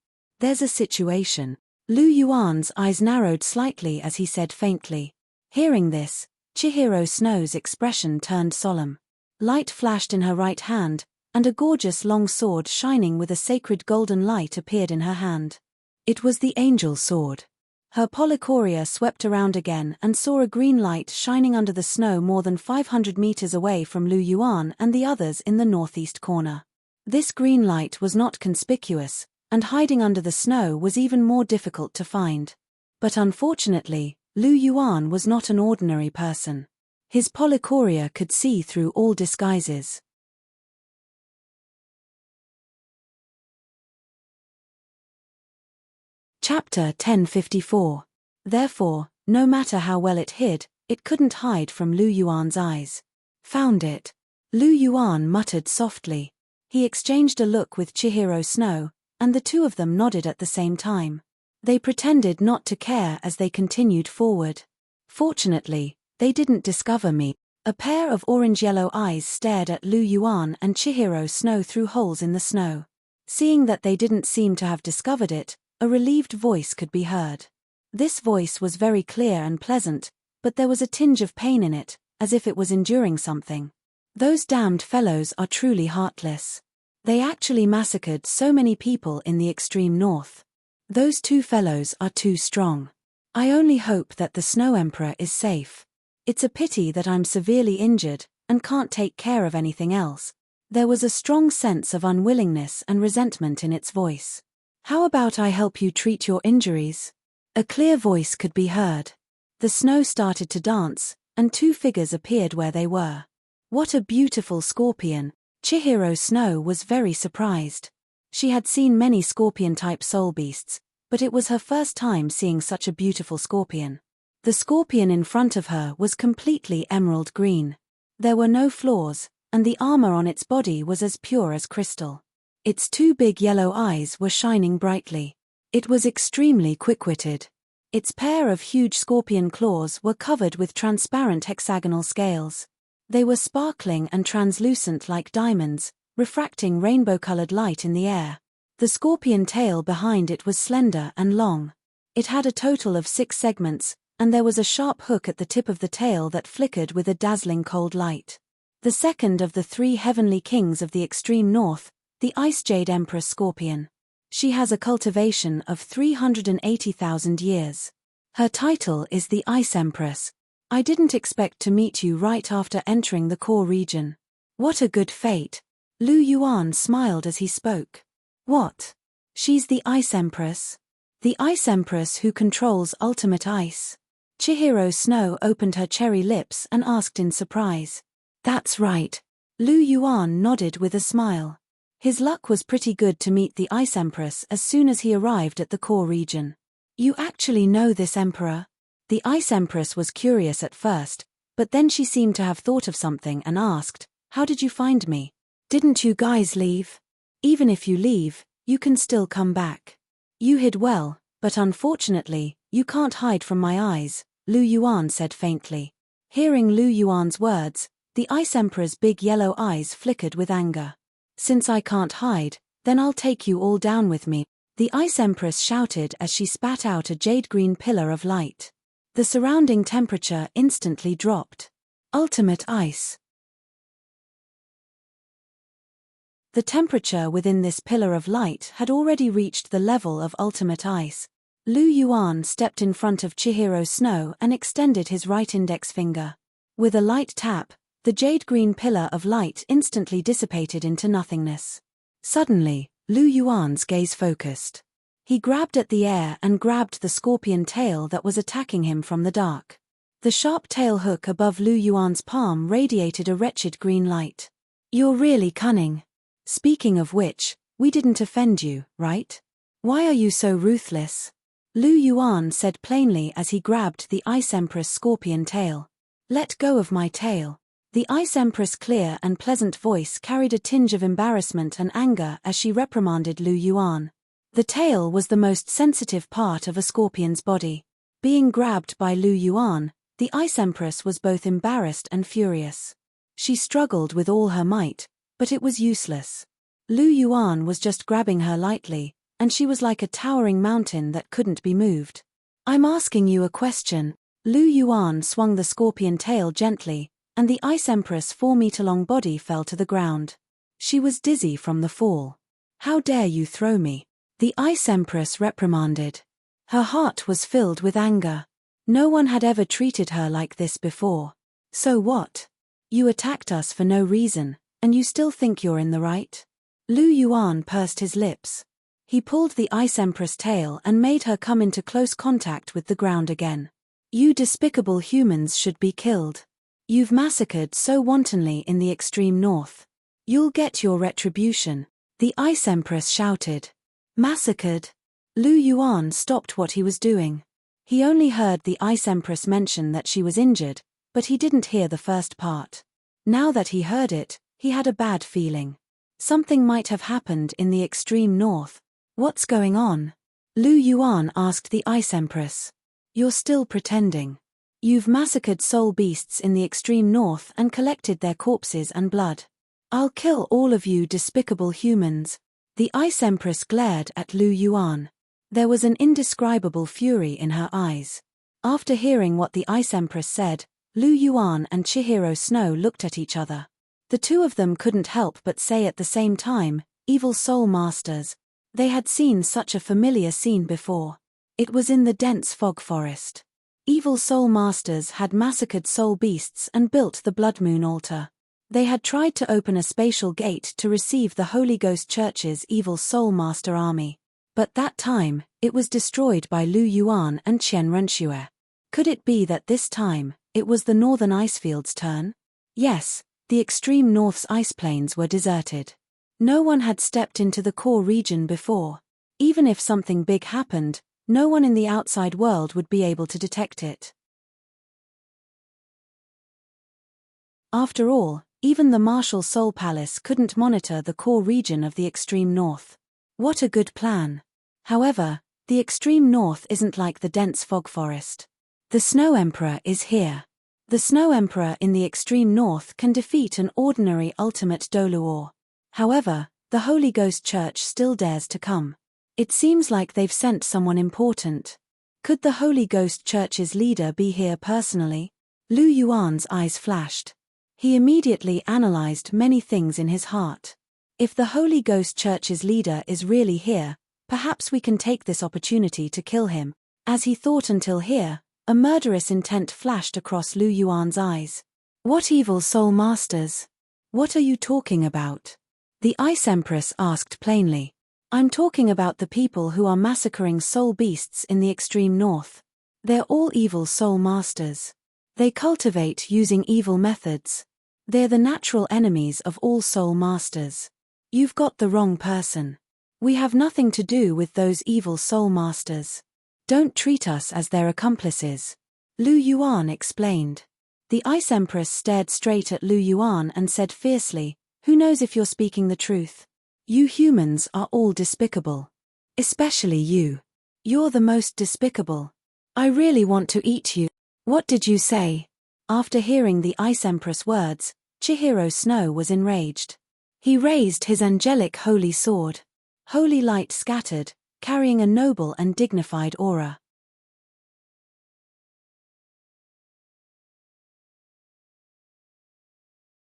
There's a situation. Lu Yuan's eyes narrowed slightly as he said faintly. Hearing this, Chihiro Snow's expression turned solemn. Light flashed in her right hand, and a gorgeous long sword shining with a sacred golden light appeared in her hand. It was the angel sword. Her polychoria swept around again and saw a green light shining under the snow more than 500 meters away from Lu Yuan and the others in the northeast corner. This green light was not conspicuous, and hiding under the snow was even more difficult to find. But unfortunately, Lu Yuan was not an ordinary person. His polychoria could see through all disguises. Chapter 1054. Therefore, no matter how well it hid, it couldn't hide from Lu Yuan's eyes. Found it. Lu Yuan muttered softly. He exchanged a look with Chihiro Snow, and the two of them nodded at the same time. They pretended not to care as they continued forward. Fortunately, they didn't discover me. A pair of orange-yellow eyes stared at Lu Yuan and Chihiro Snow through holes in the snow. Seeing that they didn't seem to have discovered it, a relieved voice could be heard. This voice was very clear and pleasant, but there was a tinge of pain in it, as if it was enduring something. Those damned fellows are truly heartless. They actually massacred so many people in the extreme north. Those two fellows are too strong. I only hope that the Snow Emperor is safe. It's a pity that I'm severely injured, and can't take care of anything else. There was a strong sense of unwillingness and resentment in its voice. How about I help you treat your injuries? A clear voice could be heard. The snow started to dance, and two figures appeared where they were. What a beautiful scorpion! Chihiro Snow was very surprised. She had seen many scorpion-type soul beasts, but it was her first time seeing such a beautiful scorpion. The scorpion in front of her was completely emerald green. There were no flaws, and the armor on its body was as pure as crystal. Its two big yellow eyes were shining brightly. It was extremely quick-witted. Its pair of huge scorpion claws were covered with transparent hexagonal scales. They were sparkling and translucent like diamonds, refracting rainbow-colored light in the air. The scorpion tail behind it was slender and long. It had a total of 6 segments, and there was a sharp hook at the tip of the tail that flickered with a dazzling cold light. The second of the 3 heavenly kings of the extreme north, the Ice Jade Empress Scorpion. She has a cultivation of 380,000 years. Her title is the Ice Empress. I didn't expect to meet you right after entering the core region. What a good fate. Lu Yuan smiled as he spoke. What? She's the Ice Empress? The Ice Empress who controls ultimate ice? Chihiro Snow opened her cherry lips and asked in surprise. That's right. Lu Yuan nodded with a smile. His luck was pretty good to meet the Ice Empress as soon as he arrived at the core region. You actually know this emperor? The Ice Empress was curious at first, but then she seemed to have thought of something and asked, how did you find me? Didn't you guys leave? Even if you leave, you can still come back. You hid well, but unfortunately, you can't hide from my eyes, Lu Yuan said faintly. Hearing Lu Yuan's words, the Ice Emperor's big yellow eyes flickered with anger. Since I can't hide, then I'll take you all down with me, the Ice Empress shouted as she spat out a jade-green pillar of light. The surrounding temperature instantly dropped. Ultimate ice. The temperature within this pillar of light had already reached the level of ultimate ice. Lu Yuan stepped in front of Chihiro Snow and extended his right index finger. With a light tap, the jade-green pillar of light instantly dissipated into nothingness. Suddenly, Lu Yuan's gaze focused. He grabbed at the air and grabbed the scorpion tail that was attacking him from the dark. The sharp tail hook above Lu Yuan's palm radiated a wretched green light. You're really cunning. Speaking of which, we didn't offend you, right? Why are you so ruthless? Lu Yuan said plainly as he grabbed the Ice Empress' scorpion tail. Let go of my tail. The Ice Empress' clear and pleasant voice carried a tinge of embarrassment and anger as she reprimanded Lu Yuan. The tail was the most sensitive part of a scorpion's body. Being grabbed by Lu Yuan, the Ice Empress was both embarrassed and furious. She struggled with all her might, but it was useless. Lu Yuan was just grabbing her lightly, and she was like a towering mountain that couldn't be moved. I'm asking you a question. Lu Yuan swung the scorpion tail gently, and the Ice Empress' 4-meter-long body fell to the ground. She was dizzy from the fall. How dare you throw me? The Ice Empress reprimanded. Her heart was filled with anger. No one had ever treated her like this before. So what? You attacked us for no reason, and you still think you're in the right? Lu Yuan pursed his lips. He pulled the Ice Empress' tail and made her come into close contact with the ground again. You despicable humans should be killed. You've massacred so wantonly in the extreme north. You'll get your retribution, the Ice Empress shouted. Massacred? Lu Yuan stopped what he was doing. He only heard the Ice Empress mention that she was injured, but he didn't hear the first part. Now that he heard it, he had a bad feeling. Something might have happened in the extreme north. What's going on? Lu Yuan asked the Ice Empress. You're still pretending. You've massacred soul beasts in the extreme north and collected their corpses and blood. I'll kill all of you despicable humans. The Ice Empress glared at Lu Yuan. There was an indescribable fury in her eyes. After hearing what the Ice Empress said, Lu Yuan and Chihiro Snow looked at each other. The two of them couldn't help but say at the same time, evil soul masters. They had seen such a familiar scene before. It was in the dense fog forest. Evil soul masters had massacred soul beasts and built the Blood Moon altar. They had tried to open a spatial gate to receive the Holy Ghost Church's evil soul master army. But that time, it was destroyed by Lu Yuan and Qian Renxue. Could it be that this time, it was the northern icefields' turn? Yes, the extreme north's ice plains were deserted. No one had stepped into the core region before. Even if something big happened, no one in the outside world would be able to detect it. After all, even the Martial Soul Palace couldn't monitor the core region of the extreme north. What a good plan. However, the extreme north isn't like the dense fog forest. The Snow Emperor is here. The Snow Emperor in the extreme north can defeat an ordinary ultimate Douluo. However, the Holy Ghost Church still dares to come. It seems like they've sent someone important. Could the Holy Ghost Church's leader be here personally? Lu Yuan's eyes flashed. He immediately analyzed many things in his heart. If the Holy Ghost Church's leader is really here, perhaps we can take this opportunity to kill him. As he thought until here, a murderous intent flashed across Lu Yuan's eyes. What evil soul masters? What are you talking about? The Ice Empress asked plainly. I'm talking about the people who are massacring soul beasts in the extreme north. They're all evil soul masters. They cultivate using evil methods. They're the natural enemies of all soul masters. You've got the wrong person. We have nothing to do with those evil soul masters. Don't treat us as their accomplices. Lu Yuan explained. The Ice Empress stared straight at Lu Yuan and said fiercely, "Who knows if you're speaking the truth? You humans are all despicable. Especially you. You're the most despicable. I really want to eat you." "What did you say?" After hearing the Ice Empress words, Chihiro Snow was enraged. He raised his angelic holy sword. Holy light scattered, carrying a noble and dignified aura.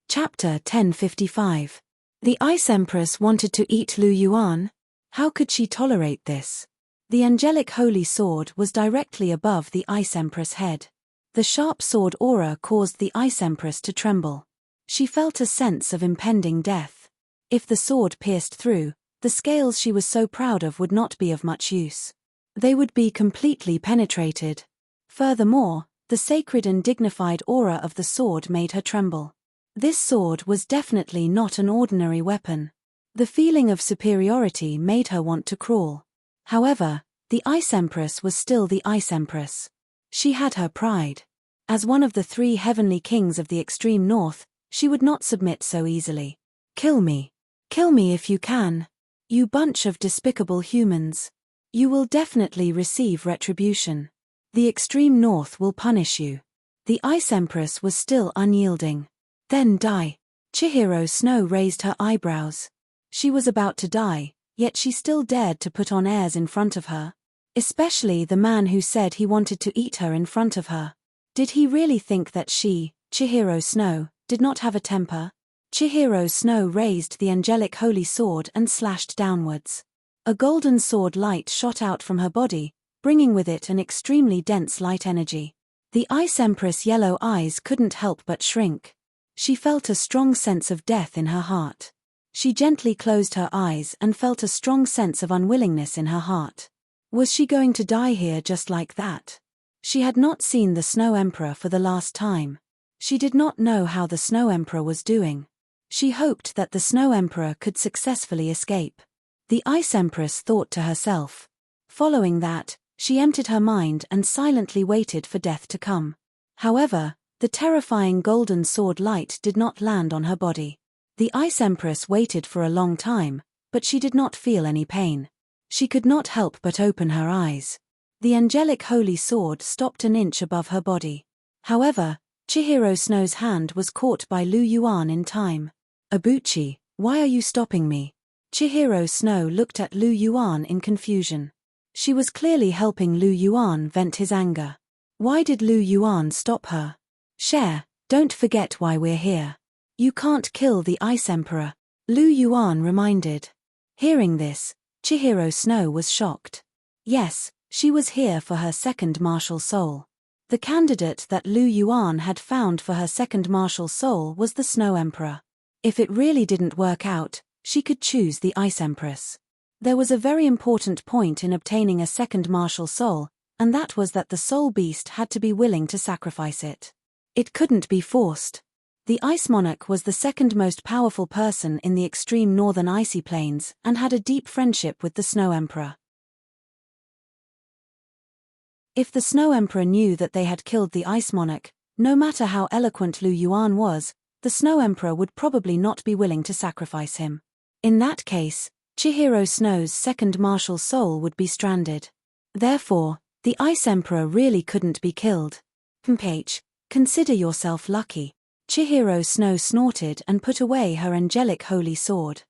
Chapter 1055. The Ice Empress wanted to eat Lu Yuan? How could she tolerate this? The angelic holy sword was directly above the Ice Empress' head. The sharp sword aura caused the Ice Empress to tremble. She felt a sense of impending death. If the sword pierced through, the scales she was so proud of would not be of much use. They would be completely penetrated. Furthermore, the sacred and dignified aura of the sword made her tremble. This sword was definitely not an ordinary weapon. The feeling of superiority made her want to crawl. However, the Ice Empress was still the Ice Empress. She had her pride. As one of the 3 heavenly kings of the extreme north, she would not submit so easily. "Kill me. Kill me if you can. You bunch of despicable humans. You will definitely receive retribution. The extreme north will punish you." The Ice Empress was still unyielding. "Then die." Chihiro Snow raised her eyebrows. She was about to die, yet she still dared to put on airs in front of her. Especially the man who said he wanted to eat her in front of her. Did he really think that she, Chihiro Snow, did not have a temper? Chihiro Snow raised the angelic holy sword and slashed downwards. A golden sword light shot out from her body, bringing with it an extremely dense light energy. The Ice Empress' yellow eyes couldn't help but shrink. She felt a strong sense of death in her heart. She gently closed her eyes and felt a strong sense of unwillingness in her heart. Was she going to die here just like that? She had not seen the Snow Emperor for the last time. She did not know how the Snow Emperor was doing. She hoped that the Snow Emperor could successfully escape. The Ice Empress thought to herself. Following that, she emptied her mind and silently waited for death to come. However, the terrifying golden sword light did not land on her body. The Ice Empress waited for a long time, but she did not feel any pain. She could not help but open her eyes. The angelic holy sword stopped an inch above her body. However, Chihiro Snow's hand was caught by Lu Yuan in time. "Abuchi, why are you stopping me?" Chihiro Snow looked at Lu Yuan in confusion. She was clearly helping Lu Yuan vent his anger. Why did Lu Yuan stop her? "Cher, don't forget why we're here. You can't kill the Ice Emperor," Lu Yuan reminded. Hearing this, Chihiro Snow was shocked. Yes, she was here for her second martial soul. The candidate that Lu Yuan had found for her second martial soul was the Snow Emperor. If it really didn't work out, she could choose the Ice Empress. There was a very important point in obtaining a second martial soul, and that was that the soul beast had to be willing to sacrifice it. It couldn't be forced. The Ice Monarch was the second most powerful person in the extreme northern icy plains and had a deep friendship with the Snow Emperor. If the Snow Emperor knew that they had killed the Ice Monarch, no matter how eloquent Lu Yuan was, the Snow Emperor would probably not be willing to sacrifice him. In that case, Chihiro Snow's second martial soul would be stranded. Therefore, the Ice Emperor really couldn't be killed. Consider yourself lucky. Chihiro Snow snorted and put away her angelic holy sword.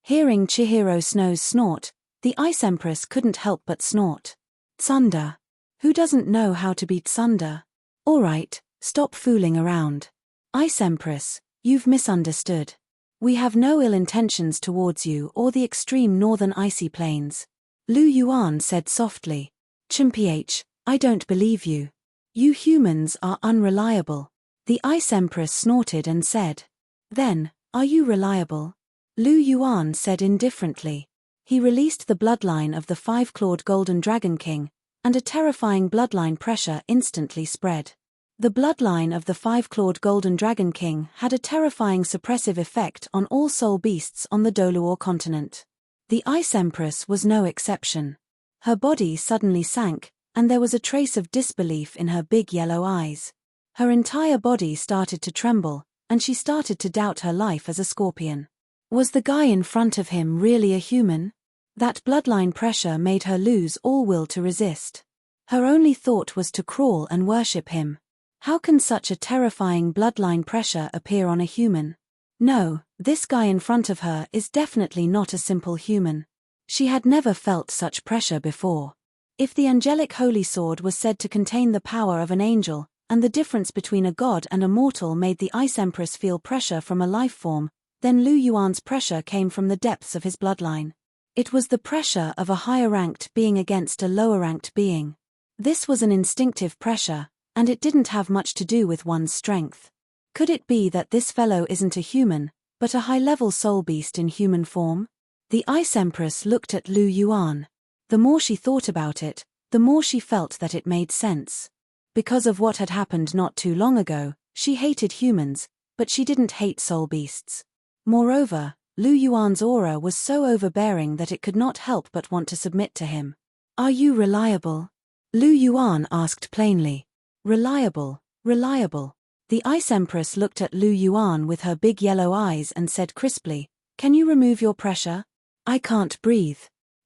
Hearing Chihiro Snow's snort, the Ice Empress couldn't help but snort. Thunder. Who doesn't know how to beat thunder? Alright, stop fooling around. Ice Empress, you've misunderstood. We have no ill intentions towards you or the extreme northern icy plains. Lu Yuan said softly. Chimph, I don't believe you. You humans are unreliable. The Ice Empress snorted and said. Then, are you reliable? Lu Yuan said indifferently. He released the bloodline of the 5-clawed Golden Dragon King, and a terrifying bloodline pressure instantly spread. The bloodline of the five-clawed golden dragon king had a terrifying suppressive effect on all soul beasts on the Douluo continent. The Ice Empress was no exception. Her body suddenly sank, and there was a trace of disbelief in her big yellow eyes. Her entire body started to tremble, and she started to doubt her life as a scorpion. Was the guy in front of him really a human? That bloodline pressure made her lose all will to resist. Her only thought was to crawl and worship him. How can such a terrifying bloodline pressure appear on a human? No, this guy in front of her is definitely not a simple human. She had never felt such pressure before. If the angelic holy sword was said to contain the power of an angel, and the difference between a god and a mortal made the Ice Empress feel pressure from a life form, then Lu Yuan's pressure came from the depths of his bloodline. It was the pressure of a higher-ranked being against a lower-ranked being. This was an instinctive pressure, and it didn't have much to do with one's strength. Could it be that this fellow isn't a human, but a high-level soul beast in human form? The Ice Empress looked at Lu Yuan. The more she thought about it, the more she felt that it made sense. Because of what had happened not too long ago, she hated humans, but she didn't hate soul beasts. Moreover, Lu Yuan's aura was so overbearing that it could not help but want to submit to him. "Are you reliable?" Lu Yuan asked plainly. "Reliable, reliable." The Ice Empress looked at Lu Yuan with her big yellow eyes and said crisply, "Can you remove your pressure? I can't breathe."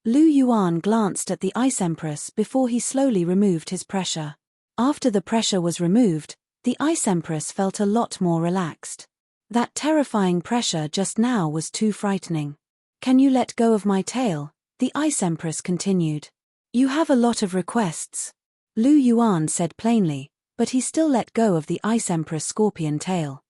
Lu Yuan glanced at the Ice Empress before he slowly removed his pressure. After the pressure was removed, the Ice Empress felt a lot more relaxed. That terrifying pressure just now was too frightening. "Can you let go of my tail?" the Ice Empress continued. "You have a lot of requests," Lu Yuan said plainly, but he still let go of the Ice Empress' scorpion tail.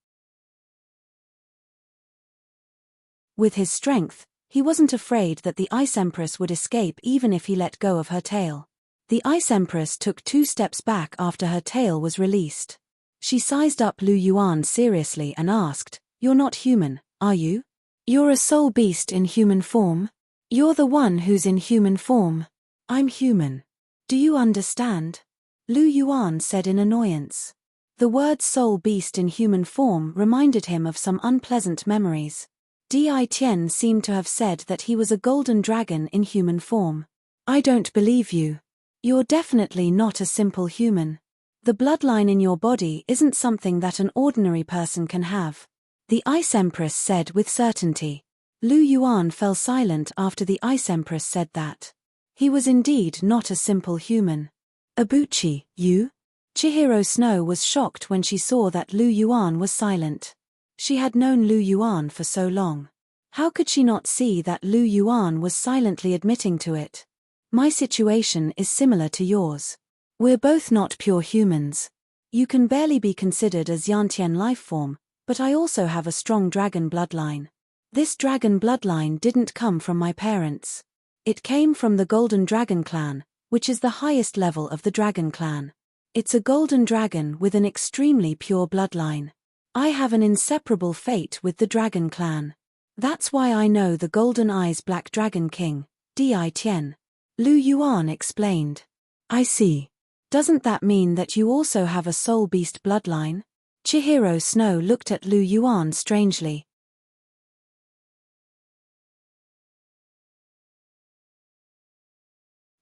With his strength, he wasn't afraid that the Ice Empress would escape even if he let go of her tail. The Ice Empress took 2 steps back after her tail was released. She sized up Lu Yuan seriously and asked, "You're not human, are you? You're a soul beast in human form? You're the one who's in human form. I'm human. Do you understand?" Lu Yuan said in annoyance. The word soul beast in human form reminded him of some unpleasant memories. Di Tian seemed to have said that he was a golden dragon in human form. "I don't believe you. You're definitely not a simple human. The bloodline in your body isn't something that an ordinary person can have," the Ice Empress said with certainty. Lu Yuan fell silent after the Ice Empress said that. He was indeed not a simple human. "Abuchi, you?" Chihiro Snow was shocked when she saw that Lu Yuan was silent. She had known Lu Yuan for so long. How could she not see that Lu Yuan was silently admitting to it? "My situation is similar to yours. We're both not pure humans. You can barely be considered a Xiantian life form, but I also have a strong dragon bloodline. This dragon bloodline didn't come from my parents. It came from the Golden Dragon clan, which is the highest level of the dragon clan. It's a golden dragon with an extremely pure bloodline. I have an inseparable fate with the dragon clan. That's why I know the Golden Eyes Black Dragon King, Di Tian," Lu Yuan explained. "I see. Doesn't that mean that you also have a soul beast bloodline?" Chihiro Snow looked at Lu Yuan strangely.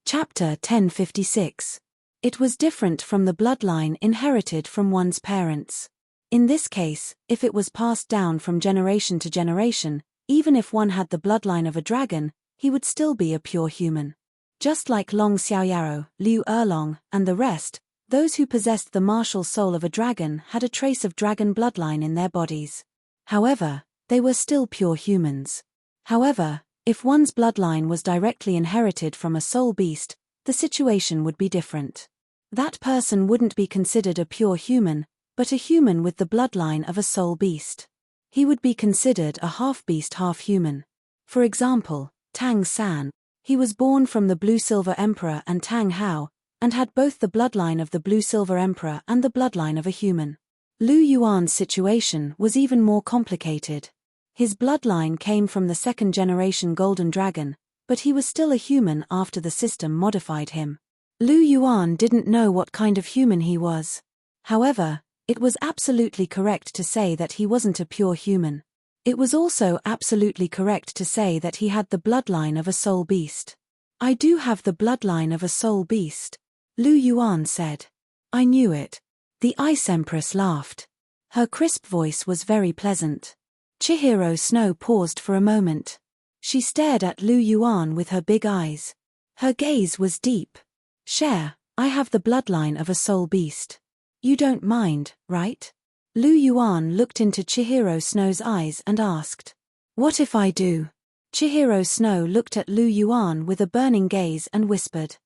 Chapter 1056. It was different from the bloodline inherited from one's parents. In this case, if it was passed down from generation to generation, even if one had the bloodline of a dragon, he would still be a pure human. Just like Long Xiaoyaro, Liu Erlong, and the rest, those who possessed the martial soul of a dragon had a trace of dragon bloodline in their bodies. However, they were still pure humans. However, if one's bloodline was directly inherited from a soul beast, the situation would be different. That person wouldn't be considered a pure human, but a human with the bloodline of a soul beast. He would be considered a half-beast half-human. For example, Tang San. He was born from the Blue-Silver Emperor and Tang Hao, and had both the bloodline of the Blue-Silver Emperor and the bloodline of a human. Lu Yuan's situation was even more complicated. His bloodline came from the second-generation Golden Dragon, but he was still a human after the system modified him. Lu Yuan didn't know what kind of human he was. However, it was absolutely correct to say that he wasn't a pure human. It was also absolutely correct to say that he had the bloodline of a soul beast. I do have the bloodline of a soul beast, Lu Yuan said. I knew it. The Ice Empress laughed. Her crisp voice was very pleasant. Chihiro Snow paused for a moment. She stared at Lu Yuan with her big eyes. Her gaze was deep. Cher, I have the bloodline of a soul beast. You don't mind, right? Lu Yuan looked into Chihiro Snow's eyes and asked. What if I do? Chihiro Snow looked at Lu Yuan with a burning gaze and whispered.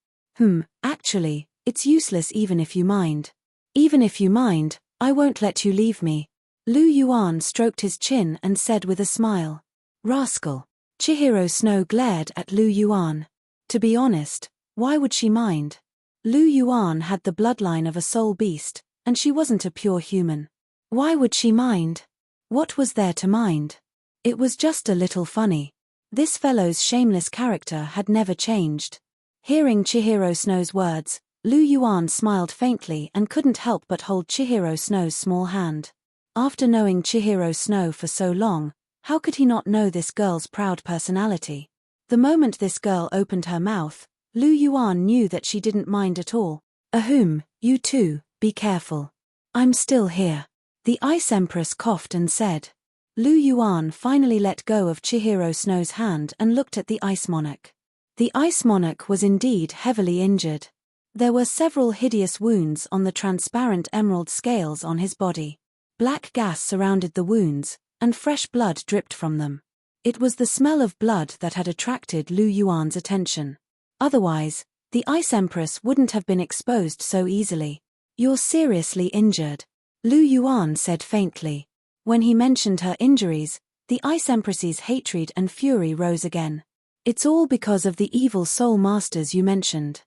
Actually, it's useless even if you mind. Even if you mind, I won't let you leave me. Lu Yuan stroked his chin and said with a smile. Rascal. Chihiro Snow glared at Lu Yuan. To be honest, why would she mind? Lu Yuan had the bloodline of a soul beast, and she wasn't a pure human. Why would she mind? What was there to mind? It was just a little funny. This fellow's shameless character had never changed. Hearing Chihiro Snow's words, Lu Yuan smiled faintly and couldn't help but hold Chihiro Snow's small hand. After knowing Chihiro Snow for so long, how could he not know this girl's proud personality? The moment this girl opened her mouth, Lu Yuan knew that she didn't mind at all. You too, be careful. I'm still here. The Ice Empress coughed and said. Lu Yuan finally let go of Chihiro Snow's hand and looked at the Ice Monarch. The Ice Monarch was indeed heavily injured. There were several hideous wounds on the transparent emerald scales on his body. Black gas surrounded the wounds, and fresh blood dripped from them. It was the smell of blood that had attracted Lu Yuan's attention. Otherwise, the Ice Empress wouldn't have been exposed so easily. You're seriously injured, Lu Yuan said faintly. When he mentioned her injuries, the Ice Empress's hatred and fury rose again. It's all because of the evil soul masters you mentioned.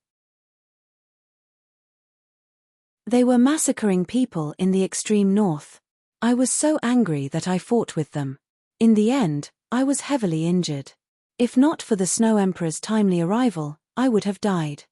They were massacring people in the extreme north. I was so angry that I fought with them. In the end, I was heavily injured. If not for the Snow Emperor's timely arrival, I would have died.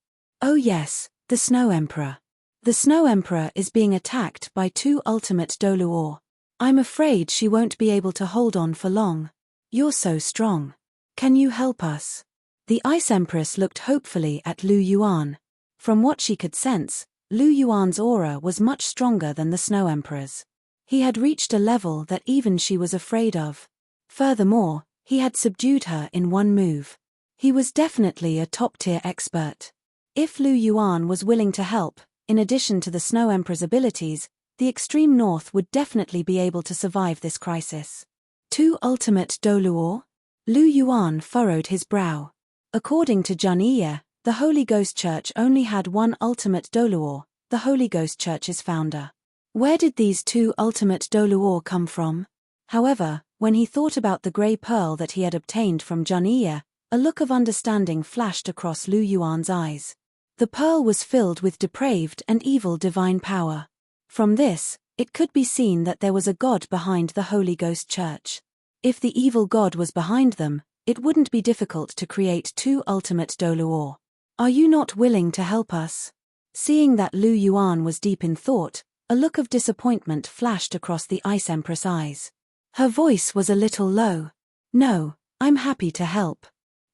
Oh yes, the Snow Emperor. The Snow Emperor is being attacked by 2 ultimate Douluo. I'm afraid she won't be able to hold on for long. You're so strong. Can you help us? The Ice Empress looked hopefully at Lu Yuan. From what she could sense, Lu Yuan's aura was much stronger than the Snow Emperor's. He had reached a level that even she was afraid of. Furthermore, he had subdued her in one move. He was definitely a top-tier expert. If Lu Yuan was willing to help, in addition to the Snow Emperor's abilities, the extreme north would definitely be able to survive this crisis. 2 ultimate Douluo? Lu Yuan furrowed his brow. According to Jun'ie, the Holy Ghost Church only had 1 ultimate Douluo, the Holy Ghost Church's founder. Where did these 2 ultimate Douluo come from? However, when he thought about the grey pearl that he had obtained from Jun'ie, a look of understanding flashed across Lu Yuan's eyes. The pearl was filled with depraved and evil divine power. From this, it could be seen that there was a god behind the Holy Ghost Church. If the evil god was behind them, it wouldn't be difficult to create 2 ultimate Douluo. Are you not willing to help us? Seeing that Lu Yuan was deep in thought, a look of disappointment flashed across the Ice Empress' eyes. Her voice was a little low. No, I'm happy to help.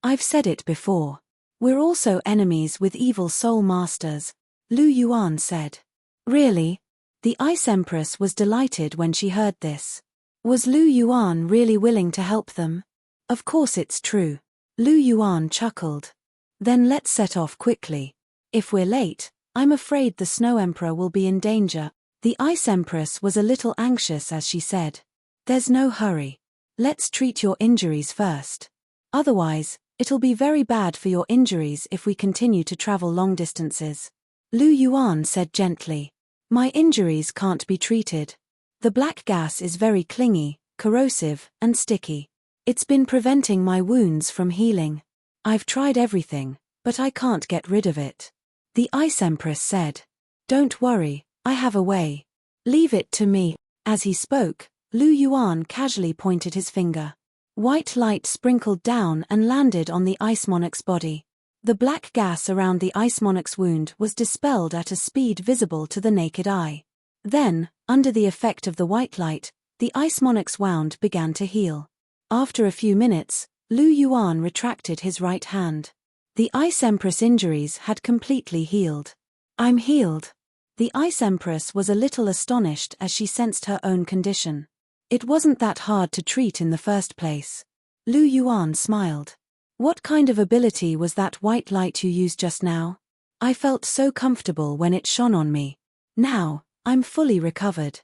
I've said it before. We're also enemies with evil soul masters, Lu Yuan said. Really? The Ice Empress was delighted when she heard this. Was Lu Yuan really willing to help them? Of course it's true. Lu Yuan chuckled. Then let's set off quickly. If we're late, I'm afraid the Snow Emperor will be in danger. The Ice Empress was a little anxious as she said. There's no hurry. Let's treat your injuries first. Otherwise, it'll be very bad for your injuries if we continue to travel long distances. Lu Yuan said gently. My injuries can't be treated. The black gas is very clingy, corrosive, and sticky. It's been preventing my wounds from healing. I've tried everything, but I can't get rid of it. The Ice Empress said. Don't worry, I have a way. Leave it to me. As he spoke, Lu Yuan casually pointed his finger. White light sprinkled down and landed on the Ice Monarch's body. The black gas around the ice monarch's wound was dispelled at a speed visible to the naked eye. Then, under the effect of the white light, the ice monarch's wound began to heal. After a few minutes, Lu Yuan retracted his right hand. The Ice Empress' injuries had completely healed. "I'm healed." The Ice Empress was a little astonished as she sensed her own condition. It wasn't that hard to treat in the first place. Lu Yuan smiled. "What kind of ability was that white light you used just now? I felt so comfortable when it shone on me. Now, I'm fully recovered."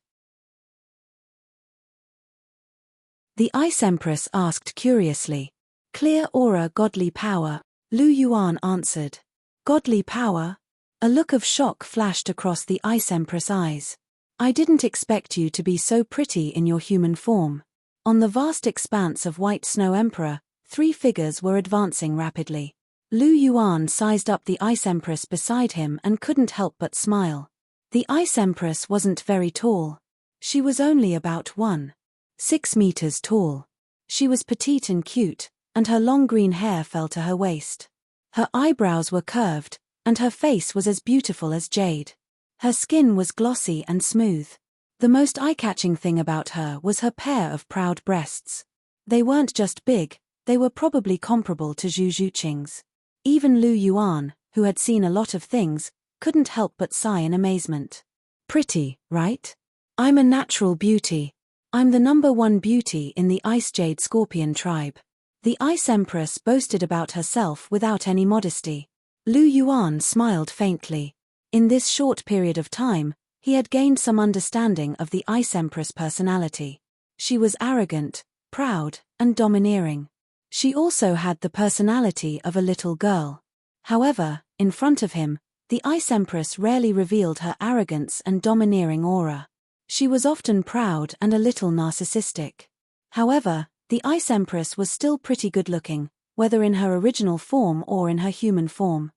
The Ice Empress asked curiously. "Clear aura, godly power," Lu Yuan answered. "Godly power?" A look of shock flashed across the Ice Empress' eyes. "I didn't expect you to be so pretty in your human form." On the vast expanse of white snow emperor, 3 figures were advancing rapidly. Lu Yuan sized up the Ice Empress beside him and couldn't help but smile. The Ice Empress wasn't very tall. She was only about 1.6 meters tall. She was petite and cute, and her long green hair fell to her waist. Her eyebrows were curved, and her face was as beautiful as jade. Her skin was glossy and smooth. The most eye-catching thing about her was her pair of proud breasts. They weren't just big, they were probably comparable to Zhu Zhuqing's. Even Lu Yuan, who had seen a lot of things, couldn't help but sigh in amazement. "Pretty, right? I'm a natural beauty. I'm the #1 beauty in the Ice Jade Scorpion tribe." The Ice Empress boasted about herself without any modesty. Lu Yuan smiled faintly. In this short period of time, he had gained some understanding of the Ice Empress' personality. She was arrogant, proud, and domineering. She also had the personality of a little girl. However, in front of him, the Ice Empress rarely revealed her arrogance and domineering aura. She was often proud and a little narcissistic. However, the Ice Empress was still pretty good-looking, whether in her original form or in her human form.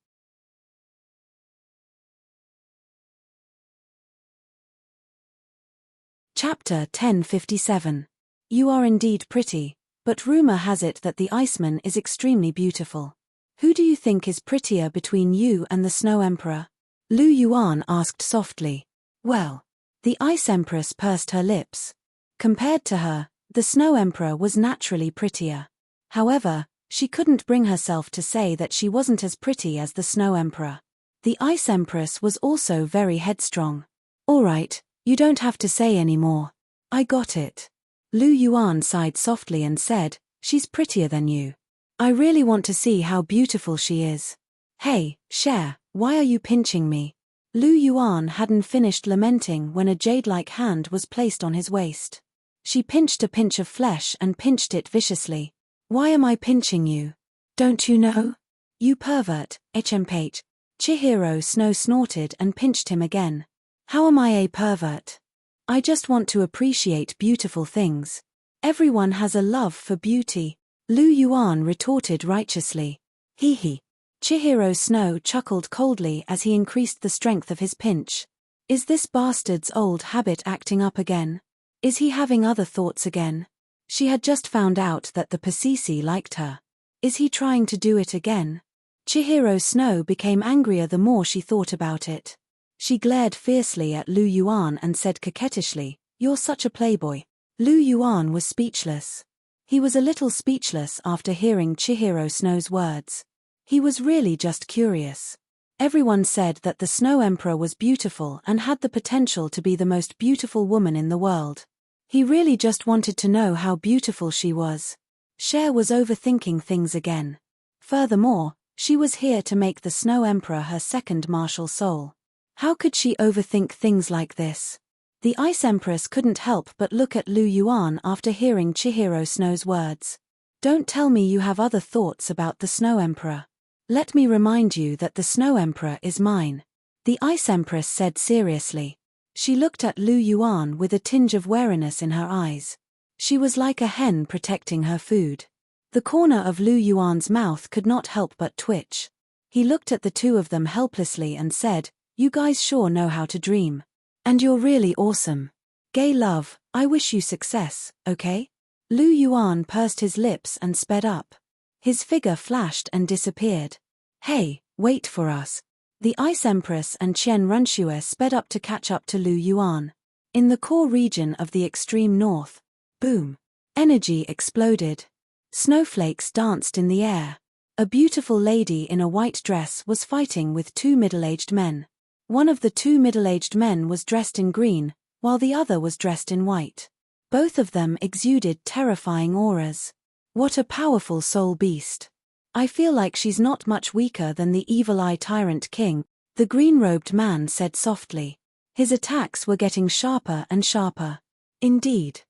Chapter 1057. You are indeed pretty, but rumor has it that the Iceman is extremely beautiful. Who do you think is prettier between you and the Snow Emperor? Lu Yuan asked softly. Well, the Ice Empress pursed her lips. Compared to her, the Snow Emperor was naturally prettier. However, she couldn't bring herself to say that she wasn't as pretty as the Snow Emperor. The Ice Empress was also very headstrong. "All right, you don't have to say any more. I got it." Lu Yuan sighed softly and said, "She's prettier than you. I really want to see how beautiful she is." "Hey, Cher, why are you pinching me?" Lu Yuan hadn't finished lamenting when a jade-like hand was placed on his waist. She pinched a pinch of flesh and pinched it viciously. "Why am I pinching you? Don't you know? You pervert, HMH. Chihiro Snow snorted and pinched him again. "How am I a pervert? I just want to appreciate beautiful things. Everyone has a love for beauty," Lu Yuan retorted righteously. "Hee hee." Chihiro Snow chuckled coldly as he increased the strength of his pinch. Is this bastard's old habit acting up again? Is he having other thoughts again? She had just found out that the Pasisi liked her. Is he trying to do it again? Chihiro Snow became angrier the more she thought about it. She glared fiercely at Lu Yuan and said coquettishly, "You're such a playboy." Lu Yuan was speechless. He was a little speechless after hearing Chihiro Snow's words. He was really just curious. Everyone said that the Snow Emperor was beautiful and had the potential to be the most beautiful woman in the world. He really just wanted to know how beautiful she was. Cher was overthinking things again. Furthermore, she was here to make the Snow Emperor her second martial soul. How could she overthink things like this? The Ice Empress couldn't help but look at Lu Yuan after hearing Chihiro Snow's words. "Don't tell me you have other thoughts about the Snow Emperor. Let me remind you that the Snow Emperor is mine," the Ice Empress said seriously. She looked at Lu Yuan with a tinge of wariness in her eyes. She was like a hen protecting her food. The corner of Lu Yuan's mouth could not help but twitch. He looked at the two of them helplessly and said, "You guys sure know how to dream. And you're really awesome. Gay love, I wish you success, okay?" Lu Yuan pursed his lips and sped up. His figure flashed and disappeared. Hey, wait for us. The Ice Empress and Qian Runxue sped up to catch up to Lu Yuan. In the core region of the extreme north, boom, energy exploded. Snowflakes danced in the air. A beautiful lady in a white dress was fighting with two middle-aged men. One of the two middle-aged men was dressed in green, while the other was dressed in white. Both of them exuded terrifying auras. What a powerful soul beast. I feel like she's not much weaker than the Evil Eye Tyrant King, the green-robed man said softly. His attacks were getting sharper and sharper. Indeed.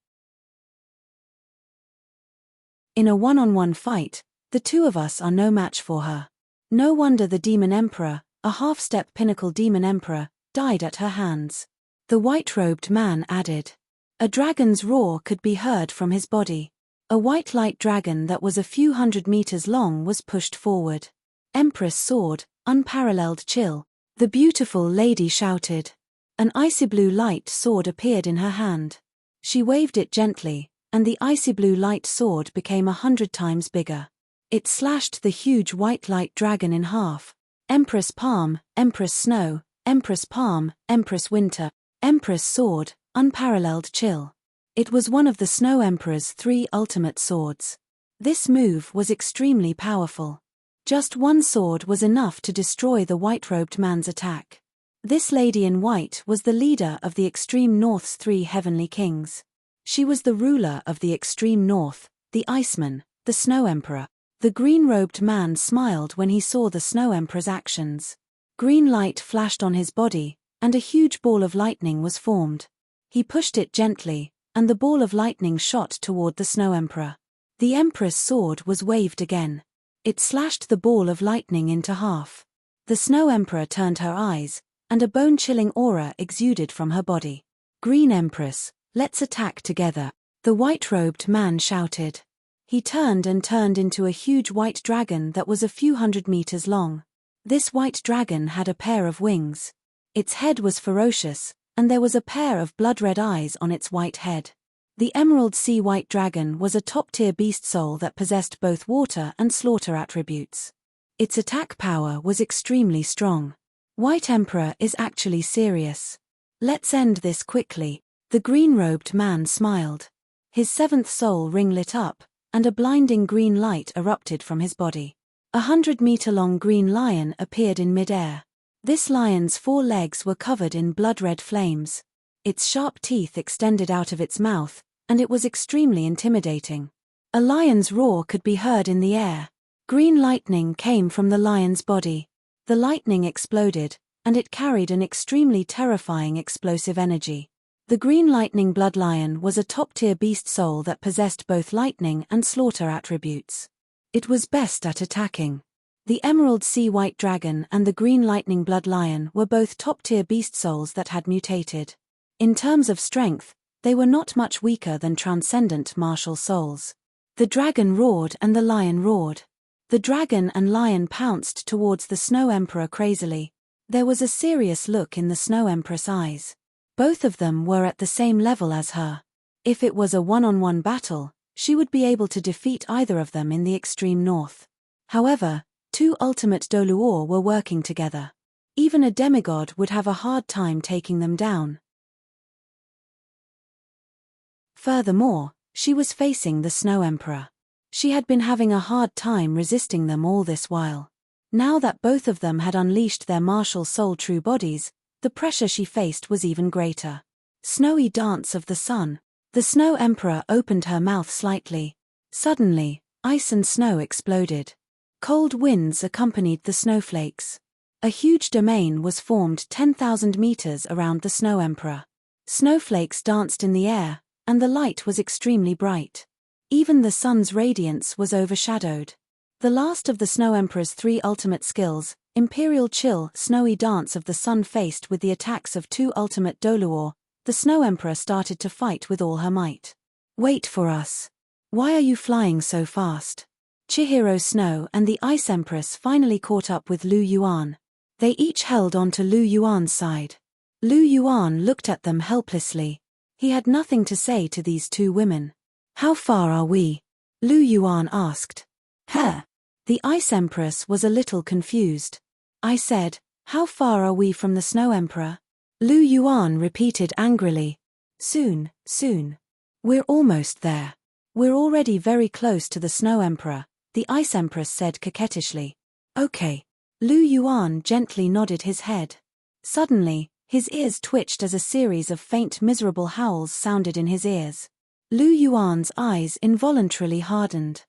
In a one-on-one fight, the two of us are no match for her. No wonder the Demon Emperor, a half-step pinnacle Demon Emperor, died at her hands. The white-robed man added. A dragon's roar could be heard from his body. A white light dragon that was a few hundred meters long was pushed forward. Empress sword, unparalleled chill, the beautiful lady shouted. An icy blue light sword appeared in her hand. She waved it gently, and the icy blue light sword became 100 times bigger. It slashed the huge white light dragon in half. Empress Palm, Empress Snow, Empress Palm, Empress Winter, Empress Sword, unparalleled chill. It was one of the Snow Emperor's 3 ultimate swords. This move was extremely powerful. Just one sword was enough to destroy the white-robed man's attack. This lady in white was the leader of the Extreme North's 3 heavenly kings. She was the ruler of the Extreme North, the Iceman, the Snow Emperor. The green-robed man smiled when he saw the Snow Emperor's actions. Green light flashed on his body, and a huge ball of lightning was formed. He pushed it gently, and the ball of lightning shot toward the Snow Emperor. The Empress sword was waved again. It slashed the ball of lightning into half. The Snow Emperor turned her eyes, and a bone-chilling aura exuded from her body. Green Empress, let's attack together, the white-robed man shouted. He turned into a huge white dragon that was a few hundred meters long. This white dragon had a pair of wings. Its head was ferocious, and there was a pair of blood-red eyes on its white head. The Emerald Sea White Dragon was a top-tier beast soul that possessed both water and slaughter attributes. Its attack power was extremely strong. White Emperor is actually serious. Let's end this quickly, the green-robed man smiled. His 7th soul ring lit up, and a blinding green light erupted from his body. A 100-meter-long green lion appeared in mid-air. This lion's 4 legs were covered in blood-red flames. Its sharp teeth extended out of its mouth, and it was extremely intimidating. A lion's roar could be heard in the air. Green lightning came from the lion's body. The lightning exploded, and it carried an extremely terrifying explosive energy. The green lightning blood lion was a top-tier beast soul that possessed both lightning and slaughter attributes. It was best at attacking. The Emerald Sea White Dragon and the Green Lightning Blood Lion were both top-tier beast souls that had mutated. In terms of strength, they were not much weaker than transcendent martial souls. The dragon roared and the lion roared. The dragon and lion pounced towards the Snow Emperor crazily. There was a serious look in the Snow Empress' eyes. Both of them were at the same level as her. If it was a one-on-one battle, she would be able to defeat either of them in the extreme north. However, 2 ultimate Douluo were working together. Even a demigod would have a hard time taking them down. Furthermore, she was facing the Snow Emperor. She had been having a hard time resisting them all this while. Now that both of them had unleashed their martial soul true bodies, the pressure she faced was even greater. Snowy dance of the sun. The Snow Emperor opened her mouth slightly. Suddenly, ice and snow exploded. Cold winds accompanied the snowflakes. A huge domain was formed 10,000 meters around the Snow Emperor. Snowflakes danced in the air, and the light was extremely bright. Even the sun's radiance was overshadowed. The last of the Snow Emperor's 3 ultimate skills, Imperial Chill, Snowy Dance of the Sun, faced with the attacks of 2 ultimate Douluo, the Snow Emperor started to fight with all her might. Wait for us. Why are you flying so fast? Chihiro Snow and the Ice Empress finally caught up with Lu Yuan. They each held on to Lu Yuan's side. Lu Yuan looked at them helplessly. He had nothing to say to these 2 women. How far are we? Lu Yuan asked. The Ice Empress was a little confused. I said, "How far are we from the Snow Emperor?" Lu Yuan repeated angrily. "Soon, soon. We're almost there. We're already very close to the Snow Emperor," the Ice Empress said coquettishly. "Okay." Lu Yuan gently nodded his head. Suddenly, his ears twitched as a series of faint miserable howls sounded in his ears. Lu Yuan's eyes involuntarily hardened.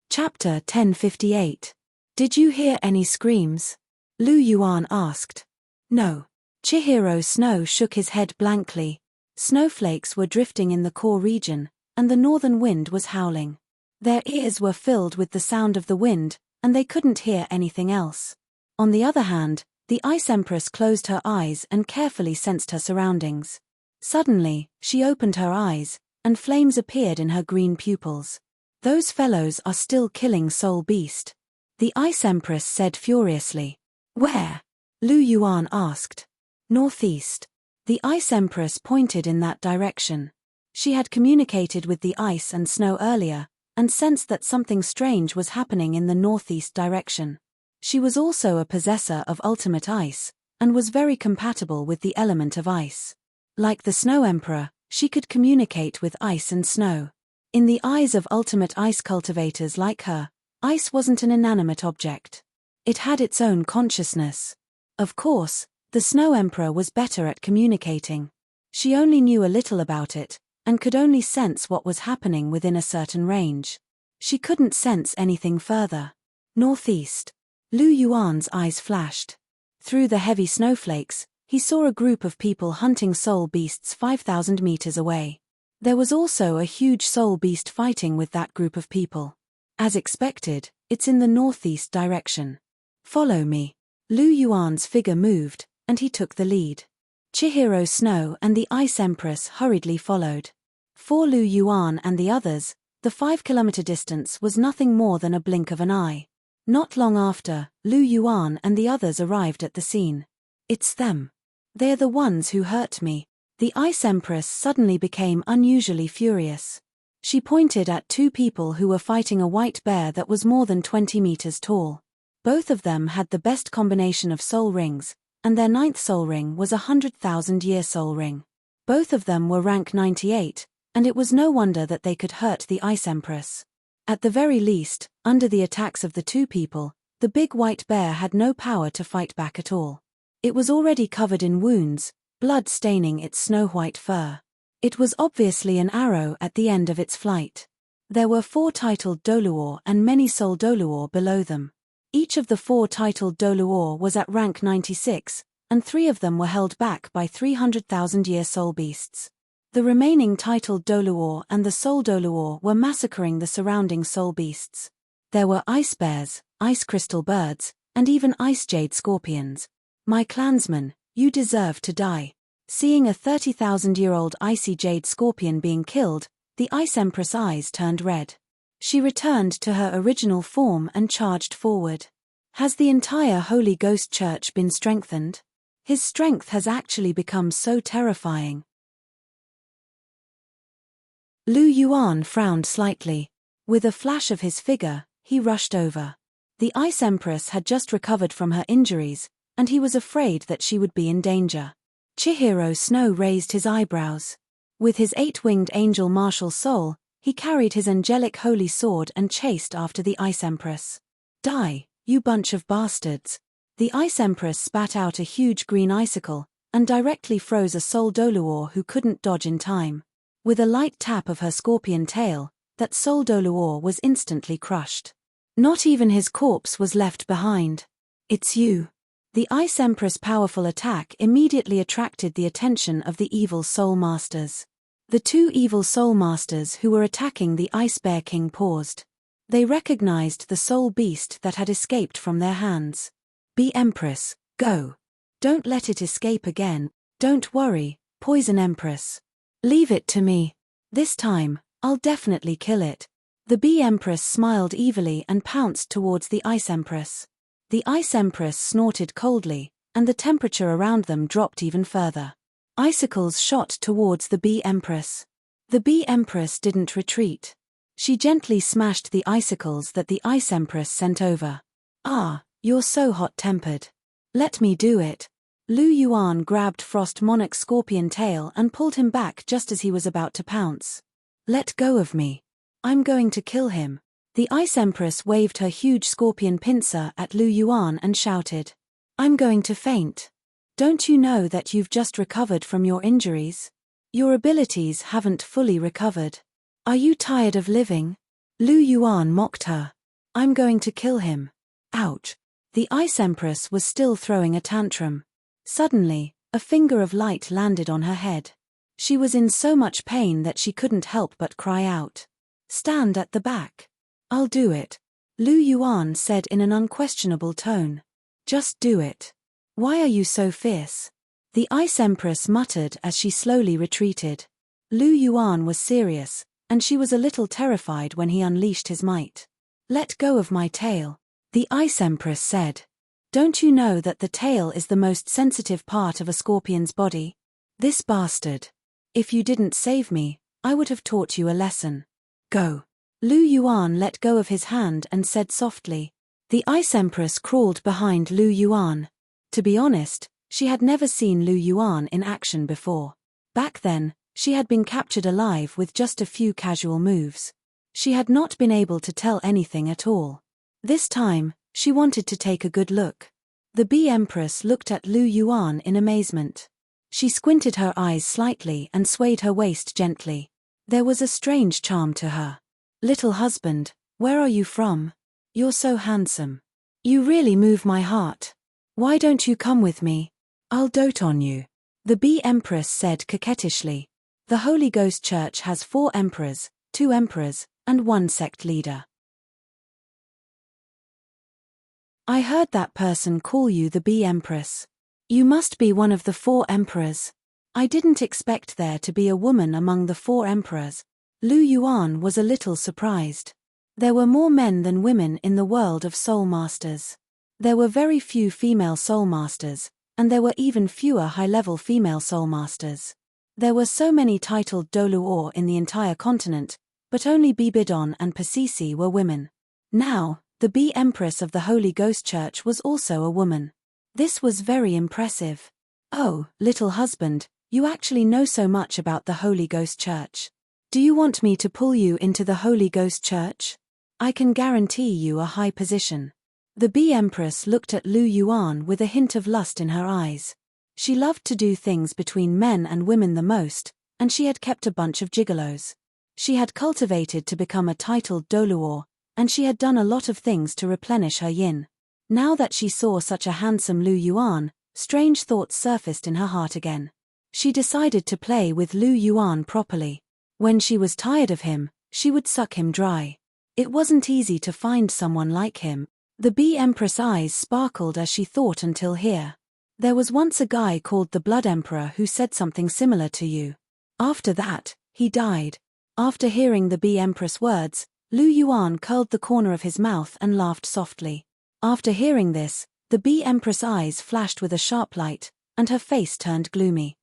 Chapter 1058. Did you hear any screams? Lu Yuan asked. No. Chihiro Snow shook his head blankly. Snowflakes were drifting in the core region, and the northern wind was howling. Their ears were filled with the sound of the wind, and they couldn't hear anything else. On the other hand, the Ice Empress closed her eyes and carefully sensed her surroundings. Suddenly, she opened her eyes, and flames appeared in her green pupils. "Those fellows are still killing Soul Beast," the Ice Empress said furiously. "Where?" Lu Yuan asked. "Northeast." The Ice Empress pointed in that direction. She had communicated with the ice and snow earlier, and sensed that something strange was happening in the northeast direction. She was also a possessor of ultimate ice, and was very compatible with the element of ice. Like the Snow Emperor, she could communicate with ice and snow. In the eyes of ultimate ice cultivators like her, ice wasn't an inanimate object. It had its own consciousness. Of course, the Snow Emperor was better at communicating. She only knew a little about it, and could only sense what was happening within a certain range. She couldn't sense anything further. Northeast. Lu Yuan's eyes flashed. Through the heavy snowflakes, he saw a group of people hunting soul beasts 5,000 meters away. There was also a huge soul beast fighting with that group of people. As expected, it's in the northeast direction. Follow me. Lu Yuan's figure moved, and he took the lead. Chihiro Snow and the Ice Empress hurriedly followed. For Lu Yuan and the others, the 5-kilometer distance was nothing more than a blink of an eye. Not long after, Lu Yuan and the others arrived at the scene. "It's them. They're the ones who hurt me." The Ice Empress suddenly became unusually furious. She pointed at two people who were fighting a white bear that was more than 20 meters tall. Both of them had the best combination of soul rings, and their 9th soul ring was a 100,000-year soul ring. Both of them were rank 98, and it was no wonder that they could hurt the Ice Empress. At the very least, under the attacks of the two people, the big white bear had no power to fight back at all. It was already covered in wounds, blood staining its snow-white fur. It was obviously an arrow at the end of its flight. There were 4 titled Douluo and many soul Douluo below them. Each of the 4 titled Douluo was at rank 96, and 3 of them were held back by 300,000-year soul beasts. The remaining titled Douluo and the soul Douluo were massacring the surrounding soul beasts. There were ice bears, ice crystal birds, and even ice jade scorpions. "My clansmen, you deserve to die." Seeing a 30,000-year-old icy jade scorpion being killed, the Ice Empress' eyes turned red. She returned to her original form and charged forward. "Has the entire Holy Ghost Church been strengthened? His strength has actually become so terrifying." Lu Yuan frowned slightly. With a flash of his figure, he rushed over. The Ice Empress had just recovered from her injuries, and he was afraid that she would be in danger. Chihiro Snow raised his eyebrows. With his 8-winged angel martial soul, he carried his angelic holy sword and chased after the Ice Empress. "Die, you bunch of bastards." The Ice Empress spat out a huge green icicle, and directly froze a soul Douluo who couldn't dodge in time. With a light tap of her scorpion tail, that soul Douluo was instantly crushed. Not even his corpse was left behind. "It's you." The Ice Empress' powerful attack immediately attracted the attention of the evil Soul Masters. The 2 evil Soul Masters who were attacking the Ice Bear King paused. They recognized the soul beast that had escaped from their hands. "Be Empress, go. Don't let it escape again. Don't worry, Poison Empress. Leave it to me. This time, I'll definitely kill it." The Bee Empress smiled evilly and pounced towards the Ice Empress. The Ice Empress snorted coldly, and the temperature around them dropped even further. Icicles shot towards the Bee Empress. The Bee Empress didn't retreat. She gently smashed the icicles that the Ice Empress sent over. Ah, you're so hot-tempered. Let me do it. Lu Yuan grabbed Frost Monarch's scorpion tail and pulled him back just as he was about to pounce. Let go of me. I'm going to kill him. The Ice Empress waved her huge scorpion pincer at Lu Yuan and shouted. I'm going to faint. Don't you know that you've just recovered from your injuries? Your abilities haven't fully recovered. Are you tired of living? Lu Yuan mocked her. I'm going to kill him. Ouch. The Ice Empress was still throwing a tantrum. Suddenly, a finger of light landed on her head. She was in so much pain that she couldn't help but cry out. Stand at the back. I'll do it. Lu Yuan said in an unquestionable tone. Just do it. Why are you so fierce? The Ice Empress muttered as she slowly retreated. Lu Yuan was serious, and she was a little terrified when he unleashed his might. Let go of my tail, the Ice Empress said. Don't you know that the tail is the most sensitive part of a scorpion's body? This bastard. If you didn't save me, I would have taught you a lesson. Go. Lu Yuan let go of his hand and said softly. The Ice Empress crawled behind Lu Yuan. To be honest, she had never seen Lu Yuan in action before. Back then, she had been captured alive with just a few casual moves. She had not been able to tell anything at all. This time, she wanted to take a good look. The Bee Empress looked at Lu Yuan in amazement. She squinted her eyes slightly and swayed her waist gently. There was a strange charm to her. Little husband, where are you from? You're so handsome. You really move my heart. Why don't you come with me? I'll dote on you. The Bee Empress said coquettishly. The Holy Ghost Church has 4 emperors, 2 emperors, and 1 sect leader. I heard that person call you the Bee Empress. You must be one of the 4 emperors. I didn't expect there to be a woman among the 4 emperors. Lu Yuan was a little surprised. There were more men than women in the world of soul masters. There were very few female soul masters, and there were even fewer high-level female soul masters. There were so many titled Douluo in the entire continent, but only Bibidon and Pasisi were women. Now, the Bee Empress of the Holy Ghost Church was also a woman. This was very impressive. Oh, little husband, you actually know so much about the Holy Ghost Church. Do you want me to pull you into the Holy Ghost Church? I can guarantee you a high position. The Bee Empress looked at Lu Yuan with a hint of lust in her eyes. She loved to do things between men and women the most, and she had kept a bunch of gigolos. She had cultivated to become a titled Douluo, and she had done a lot of things to replenish her yin. Now that she saw such a handsome Lu Yuan, strange thoughts surfaced in her heart again. She decided to play with Lu Yuan properly. When she was tired of him, she would suck him dry. It wasn't easy to find someone like him. The Bee Empress' eyes sparkled as she thought until here. There was once a guy called the Blood Emperor who said something similar to you. After that, he died. After hearing the Bee Empress' words, Lu Yuan curled the corner of his mouth and laughed softly. After hearing this, the Bee Empress' eyes flashed with a sharp light, and her face turned gloomy.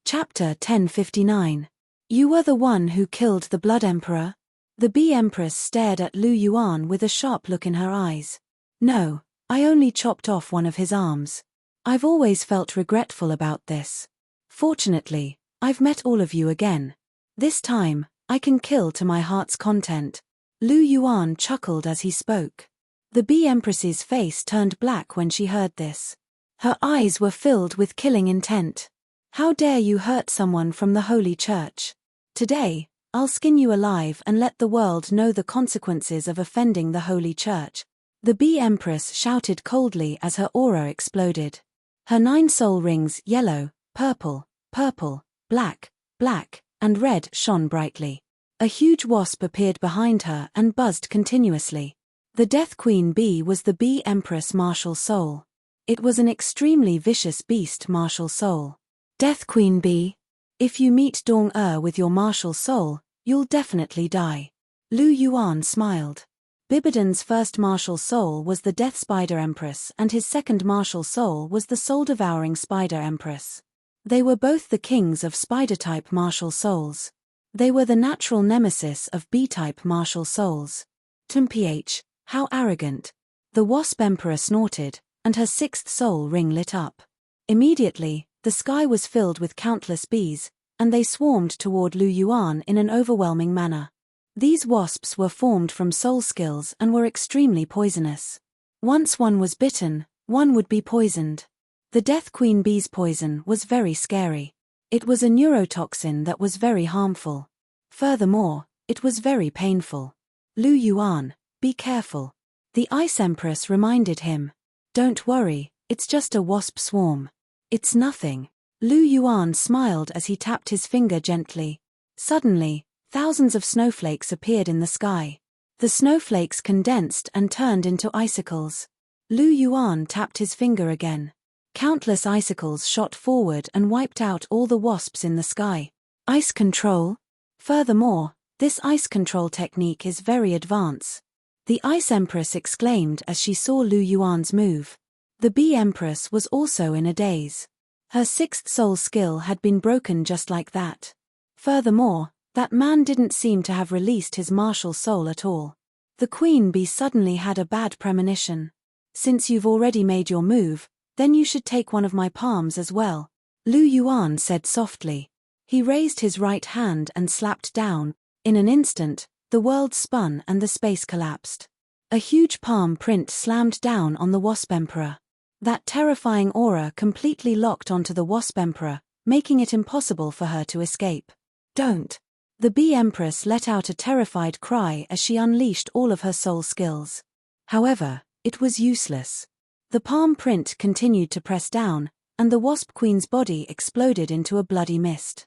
Chapter 1059. You were the one who killed the Blood Emperor? The Bee Empress stared at Lu Yuan with a sharp look in her eyes. No, I only chopped off one of his arms. I've always felt regretful about this. Fortunately, I've met all of you again. This time, I can kill to my heart's content. Lu Yuan chuckled as he spoke. The Bee Empress's face turned black when she heard this. Her eyes were filled with killing intent. How dare you hurt someone from the Holy Church? Today, I'll skin you alive and let the world know the consequences of offending the Holy Church. The Bee Empress shouted coldly as her aura exploded. Her 9 soul rings, yellow, purple, purple, black, black, and red shone brightly. A huge wasp appeared behind her and buzzed continuously. The Death Queen Bee was the Bee Empress martial soul. It was an extremely vicious beast martial soul. Death Queen Bee. If you meet Dong with your martial soul, you'll definitely die. Lu Yuan smiled. Bibidon's first martial soul was the Death Spider Empress, and his second martial soul was the Soul-Devouring Spider Empress. They were both the kings of Spider-type martial souls. They were the natural nemesis of B-type martial souls. Mph, how arrogant. The Wasp Emperor snorted, and her sixth soul ring lit up. Immediately, the sky was filled with countless bees, and they swarmed toward Lu Yuan in an overwhelming manner. These wasps were formed from soul skills and were extremely poisonous. Once one was bitten, one would be poisoned. The Death Queen bee's poison was very scary. It was a neurotoxin that was very harmful. Furthermore, it was very painful. Lu Yuan, be careful. The Ice Empress reminded him. Don't worry, it's just a wasp swarm. It's nothing. Lu Yuan smiled as he tapped his finger gently. Suddenly, thousands of snowflakes appeared in the sky. The snowflakes condensed and turned into icicles. Lu Yuan tapped his finger again. Countless icicles shot forward and wiped out all the wasps in the sky. Ice control? Furthermore, this ice control technique is very advanced. The Ice Empress exclaimed as she saw Lu Yuan's move. The Bee Empress was also in a daze. Her sixth soul skill had been broken just like that. Furthermore, that man didn't seem to have released his martial soul at all. The Queen Bee suddenly had a bad premonition. Since you've already made your move, then you should take one of my palms as well, Lu Yuan said softly. He raised his right hand and slapped down. In an instant, the world spun and the space collapsed. A huge palm print slammed down on the Wasp Emperor. That terrifying aura completely locked onto the Wasp Emperor, making it impossible for her to escape. Don't. The Bee Empress let out a terrified cry as she unleashed all of her soul skills. However, it was useless. The palm print continued to press down, and the Wasp Queen's body exploded into a bloody mist.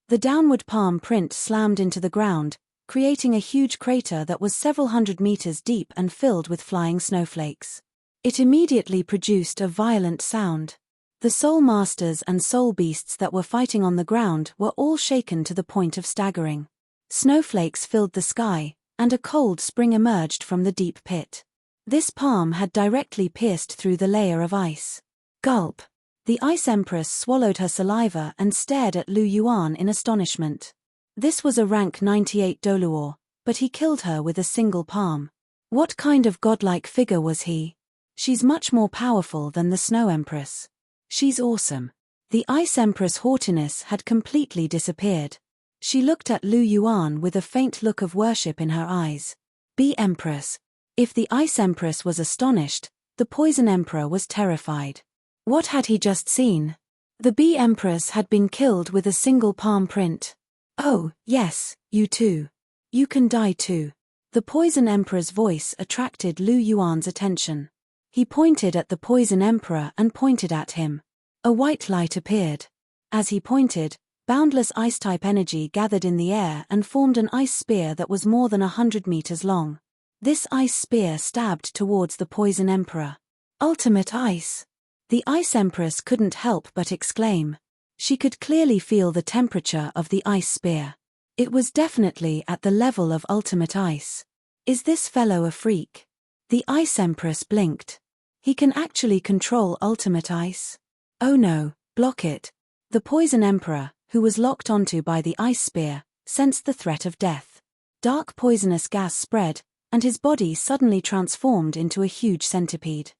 The downward palm print slammed into the ground, creating a huge crater that was several hundred meters deep and filled with flying snowflakes. It immediately produced a violent sound. The Soul Masters and Soul Beasts that were fighting on the ground were all shaken to the point of staggering. Snowflakes filled the sky, and a cold spring emerged from the deep pit. This palm had directly pierced through the layer of ice. Gulp! The Ice Empress swallowed her saliva and stared at Lu Yuan in astonishment. This was a rank 98 Douluo, but he killed her with a single palm. What kind of godlike figure was he? She's much more powerful than the Snow Empress. She's awesome. The Ice Empress' haughtiness had completely disappeared. She looked at Lu Yuan with a faint look of worship in her eyes. Bee Empress. If the Ice Empress was astonished, the Poison Emperor was terrified. What had he just seen? The Bee Empress had been killed with a single palm print. Oh, yes, you too. You can die too. The Poison Emperor's voice attracted Lu Yuan's attention. He pointed at the Poison Emperor and pointed at him. A white light appeared. As he pointed, boundless ice-type energy gathered in the air and formed an ice spear that was more than 100 meters long. This ice spear stabbed towards the Poison Emperor. Ultimate ice! The Ice Empress couldn't help but exclaim. She could clearly feel the temperature of the ice spear. It was definitely at the level of ultimate ice. Is this fellow a freak? The Ice Empress blinked. He can actually control ultimate ice? Oh no, block it. The Poison Emperor, who was locked onto by the ice spear, sensed the threat of death. Dark poisonous gas spread, and his body suddenly transformed into a huge centipede.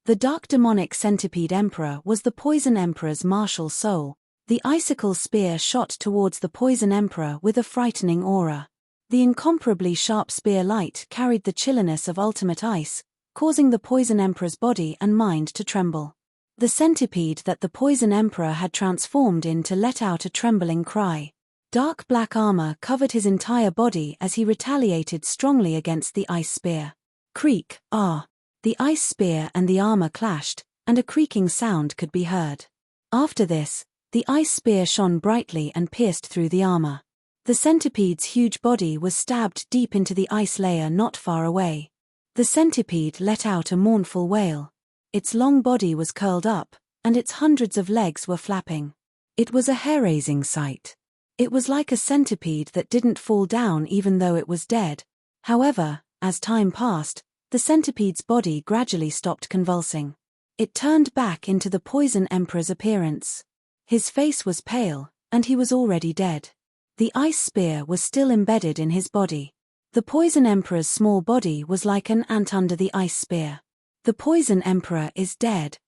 The dark demonic centipede emperor was the Poison Emperor's martial soul. The icicle spear shot towards the Poison Emperor with a frightening aura. The incomparably sharp spear light carried the chilliness of ultimate ice, causing the Poison Emperor's body and mind to tremble. The centipede that the Poison Emperor had transformed into let out a trembling cry. Dark black armor covered his entire body as he retaliated strongly against the ice spear. Creak, ah! The ice spear and the armor clashed, and a creaking sound could be heard. After this, the ice spear shone brightly and pierced through the armor. The centipede's huge body was stabbed deep into the ice layer not far away. The centipede let out a mournful wail. Its long body was curled up, and its hundreds of legs were flapping. It was a hair-raising sight. It was like a centipede that didn't fall down even though it was dead. However, as time passed, the centipede's body gradually stopped convulsing. It turned back into the Poison Emperor's appearance. His face was pale, and he was already dead. The ice spear was still embedded in his body. The Poison Emperor's small body was like an ant under the ice spear. The Poison Emperor is dead.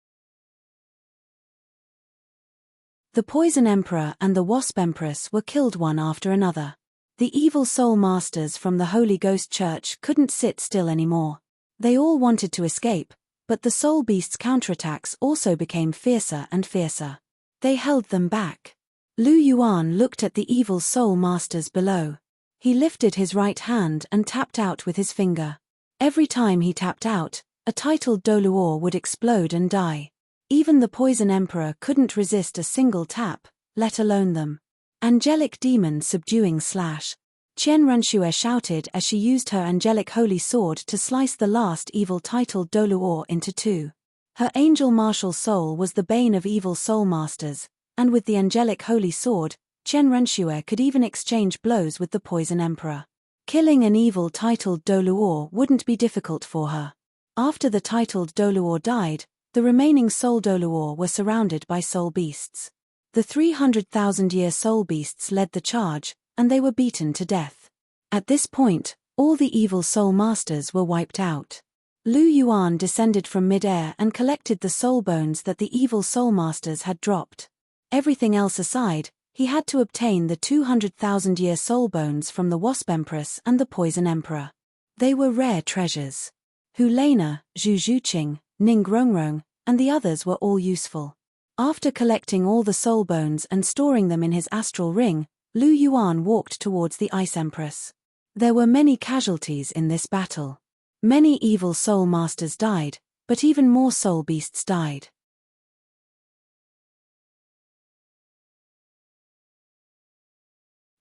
The Poison Emperor and the Wasp Empress were killed one after another. The evil soul masters from the Holy Ghost Church couldn't sit still anymore. They all wanted to escape, but the soul beasts' counterattacks also became fiercer and fiercer. They held them back. Lu Yuan looked at the evil soul masters below. He lifted his right hand and tapped out with his finger. Every time he tapped out, a titled Douluo would explode and die. Even the Poison Emperor couldn't resist a single tap, let alone them. Angelic demon subduing slash. Qian Renxue shouted as she used her angelic holy sword to slice the last evil titled Douluo into two. Her angel martial soul was the bane of evil soul masters, and with the angelic holy sword, Qian Renxue could even exchange blows with the Poison Emperor. Killing an evil titled Douluo wouldn't be difficult for her. After the titled Douluo died, the remaining soul Douluo were surrounded by soul beasts. The 300,000-year soul beasts led the charge, and they were beaten to death. At this point, all the evil soul masters were wiped out. Lu Yuan descended from mid-air and collected the soul bones that the evil soul masters had dropped. Everything else aside, he had to obtain the 200,000-year soul bones from the Wasp Empress and the Poison Emperor. They were rare treasures. Hu Lena, Zhu Zhuqing, Ning Rongrong, and the others were all useful. After collecting all the soul bones and storing them in his astral ring, Lu Yuan walked towards the Ice Empress. There were many casualties in this battle. Many evil soul masters died, but even more soul beasts died.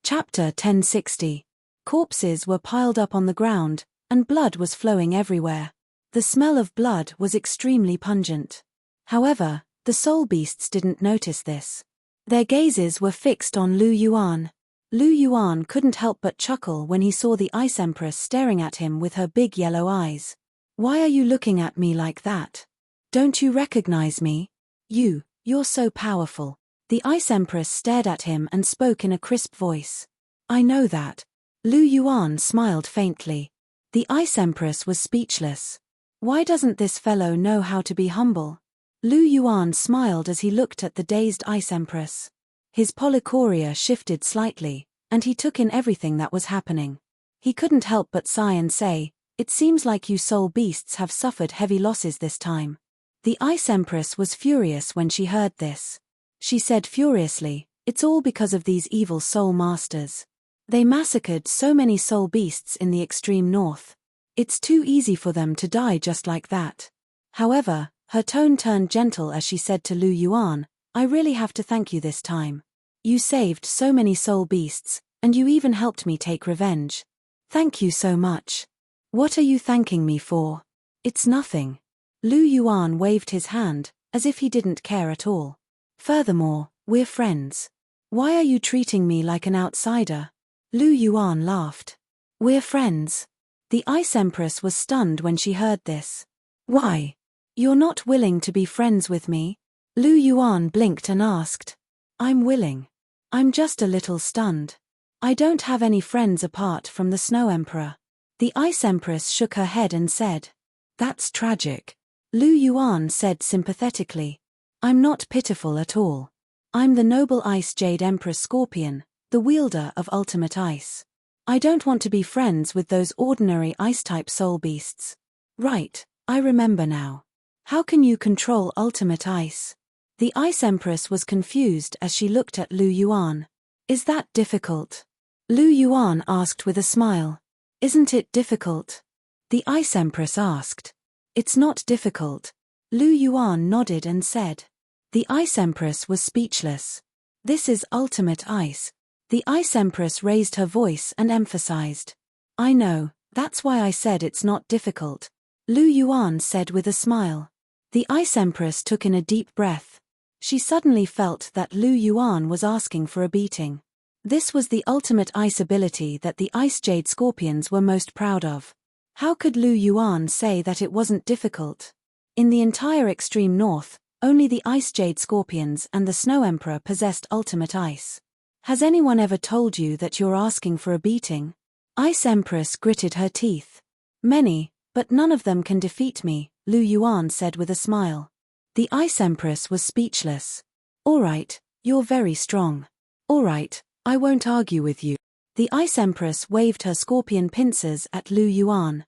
Chapter 1060. Corpses were piled up on the ground, and blood was flowing everywhere. The smell of blood was extremely pungent. However, the soul beasts didn't notice this. Their gazes were fixed on Lu Yuan. Lu Yuan couldn't help but chuckle when he saw the Ice Empress staring at him with her big yellow eyes. "Why are you looking at me like that? Don't you recognize me? You're so powerful." The Ice Empress stared at him and spoke in a crisp voice. "I know that." Lu Yuan smiled faintly. The Ice Empress was speechless. Why doesn't this fellow know how to be humble? Lu Yuan smiled as he looked at the dazed Ice Empress. His polychoria shifted slightly, and he took in everything that was happening. He couldn't help but sigh and say, "It seems like you soul beasts have suffered heavy losses this time." The Ice Empress was furious when she heard this. She said furiously, "It's all because of these evil soul masters. They massacred so many soul beasts in the extreme north. It's too easy for them to die just like that." However, her tone turned gentle as she said to Lu Yuan, "I really have to thank you this time. You saved so many soul beasts, and you even helped me take revenge. Thank you so much." "What are you thanking me for?" "It's nothing." Lu Yuan waved his hand, as if he didn't care at all. "Furthermore, we're friends. Why are you treating me like an outsider?" Lu Yuan laughed. "We're friends." The Ice Empress was stunned when she heard this. "Why? You're not willing to be friends with me?" Lu Yuan blinked and asked. "I'm willing. I'm just a little stunned. I don't have any friends apart from the Snow Emperor." The Ice Empress shook her head and said, "That's tragic." Lu Yuan said sympathetically, "I'm not pitiful at all. I'm the noble Ice Jade Empress Scorpion, the wielder of ultimate ice. I don't want to be friends with those ordinary ice-type soul beasts." "Right, I remember now. How can you control ultimate ice?" The Ice Empress was confused as she looked at Lu Yuan. "Is that difficult?" Lu Yuan asked with a smile. "Isn't it difficult?" The Ice Empress asked. "It's not difficult." Lu Yuan nodded and said. The Ice Empress was speechless. "This is ultimate ice." The Ice Empress raised her voice and emphasized. "I know, that's why I said it's not difficult," Lu Yuan said with a smile. The Ice Empress took in a deep breath. She suddenly felt that Lu Yuan was asking for a beating. This was the ultimate ice ability that the Ice Jade Scorpions were most proud of. How could Lu Yuan say that it wasn't difficult? In the entire extreme north, only the Ice Jade Scorpions and the Snow Emperor possessed ultimate ice. Has anyone ever told you that you're asking for a beating? Ice Empress gritted her teeth. Many, but none of them can defeat me, Lu Yuan said with a smile. The Ice Empress was speechless. All right, you're very strong. All right, I won't argue with you. The Ice Empress waved her scorpion pincers at Lu Yuan.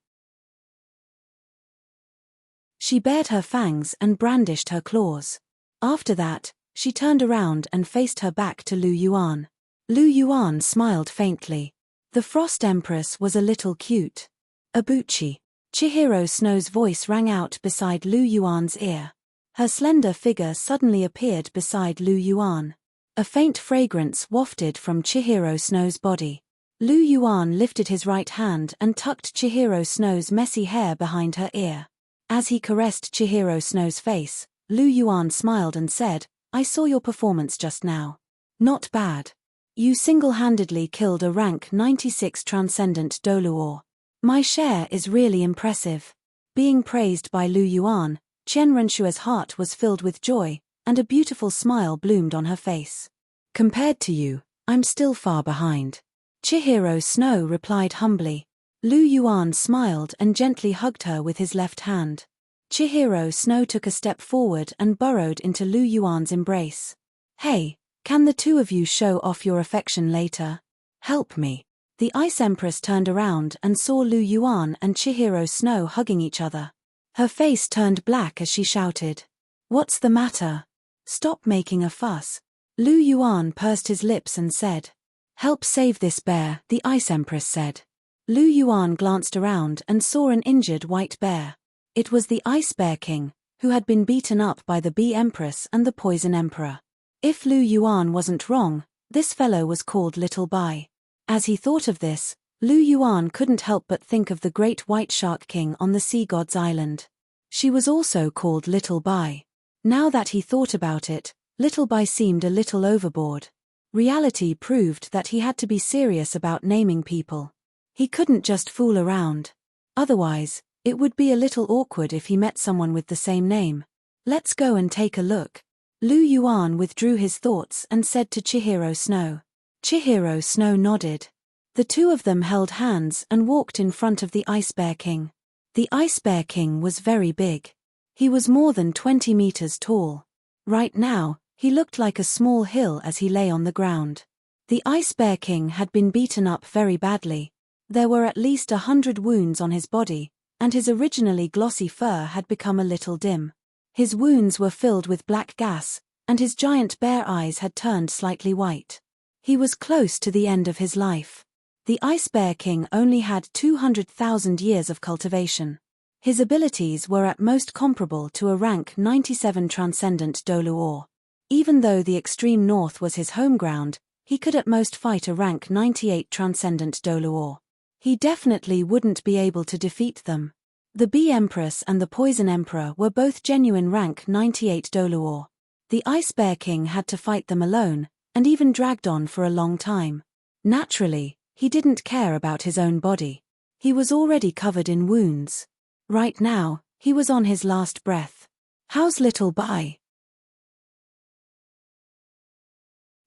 She bared her fangs and brandished her claws. After that, she turned around and faced her back to Lu Yuan. Lu Yuan smiled faintly. The Frost Empress was a little cute. Abuchi. Chihiro Snow's voice rang out beside Lu Yuan's ear. Her slender figure suddenly appeared beside Lu Yuan. A faint fragrance wafted from Chihiro Snow's body. Lu Yuan lifted his right hand and tucked Chihiro Snow's messy hair behind her ear. As he caressed Chihiro Snow's face, Lu Yuan smiled and said, I saw your performance just now. Not bad. You single-handedly killed a rank 96 transcendent Douluo. My share is really impressive. Being praised by Lu Yuan, Chen Renshua's heart was filled with joy, and a beautiful smile bloomed on her face. Compared to you, I'm still far behind. Chihiro Snow replied humbly. Lu Yuan smiled and gently hugged her with his left hand. Chihiro Snow took a step forward and burrowed into Lu Yuan's embrace. Hey, can the two of you show off your affection later? Help me. The Ice Empress turned around and saw Lu Yuan and Chihiro Snow hugging each other. Her face turned black as she shouted. What's the matter? Stop making a fuss. Lu Yuan pursed his lips and said. Help save this bear, the Ice Empress said. Lu Yuan glanced around and saw an injured white bear. It was the Ice Bear King, who had been beaten up by the Bee Empress and the Poison Emperor. If Lu Yuan wasn't wrong, this fellow was called Little Bai. As he thought of this, Lu Yuan couldn't help but think of the great White Shark King on the Sea God's Island. She was also called Little Bai. Now that he thought about it, Little Bai seemed a little overboard. Reality proved that he had to be serious about naming people. He couldn't just fool around. Otherwise, it would be a little awkward if he met someone with the same name. Let's go and take a look. Lu Yuan withdrew his thoughts and said to Chihiro Snow. Chihiro Snow nodded. The two of them held hands and walked in front of the Ice Bear King. The Ice Bear King was very big. He was more than 20 meters tall. Right now, he looked like a small hill as he lay on the ground. The Ice Bear King had been beaten up very badly. There were at least 100 wounds on his body, and his originally glossy fur had become a little dim. His wounds were filled with black gas, and his giant bear eyes had turned slightly white. He was close to the end of his life. The Ice Bear King only had 200,000 years of cultivation. His abilities were at most comparable to a rank 97 transcendent Douluo. Even though the extreme north was his home ground, he could at most fight a rank 98 transcendent Douluo. He definitely wouldn't be able to defeat them. The Bee Empress and the Poison Emperor were both genuine rank 98 Douluo. The Ice Bear King had to fight them alone, and even dragged on for a long time. Naturally, he didn't care about his own body. He was already covered in wounds. Right now, he was on his last breath. How's Little Bai?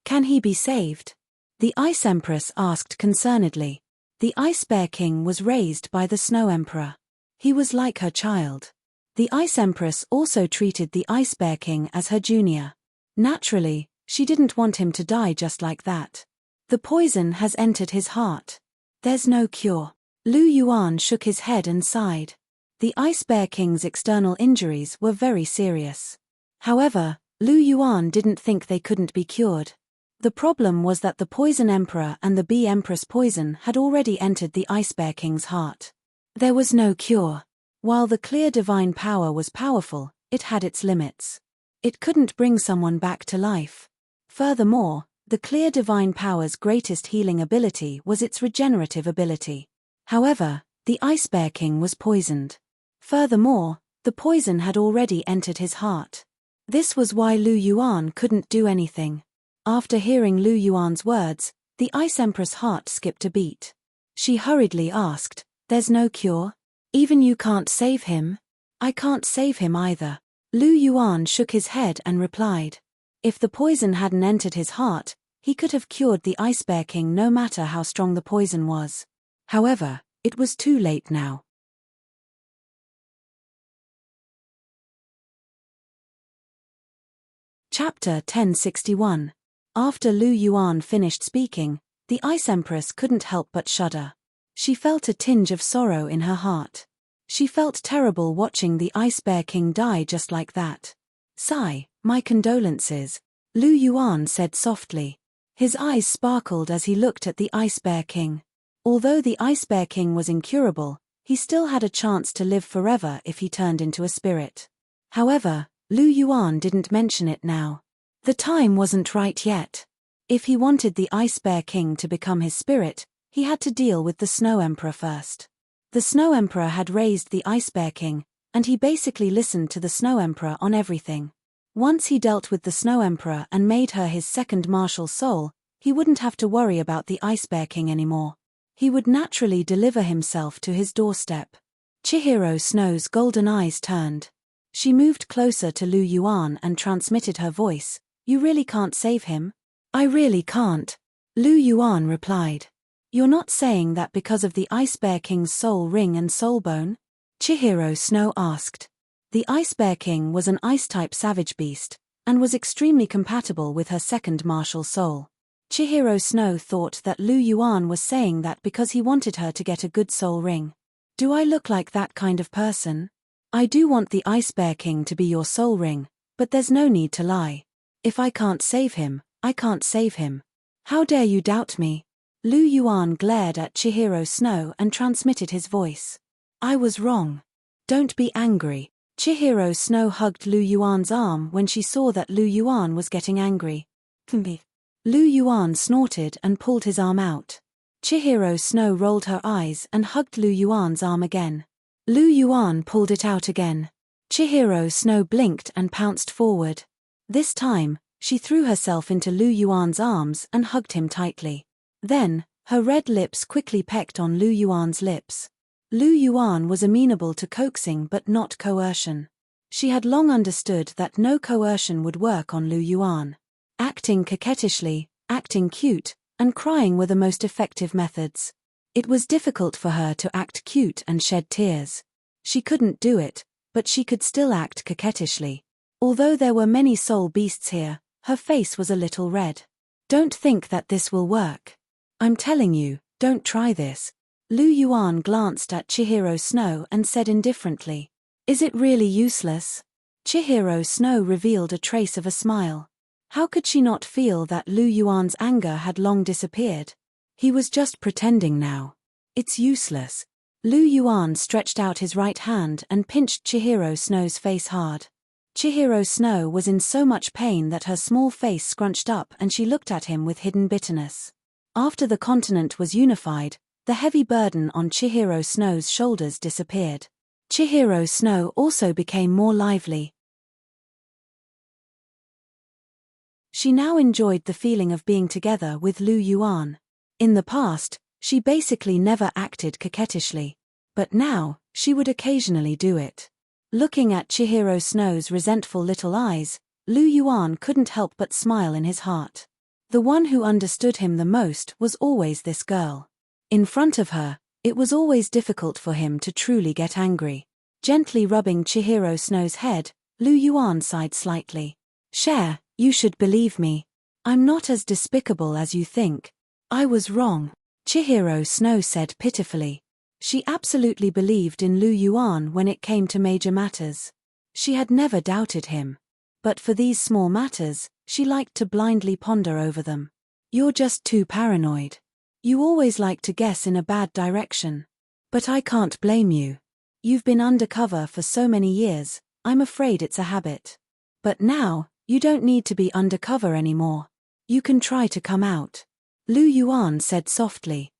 Can he be saved? The Ice Empress asked concernedly. The Ice Bear King was raised by the Snow Emperor. He was like her child. The Ice Empress also treated the Ice Bear King as her junior. Naturally, she didn't want him to die just like that. The poison has entered his heart. There's no cure. Lu Yuan shook his head and sighed. The Ice Bear King's external injuries were very serious. However, Lu Yuan didn't think they couldn't be cured. The problem was that the Poison Emperor and the Bee Empress poison had already entered the Ice Bear King's heart. There was no cure. While the clear divine power was powerful, it had its limits. It couldn't bring someone back to life. Furthermore, the clear divine power's greatest healing ability was its regenerative ability. However, the Ice Bear King was poisoned. Furthermore, the poison had already entered his heart. This was why Lu Yuan couldn't do anything. After hearing Lu Yuan's words, The Ice Empress' heart skipped a beat. She hurriedly asked, "There's no cure? Even you can't save him?" "I can't save him either." Lu Yuan shook his head and replied. If the poison hadn't entered his heart, he could have cured the Ice Bear King no matter how strong the poison was. However, it was too late now. Chapter 1061. After Lu Yuan finished speaking, the Ice Empress couldn't help but shudder. She felt a tinge of sorrow in her heart. She felt terrible watching the Ice Bear King die just like that. "Sigh, my condolences," Lu Yuan said softly. His eyes sparkled as he looked at the Ice Bear King. Although the Ice Bear King was incurable, he still had a chance to live forever if he turned into a spirit. However, Lu Yuan didn't mention it now. The time wasn't right yet. If he wanted the Ice Bear King to become his spirit, he had to deal with the Snow Emperor first. The Snow Emperor had raised the Ice Bear King, and he basically listened to the Snow Emperor on everything. Once he dealt with the Snow Emperor and made her his second martial soul, he wouldn't have to worry about the Ice Bear King anymore. He would naturally deliver himself to his doorstep. Chihiro Snow's golden eyes turned. She moved closer to Lu Yuan and transmitted her voice. "You really can't save him?" "I really can't," Lu Yuan replied. "You're not saying that because of the Ice Bear King's soul ring and soul bone?" Chihiro Snow asked. The Ice Bear King was an ice-type savage beast, and was extremely compatible with her second martial soul. Chihiro Snow thought that Lu Yuan was saying that because he wanted her to get a good soul ring. "Do I look like that kind of person? I do want the Ice Bear King to be your soul ring, but there's no need to lie. If I can't save him, I can't save him. How dare you doubt me?" Lu Yuan glared at Chihiro Snow and transmitted his voice. "I was wrong. Don't be angry." Chihiro Snow hugged Lu Yuan's arm when she saw that Lu Yuan was getting angry. Lu Yuan snorted and pulled his arm out. Chihiro Snow rolled her eyes and hugged Lu Yuan's arm again. Lu Yuan pulled it out again. Chihiro Snow blinked and pounced forward. This time, she threw herself into Lu Yuan's arms and hugged him tightly. Then, her red lips quickly pecked on Lu Yuan's lips. Lu Yuan was amenable to coaxing but not coercion. She had long understood that no coercion would work on Lu Yuan. Acting coquettishly, acting cute, and crying were the most effective methods. It was difficult for her to act cute and shed tears. She couldn't do it, but she could still act coquettishly. Although there were many soul beasts here, her face was a little red. "Don't think that this will work. I'm telling you, don't try this." Lu Yuan glanced at Chihiro Snow and said indifferently, "Is it really useless?" Chihiro Snow revealed a trace of a smile. How could she not feel that Lu Yuan's anger had long disappeared? He was just pretending now. "It's useless." Lu Yuan stretched out his right hand and pinched Chihiro Snow's face hard. Chihiro Snow was in so much pain that her small face scrunched up and she looked at him with hidden bitterness. After the continent was unified, the heavy burden on Chihiro Snow's shoulders disappeared. Chihiro Snow also became more lively. She now enjoyed the feeling of being together with Lu Yuan. In the past, she basically never acted coquettishly. But now, she would occasionally do it. Looking at Chihiro Snow's resentful little eyes, Lu Yuan couldn't help but smile in his heart. The one who understood him the most was always this girl. In front of her, it was always difficult for him to truly get angry. Gently rubbing Chihiro Snow's head, Lu Yuan sighed slightly. "Cher, you should believe me. I'm not as despicable as you think. I was wrong," Chihiro Snow said pitifully. She absolutely believed in Lu Yuan when it came to major matters. She had never doubted him. But for these small matters, she liked to blindly ponder over them. "You're just too paranoid. You always like to guess in a bad direction. But I can't blame you. You've been undercover for so many years, I'm afraid it's a habit. But now, you don't need to be undercover anymore. You can try to come out." Lu Yuan said softly.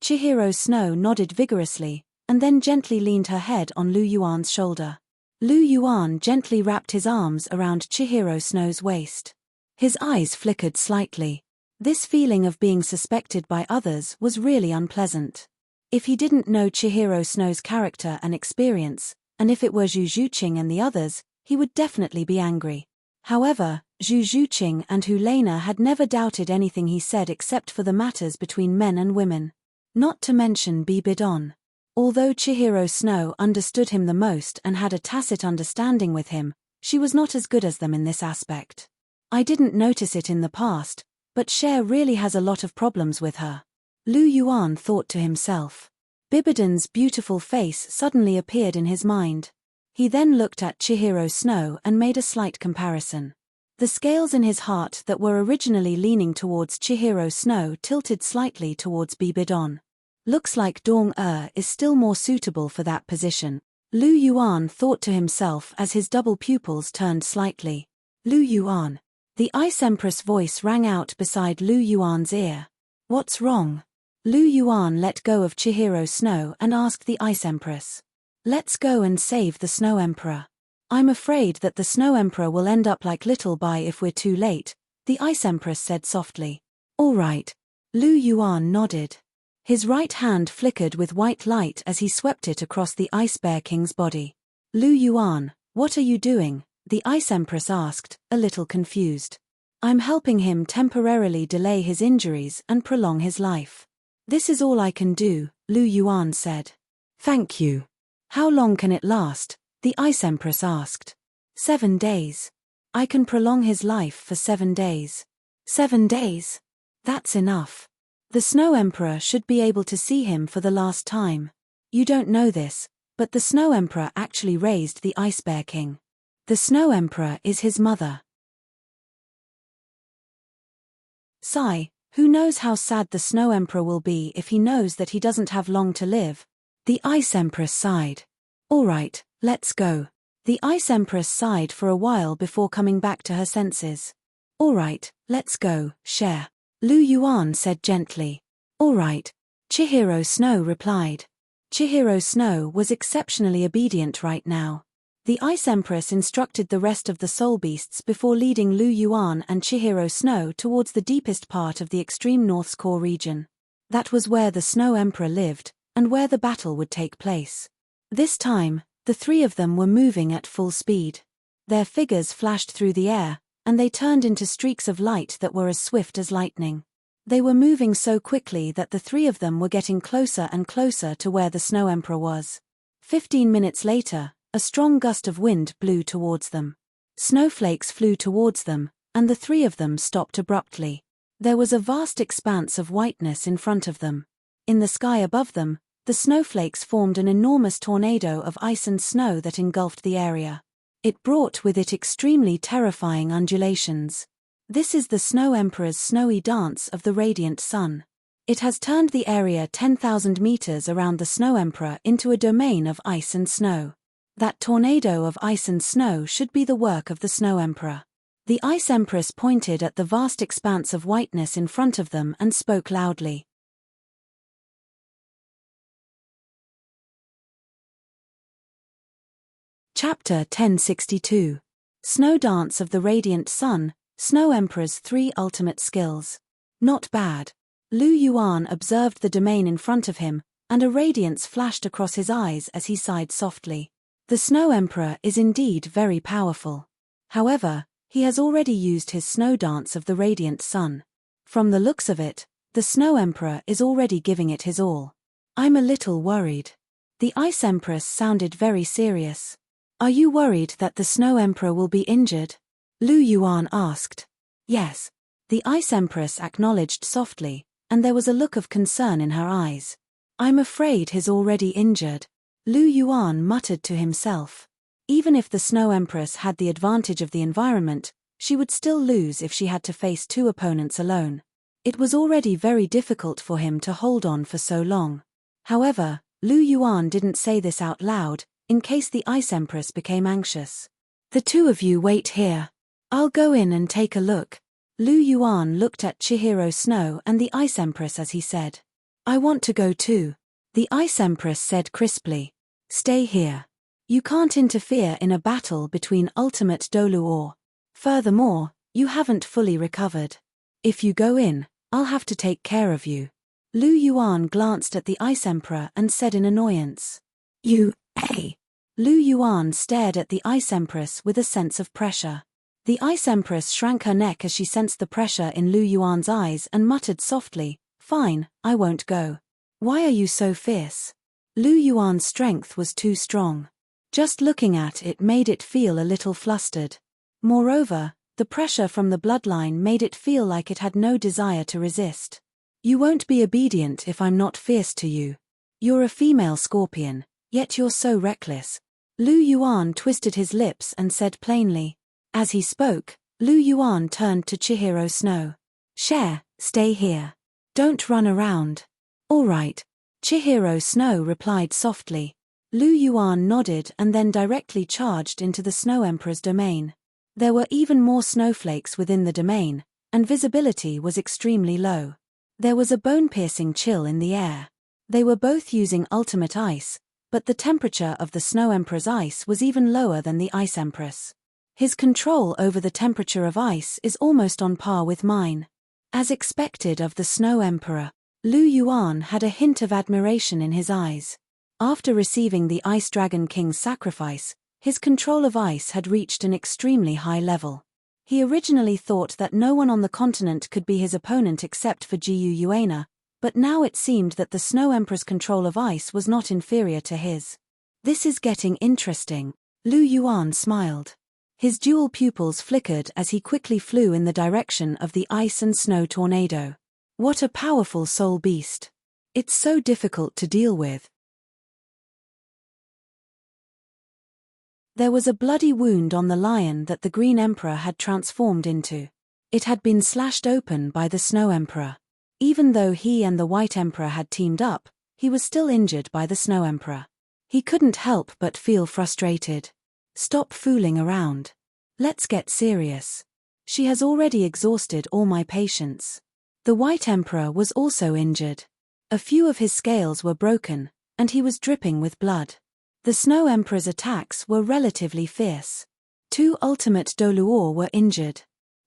Chihiro Snow nodded vigorously, and then gently leaned her head on Lu Yuan's shoulder. Lu Yuan gently wrapped his arms around Chihiro Snow's waist. His eyes flickered slightly. This feeling of being suspected by others was really unpleasant. If he didn't know Chihiro Snow's character and experience, and if it were Zhu Zhuqing and the others, he would definitely be angry. However, Zhu Zhuqing and Hulena had never doubted anything he said except for the matters between men and women. Not to mention Bibidon. Although Chihiro Snow understood him the most and had a tacit understanding with him, she was not as good as them in this aspect. I didn't notice it in the past, but Cher really has a lot of problems with her. Lu Yuan thought to himself. Bibidon's beautiful face suddenly appeared in his mind. He then looked at Chihiro Snow and made a slight comparison. The scales in his heart that were originally leaning towards Chihiro Snow tilted slightly towards Bibidon. Looks like Dong is still more suitable for that position, Lu Yuan thought to himself as his double pupils turned slightly. Lu Yuan. The Ice Empress voice rang out beside Lu Yuan's ear. What's wrong? Lu Yuan let go of Chihiro Snow and asked the Ice Empress. Let's go and save the Snow Emperor. I'm afraid that the Snow Emperor will end up like Little Bai if we're too late, the Ice Empress said softly. All right. Lu Yuan nodded. His right hand flickered with white light as he swept it across the Ice Bear King's body. Lu Yuan, what are you doing? The Ice Empress asked, a little confused. I'm helping him temporarily delay his injuries and prolong his life. This is all I can do, Lu Yuan said. Thank you. How long can it last? The Ice Empress asked. 7 days. I can prolong his life for 7 days. 7 days? That's enough. The Snow Emperor should be able to see him for the last time. You don't know this, but the Snow Emperor actually raised the Ice Bear King. The Snow Emperor is his mother. Sigh, who knows how sad the Snow Emperor will be if he knows that he doesn't have long to live. The Ice Empress sighed. All right, let's go. The Ice Empress sighed for a while before coming back to her senses. All right, let's go, Cher. Lu Yuan said gently. All right. Chihiro Snow replied. Chihiro Snow was exceptionally obedient right now. The Ice Empress instructed the rest of the soul beasts before leading Lu Yuan and Chihiro Snow towards the deepest part of the extreme North's core region. That was where the Snow Emperor lived, and where the battle would take place. This time, the three of them were moving at full speed. Their figures flashed through the air, and they turned into streaks of light that were as swift as lightning. They were moving so quickly that the three of them were getting closer and closer to where the Snow Emperor was. 15 minutes later, a strong gust of wind blew towards them. Snowflakes flew towards them, and the three of them stopped abruptly. There was a vast expanse of whiteness in front of them. In the sky above them, the snowflakes formed an enormous tornado of ice and snow that engulfed the area. It brought with it extremely terrifying undulations. This is the Snow Emperor's snowy dance of the radiant sun. It has turned the area 10,000 meters around the Snow Emperor into a domain of ice and snow. That tornado of ice and snow should be the work of the Snow Emperor. The Ice Empress pointed at the vast expanse of whiteness in front of them and spoke loudly. Chapter 1062. Snow Dance of the Radiant Sun, Snow Emperor's 3 ultimate skills. Not bad. Lu Yuan observed the domain in front of him, and a radiance flashed across his eyes as he sighed softly. The Snow Emperor is indeed very powerful. However, he has already used his Snow Dance of the Radiant Sun. From the looks of it, the Snow Emperor is already giving it his all. I'm a little worried. The Ice Empress sounded very serious. Are you worried that the Snow Emperor will be injured? Lu Yuan asked. Yes. The Ice Empress acknowledged softly, and there was a look of concern in her eyes. I'm afraid he's already injured. Lu Yuan muttered to himself. Even if the Snow Empress had the advantage of the environment, she would still lose if she had to face 2 opponents alone. It was already very difficult for him to hold on for so long. However, Lu Yuan didn't say this out loud, in case the Ice Empress became anxious. The 2 of you wait here. I'll go in and take a look. Lu Yuan looked at Chihiro Snow and the Ice Empress as he said. I want to go too. The Ice Empress said crisply. Stay here. You can't interfere in a battle between ultimate Douluo. Furthermore, you haven't fully recovered. If you go in, I'll have to take care of you. Lu Yuan glanced at the Ice Emperor and said in annoyance. Hey. Lu Yuan stared at the Ice Empress with a sense of pressure. The Ice Empress shrank her neck as she sensed the pressure in Lu Yuan's eyes and muttered softly, "Fine, I won't go." "Why are you so fierce?" Lu Yuan's strength was too strong. Just looking at it made it feel a little flustered. Moreover, the pressure from the bloodline made it feel like it had no desire to resist. "You won't be obedient if I'm not fierce to you. You're a female scorpion, yet you're so reckless." Lu Yuan twisted his lips and said plainly. As he spoke, Lu Yuan turned to Chihiro Snow. Stay here. Don't run around." "All right." Chihiro Snow replied softly. Lu Yuan nodded and then directly charged into the Snow Emperor's domain. There were even more snowflakes within the domain, and visibility was extremely low. There was a bone-piercing chill in the air. They were both using ultimate ice, but the temperature of the Snow Emperor's ice was even lower than the Ice Empress. His control over the temperature of ice is almost on par with mine. As expected of the Snow Emperor, Lu Yuan had a hint of admiration in his eyes. After receiving the Ice Dragon King's sacrifice, his control of ice had reached an extremely high level. He originally thought that no one on the continent could be his opponent except for Jiu Yuana, but now it seemed that the Snow Emperor's control of ice was not inferior to his. "This is getting interesting," Lu Yuan smiled. His dual pupils flickered as he quickly flew in the direction of the ice and snow tornado. What a powerful soul beast. It's so difficult to deal with. There was a bloody wound on the lion that the Green Emperor had transformed into. It had been slashed open by the Snow Emperor. Even though he and the White Emperor had teamed up, he was still injured by the Snow Emperor. He couldn't help but feel frustrated. "Stop fooling around. Let's get serious. She has already exhausted all my patience." The White Emperor was also injured. A few of his scales were broken, and he was dripping with blood. The Snow Emperor's attacks were relatively fierce. 2 ultimate Douluo were injured.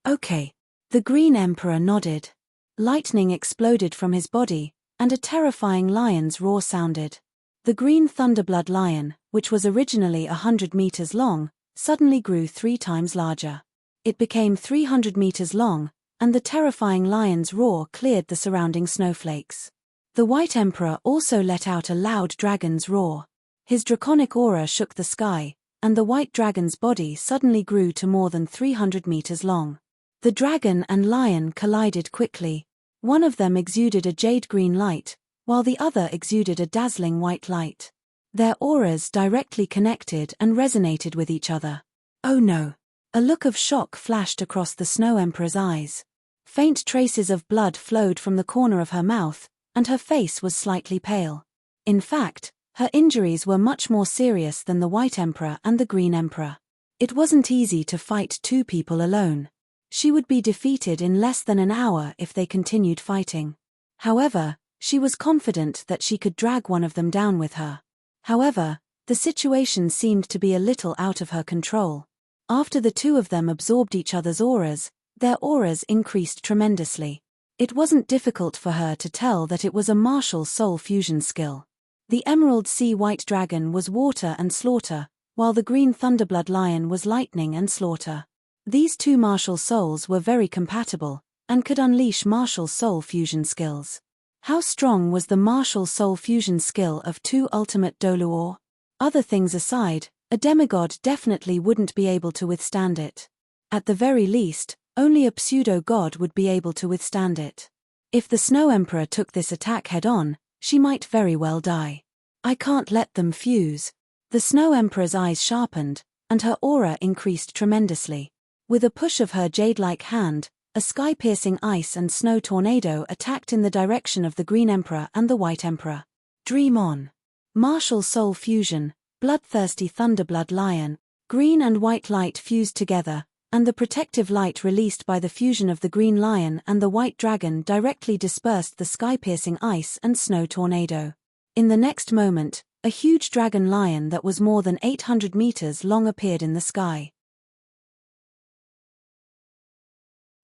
"Okay." The Green Emperor nodded. Lightning exploded from his body, and a terrifying lion's roar sounded. The green Thunderblood lion, which was originally 100 meters long, suddenly grew 3 times larger. It became 300 meters long, and the terrifying lion's roar cleared the surrounding snowflakes. The White Emperor also let out a loud dragon's roar. His draconic aura shook the sky, and the white dragon's body suddenly grew to more than 300 meters long. The dragon and lion collided quickly. One of them exuded a jade-green light, while the other exuded a dazzling white light. Their auras directly connected and resonated with each other. "Oh no!" A look of shock flashed across the Snow Emperor's eyes. Faint traces of blood flowed from the corner of her mouth, and her face was slightly pale. In fact, her injuries were much more serious than the White Emperor and the Green Emperor. It wasn't easy to fight 2 people alone. She would be defeated in less than an hour if they continued fighting. However, she was confident that she could drag one of them down with her. However, the situation seemed to be a little out of her control. After the 2 of them absorbed each other's auras, their auras increased tremendously. It wasn't difficult for her to tell that it was a martial soul fusion skill. The Emerald Sea White Dragon was water and slaughter, while the Green Thunderblood Lion was lightning and slaughter. These 2 martial souls were very compatible, and could unleash martial soul fusion skills. How strong was the martial soul fusion skill of 2 ultimate Douluo? Other things aside, a demigod definitely wouldn't be able to withstand it. At the very least, only a pseudo-god would be able to withstand it. If the Snow Emperor took this attack head-on, she might very well die. "I can't let them fuse." The Snow Emperor's eyes sharpened, and her aura increased tremendously. With a push of her jade-like hand, a sky-piercing ice and snow tornado attacked in the direction of the Green Emperor and the White Emperor. Dream on. Martial soul fusion, bloodthirsty Thunderblood Lion, green and white light fused together, and the protective light released by the fusion of the Green Lion and the White Dragon directly dispersed the sky-piercing ice and snow tornado. In the next moment, a huge dragon lion that was more than 800 meters long appeared in the sky.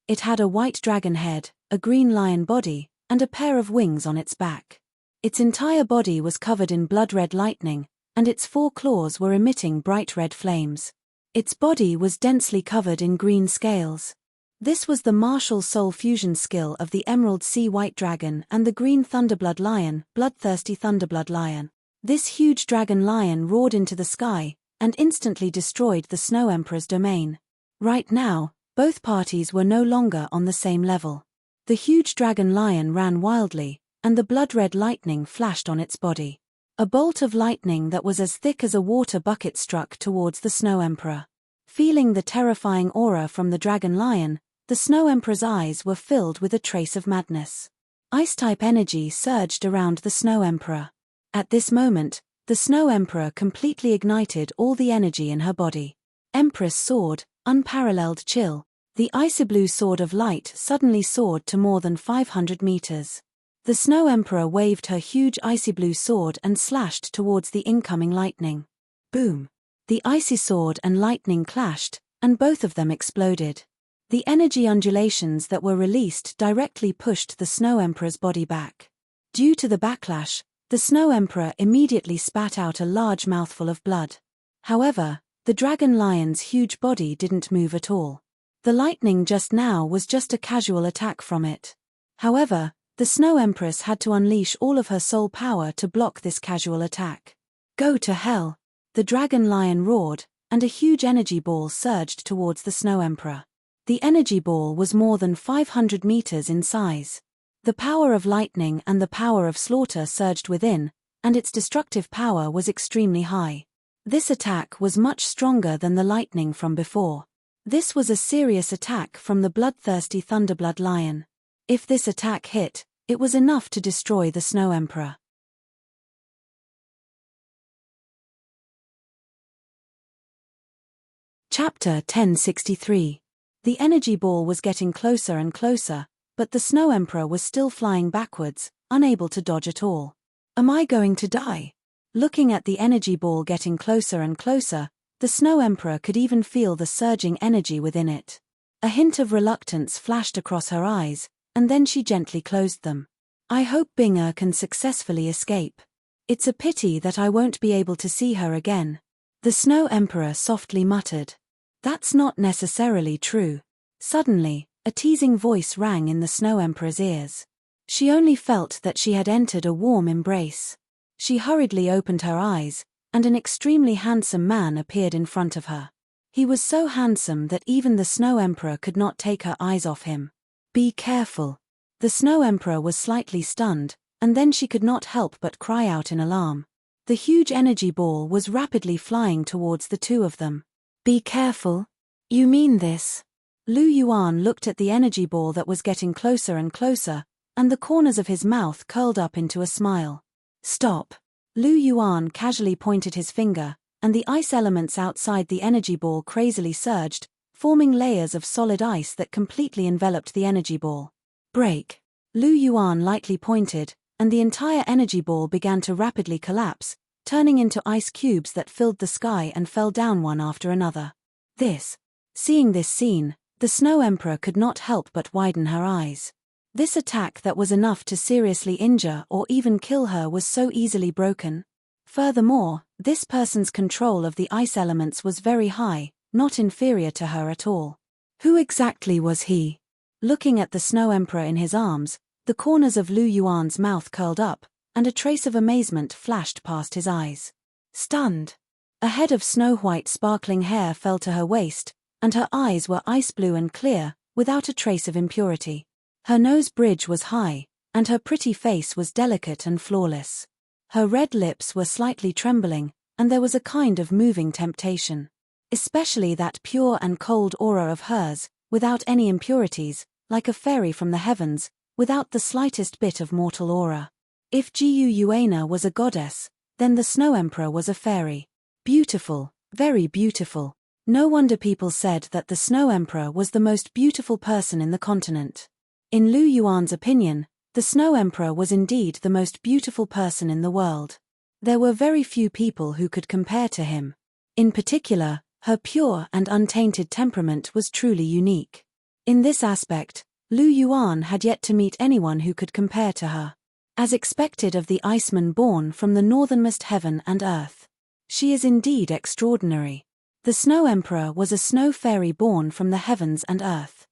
It had a white dragon head, a green lion body, and a pair of wings on its back. Its entire body was covered in blood-red lightning, and its 4 claws were emitting bright red flames. Its body was densely covered in green scales. This was the martial soul fusion skill of the Emerald Sea White Dragon and the Green Thunderblood Lion, Bloodthirsty Thunderblood Lion. This huge dragon lion roared into the sky, and instantly destroyed the Snow Emperor's domain. Right now, both parties were no longer on the same level. The huge dragon lion ran wildly, and the blood-red lightning flashed on its body. A bolt of lightning that was as thick as a water bucket struck towards the Snow Emperor. Feeling the terrifying aura from the dragon lion, the Snow Emperor's eyes were filled with a trace of madness. Ice-type energy surged around the Snow Emperor. At this moment, the Snow Emperor completely ignited all the energy in her body. Empress Sword, unparalleled chill. The icy blue sword of light suddenly soared to more than 500 meters. The Snow Emperor waved her huge icy blue sword and slashed towards the incoming lightning. Boom! The icy sword and lightning clashed, and both of them exploded. The energy undulations that were released directly pushed the Snow Emperor's body back. Due to the backlash, the Snow Emperor immediately spat out a large mouthful of blood. However, the dragon lion's huge body didn't move at all. The lightning just now was just a casual attack from it. However, the Snow Empress had to unleash all of her soul power to block this casual attack. Go to hell! The dragon lion roared, and a huge energy ball surged towards the Snow Emperor. The energy ball was more than 500 meters in size. The power of lightning and the power of slaughter surged within, and its destructive power was extremely high. This attack was much stronger than the lightning from before. This was a serious attack from the bloodthirsty Thunderblood Lion. If this attack hit, it was enough to destroy the Snow Emperor. Chapter 1063. The energy ball was getting closer and closer, but the Snow Emperor was still flying backwards, unable to dodge at all. Am I going to die? Looking at the energy ball getting closer and closer, the Snow Emperor could even feel the surging energy within it. A hint of reluctance flashed across her eyes, and then she gently closed them. I hope Binger can successfully escape. It's a pity that I won't be able to see her again. The Snow Emperor softly muttered. That's not necessarily true. Suddenly, a teasing voice rang in the Snow Emperor's ears. She only felt that she had entered a warm embrace. She hurriedly opened her eyes, and an extremely handsome man appeared in front of her. He was so handsome that even the Snow Emperor could not take her eyes off him. Be careful. The Snow Emperor was slightly stunned, and then she could not help but cry out in alarm. The huge energy ball was rapidly flying towards the two of them. Be careful? You mean this? Lu Yuan looked at the energy ball that was getting closer and closer, and the corners of his mouth curled up into a smile. Stop. Lu Yuan casually pointed his finger, and the ice elements outside the energy ball crazily surged, forming layers of solid ice that completely enveloped the energy ball. Break. Lu Yuan lightly pointed, and the entire energy ball began to rapidly collapse, turning into ice cubes that filled the sky and fell down one after another. Seeing this scene, the Snow Emperor could not help but widen her eyes. This attack that was enough to seriously injure or even kill her was so easily broken. Furthermore, this person's control of the ice elements was very high, not inferior to her at all. Who exactly was he? Looking at the Snow Emperor in his arms, the corners of Lu Yuan's mouth curled up, and a trace of amazement flashed past his eyes. Stunned. A head of snow-white sparkling hair fell to her waist, and her eyes were ice blue and clear, without a trace of impurity. Her nose bridge was high, and her pretty face was delicate and flawless. Her red lips were slightly trembling, and there was a kind of moving temptation. Especially that pure and cold aura of hers, without any impurities, like a fairy from the heavens, without the slightest bit of mortal aura. If Jiu Yuana was a goddess, then the Snow Emperor was a fairy. Beautiful, very beautiful. No wonder people said that the Snow Emperor was the most beautiful person in the continent. In Lu Yuan's opinion, the Snow Emperor was indeed the most beautiful person in the world. There were very few people who could compare to him. In particular, her pure and untainted temperament was truly unique. In this aspect, Lu Yuan had yet to meet anyone who could compare to her. As expected of the Iceman born from the northernmost heaven and earth. She is indeed extraordinary. The Snow Emperor was a snow fairy born from the heavens and earth.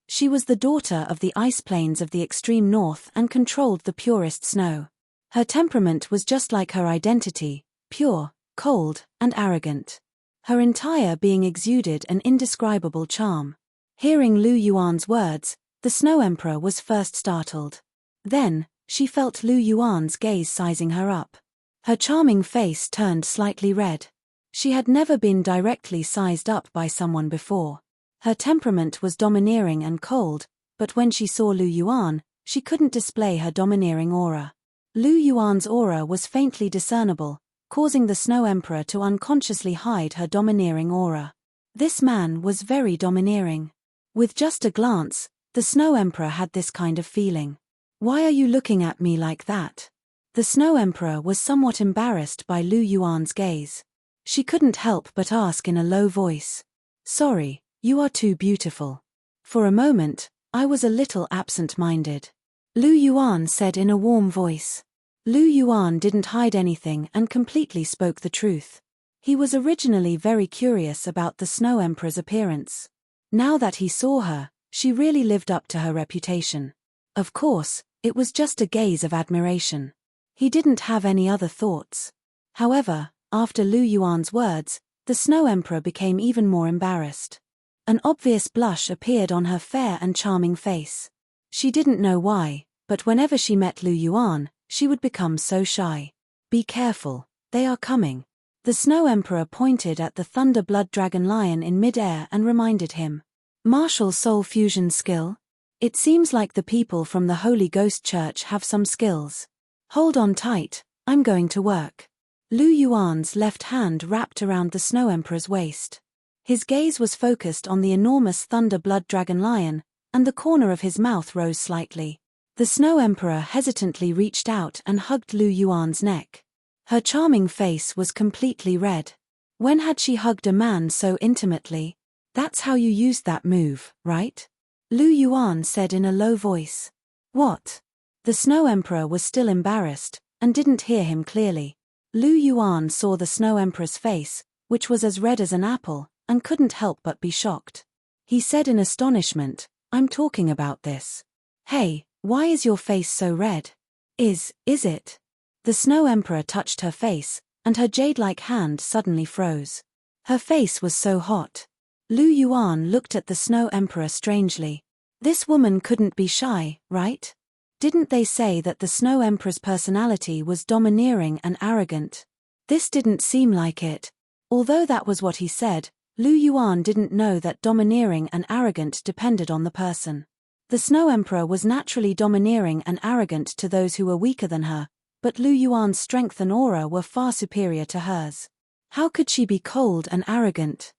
She was the daughter of the ice plains of the extreme north and controlled the purest snow. Her temperament was just like her identity, pure, cold, and arrogant. Her entire being exuded an indescribable charm. Hearing Lu Yuan's words, the Snow Emperor was first startled. Then, she felt Lu Yuan's gaze sizing her up. Her charming face turned slightly red. She had never been directly sized up by someone before. Her temperament was domineering and cold, but when she saw Lu Yuan, she couldn't display her domineering aura. Lu Yuan's aura was faintly discernible, causing the Snow Emperor to unconsciously hide her domineering aura. This man was very domineering. With just a glance, the Snow Emperor had this kind of feeling. "Why are you looking at me like that?" The Snow Emperor was somewhat embarrassed by Lu Yuan's gaze. She couldn't help but ask in a low voice. "Sorry, you are too beautiful. For a moment, I was a little absent-minded." Lu Yuan said in a warm voice. Lu Yuan didn't hide anything and completely spoke the truth. He was originally very curious about the Snow Emperor's appearance. Now that he saw her, she really lived up to her reputation. Of course, it was just a gaze of admiration. He didn't have any other thoughts. However, after Lu Yuan's words, the Snow Emperor became even more embarrassed. An obvious blush appeared on her fair and charming face. She didn't know why, but whenever she met Lu Yuan, she would become so shy. "Be careful, they are coming." The Snow Emperor pointed at the Thunder Blood Dragon Lion in mid-air and reminded him. "Martial soul fusion skill? It seems like the people from the Holy Ghost Church have some skills. Hold on tight, I'm going to work." Lu Yuan's left hand wrapped around the Snow Emperor's waist. His gaze was focused on the enormous Thunder Blood Dragon Lion, and the corner of his mouth rose slightly. The Snow Emperor hesitantly reached out and hugged Lu Yuan's neck. Her charming face was completely red. When had she hugged a man so intimately? "That's how you used that move, right?" Lu Yuan said in a low voice. "What?" The Snow Emperor was still embarrassed, and didn't hear him clearly. Lu Yuan saw the Snow Emperor's face, which was as red as an apple, and couldn't help but be shocked. He said in astonishment, "I'm talking about this." "Hey, why is your face so red?" Is it?" The Snow Emperor touched her face, and her jade-like hand suddenly froze. Her face was so hot. Lu Yuan looked at the Snow Emperor strangely. This woman couldn't be shy, right? Didn't they say that the Snow Emperor's personality was domineering and arrogant? This didn't seem like it. Although that was what he said, Lu Yuan didn't know that domineering and arrogant depended on the person. The Snow Emperor was naturally domineering and arrogant to those who were weaker than her, but Lu Yuan's strength and aura were far superior to hers. How could she be cold and arrogant?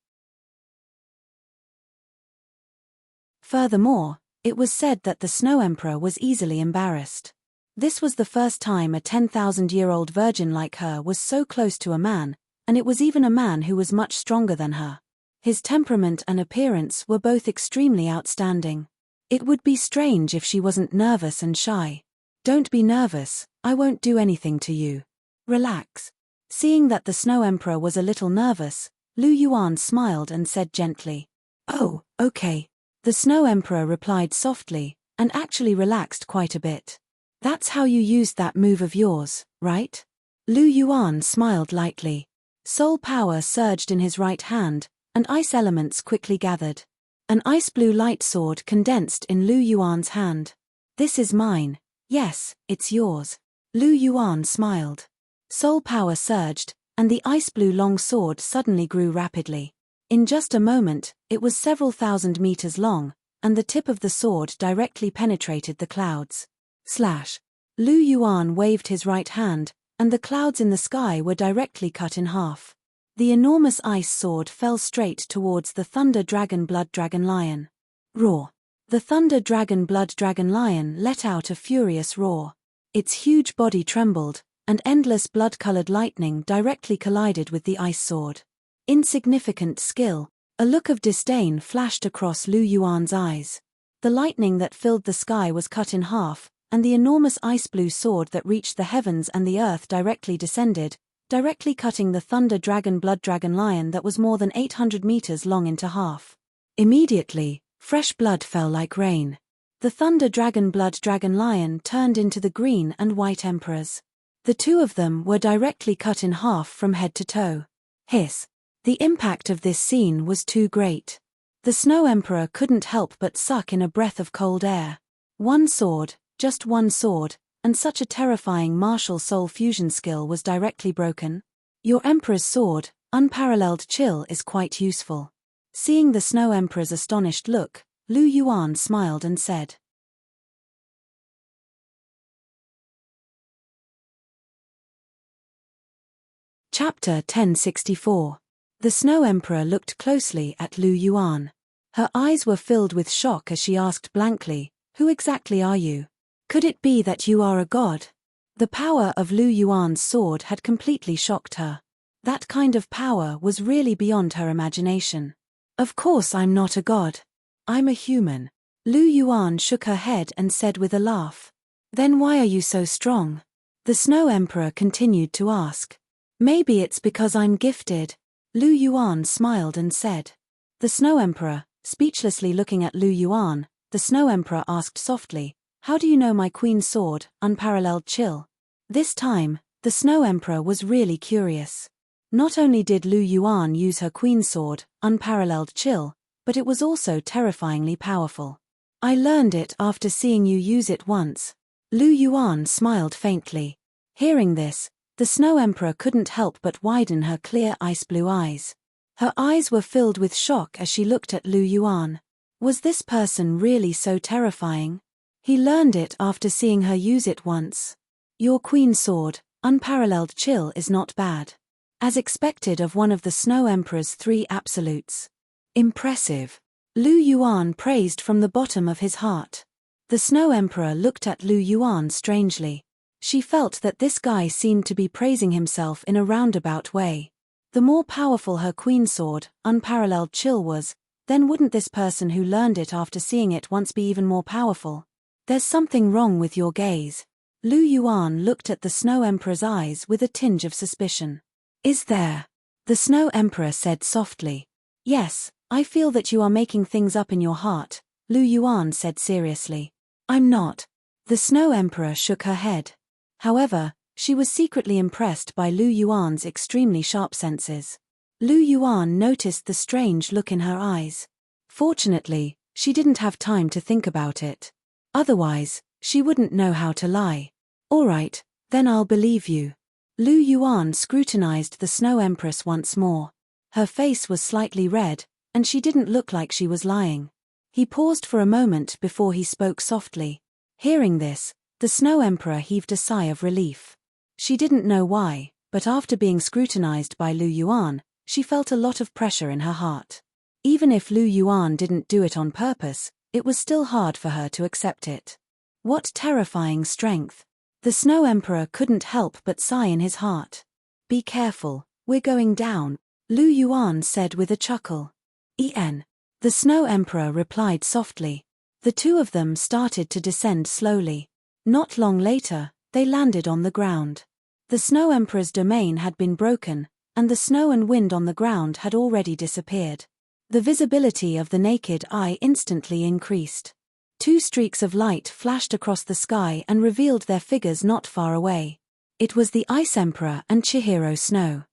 Furthermore, it was said that the Snow Emperor was easily embarrassed. This was the first time a 10,000-year-old virgin like her was so close to a man, and it was even a man who was much stronger than her. His temperament and appearance were both extremely outstanding. It would be strange if she wasn't nervous and shy. "Don't be nervous, I won't do anything to you. Relax." Seeing that the Snow Emperor was a little nervous, Lu Yuan smiled and said gently, "Oh, okay." The Snow Emperor replied softly, and actually relaxed quite a bit. "That's how you used that move of yours, right?" Lu Yuan smiled lightly. Soul power surged in his right hand, and ice elements quickly gathered. An ice blue light sword condensed in Lu Yuan's hand. "This is mine. Yes, it's yours." Lu Yuan smiled. Soul power surged, and the ice blue long sword suddenly grew rapidly. In just a moment, it was several thousand meters long, and the tip of the sword directly penetrated the clouds. Slash. Lu Yuan waved his right hand, and the clouds in the sky were directly cut in half. The enormous ice sword fell straight towards the Thunder Dragon Blood Dragon Lion. Roar. The Thunder Dragon Blood Dragon Lion let out a furious roar. Its huge body trembled, and endless blood-colored lightning directly collided with the ice sword. Insignificant skill, A look of disdain flashed across Lu Yuan's eyes. The lightning that filled the sky was cut in half, and the enormous ice-blue sword that reached the heavens and the earth directly descended, directly cutting the thunder dragon blood dragon lion that was more than 800 meters long into half. Immediately, fresh blood fell like rain. The thunder dragon blood dragon lion turned into the green and white emperors. The two of them were directly cut in half from head to toe. Hiss. The impact of this scene was too great. The Snow Emperor couldn't help but suck in a breath of cold air. One sword, just one sword, and such a terrifying martial soul fusion skill was directly broken. Your Emperor's sword, unparalleled chill, is quite useful. Seeing the Snow Emperor's astonished look, Lu Yuan smiled and said. Chapter 1064. The Snow Emperor looked closely at Lu Yuan. Her eyes were filled with shock as she asked blankly, "Who exactly are you? Could it be that you are a god?" The power of Lu Yuan's sword had completely shocked her. That kind of power was really beyond her imagination. "Of course I'm not a god. I'm a human." Lu Yuan shook her head and said with a laugh. "Then why are you so strong?" The Snow Emperor continued to ask. "Maybe it's because I'm gifted." Lu Yuan smiled and said. The Snow Emperor, speechlessly looking at Lu Yuan, the Snow Emperor asked softly, "How do you know my queen's sword, unparalleled chill?" This time, the Snow Emperor was really curious. Not only did Lu Yuan use her queen's sword, unparalleled chill, but it was also terrifyingly powerful. "I learned it after seeing you use it once." Lu Yuan smiled faintly. Hearing this, the Snow Emperor couldn't help but widen her clear ice-blue eyes. Her eyes were filled with shock as she looked at Lu Yuan. Was this person really so terrifying? He learned it after seeing her use it once. Your queen's sword, unparalleled chill, is not bad. As expected of one of the Snow Emperor's three absolutes. Impressive. Lu Yuan praised from the bottom of his heart. The Snow Emperor looked at Lu Yuan strangely. She felt that this guy seemed to be praising himself in a roundabout way. The more powerful her queen's sword, unparalleled chill, was, then wouldn't this person who learned it after seeing it once be even more powerful? There's something wrong with your gaze. Lu Yuan looked at the Snow Emperor's eyes with a tinge of suspicion. Is there? The Snow Emperor said softly. Yes, I feel that you are making things up in your heart, Lu Yuan said seriously. I'm not. The Snow Emperor shook her head. However, she was secretly impressed by Lu Yuan's extremely sharp senses. Lu Yuan noticed the strange look in her eyes. Fortunately, she didn't have time to think about it. Otherwise, she wouldn't know how to lie. All right, then I'll believe you. Lu Yuan scrutinized the Snow Empress once more. Her face was slightly red, and she didn't look like she was lying. He paused for a moment before he spoke softly. Hearing this, the Snow Emperor heaved a sigh of relief. She didn't know why, but after being scrutinized by Lu Yuan, she felt a lot of pressure in her heart. Even if Lu Yuan didn't do it on purpose, it was still hard for her to accept it. What terrifying strength! The Snow Emperor couldn't help but sigh in his heart. Be careful, we're going down, Lu Yuan said with a chuckle. En. The Snow Emperor replied softly. The two of them started to descend slowly. Not long later, they landed on the ground. The Snow Emperor's domain had been broken, and the snow and wind on the ground had already disappeared. The visibility of the naked eye instantly increased. Two streaks of light flashed across the sky and revealed their figures not far away. It was the Ice Emperor and Chihiro Snow.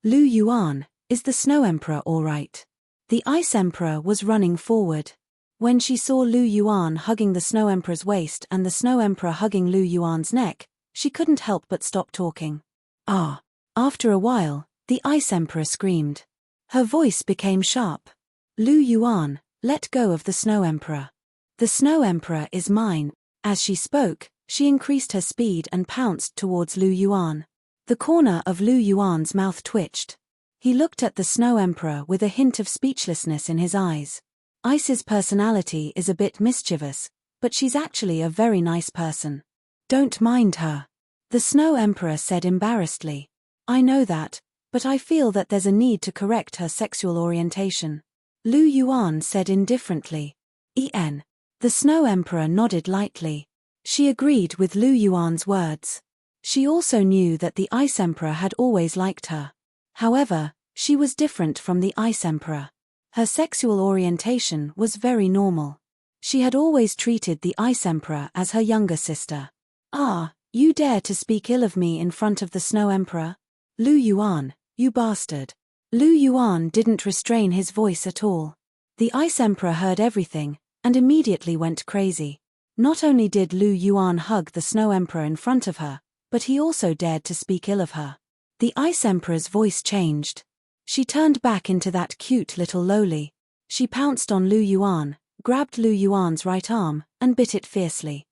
Lu Yuan, is the Snow Emperor all right? The Ice Emperor was running forward. When she saw Lu Yuan hugging the Snow Emperor's waist and the Snow Emperor hugging Lu Yuan's neck, she couldn't help but stop talking. Ah! After a while, the Ice Emperor screamed. Her voice became sharp. Lu Yuan, let go of the Snow Emperor. The Snow Emperor is mine. As she spoke, she increased her speed and pounced towards Lu Yuan. The corner of Lu Yuan's mouth twitched. He looked at the Snow Emperor with a hint of speechlessness in his eyes. Ice's personality is a bit mischievous, but she's actually a very nice person. Don't mind her. The Snow Emperor said embarrassedly. I know that, but I feel that there's a need to correct her sexual orientation. Lu Yuan said indifferently. The Snow Emperor nodded lightly. She agreed with Lu Yuan's words. She also knew that the Ice Emperor had always liked her. However, she was different from the Ice Emperor. Her sexual orientation was very normal. She had always treated the Ice Emperor as her younger sister. "Ah, you dare to speak ill of me in front of the Snow Emperor? Lu Yuan, you bastard." Lu Yuan didn't restrain his voice at all. The Ice Emperor heard everything, and immediately went crazy. Not only did Lu Yuan hug the Snow Emperor in front of her, but he also dared to speak ill of her. The Ice Emperor's voice changed. She turned back into that cute little loli. She pounced on Lu Yuan, grabbed Lu Yuan's right arm, and bit it fiercely.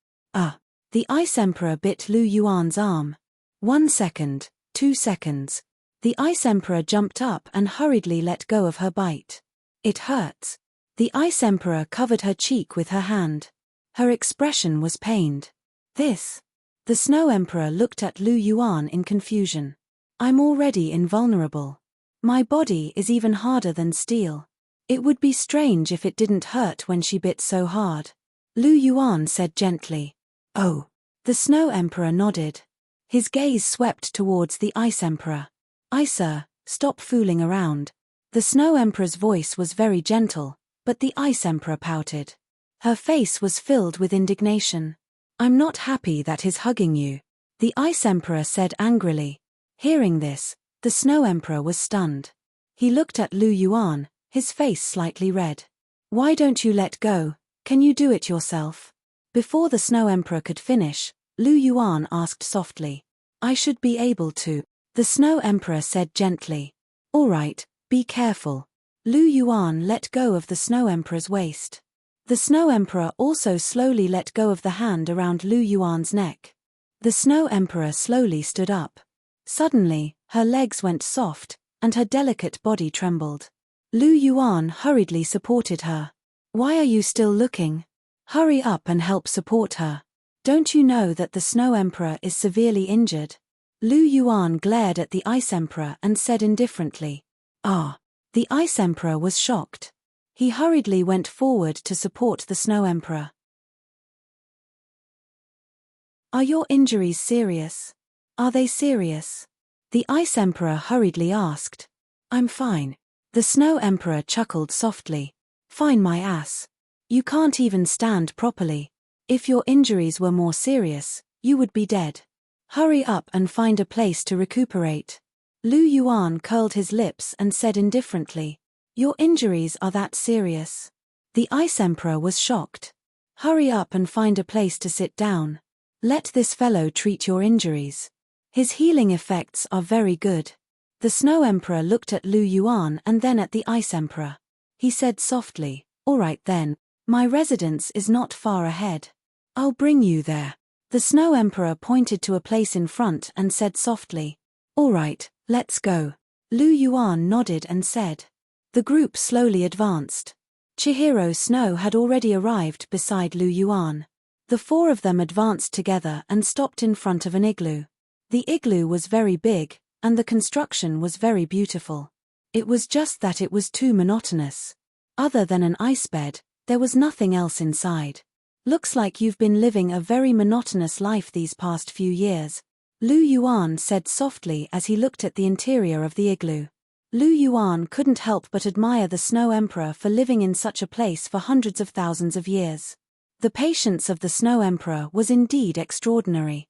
The Ice Emperor bit Lu Yuan's arm. 1 second, 2 seconds. The Ice Emperor jumped up and hurriedly let go of her bite. "It hurts." The Ice Emperor covered her cheek with her hand. Her expression was pained. "This?" The Snow Emperor looked at Lu Yuan in confusion. "I'm already invulnerable. My body is even harder than steel. It would be strange if it didn't hurt when she bit so hard." Lu Yuan said gently. "Oh." The Snow Emperor nodded. His gaze swept towards the Ice Emperor. "Sir, stop fooling around." The Snow Emperor's voice was very gentle, but the Ice Emperor pouted. Her face was filled with indignation. "I'm not happy that he's hugging you," the Ice Emperor said angrily. Hearing this, the Snow Emperor was stunned. He looked at Lu Yuan, his face slightly red. "Why don't you let go? Can you do it yourself?" Before the Snow Emperor could finish, Lu Yuan asked softly. "I should be able to," the Snow Emperor said gently. "All right, be careful." Lu Yuan let go of the Snow Emperor's waist. The Snow Emperor also slowly let go of the hand around Lu Yuan's neck. The Snow Emperor slowly stood up. Suddenly, her legs went soft, and her delicate body trembled. Lu Yuan hurriedly supported her. "Why are you still looking? Hurry up and help support her. Don't you know that the Snow Emperor is severely injured?" Lu Yuan glared at the Ice Emperor and said indifferently. The Ice Emperor was shocked. He hurriedly went forward to support the Snow Emperor. "Are your injuries serious? Are they serious?" the Ice Emperor hurriedly asked. "I'm fine." The Snow Emperor chuckled softly. "Fine my ass. You can't even stand properly. If your injuries were more serious, you would be dead. Hurry up and find a place to recuperate." Lu Yuan curled his lips and said indifferently. "Your injuries are that serious?" The Ice Emperor was shocked. "Hurry up and find a place to sit down. Let this fellow treat your injuries. His healing effects are very good." The Snow Emperor looked at Lu Yuan and then at the Ice Emperor. He said softly, "All right then, my residence is not far ahead. I'll bring you there." The Snow Emperor pointed to a place in front and said softly, "All right, let's go." Lu Yuan nodded and said. The group slowly advanced. Chihiro Snow had already arrived beside Lu Yuan. The four of them advanced together and stopped in front of an igloo. The igloo was very big, and the construction was very beautiful. It was just that it was too monotonous. Other than an ice bed, there was nothing else inside. "Looks like you've been living a very monotonous life these past few years," Lu Yuan said softly as he looked at the interior of the igloo. Lu Yuan couldn't help but admire the Snow Emperor for living in such a place for hundreds of thousands of years. The patience of the Snow Emperor was indeed extraordinary.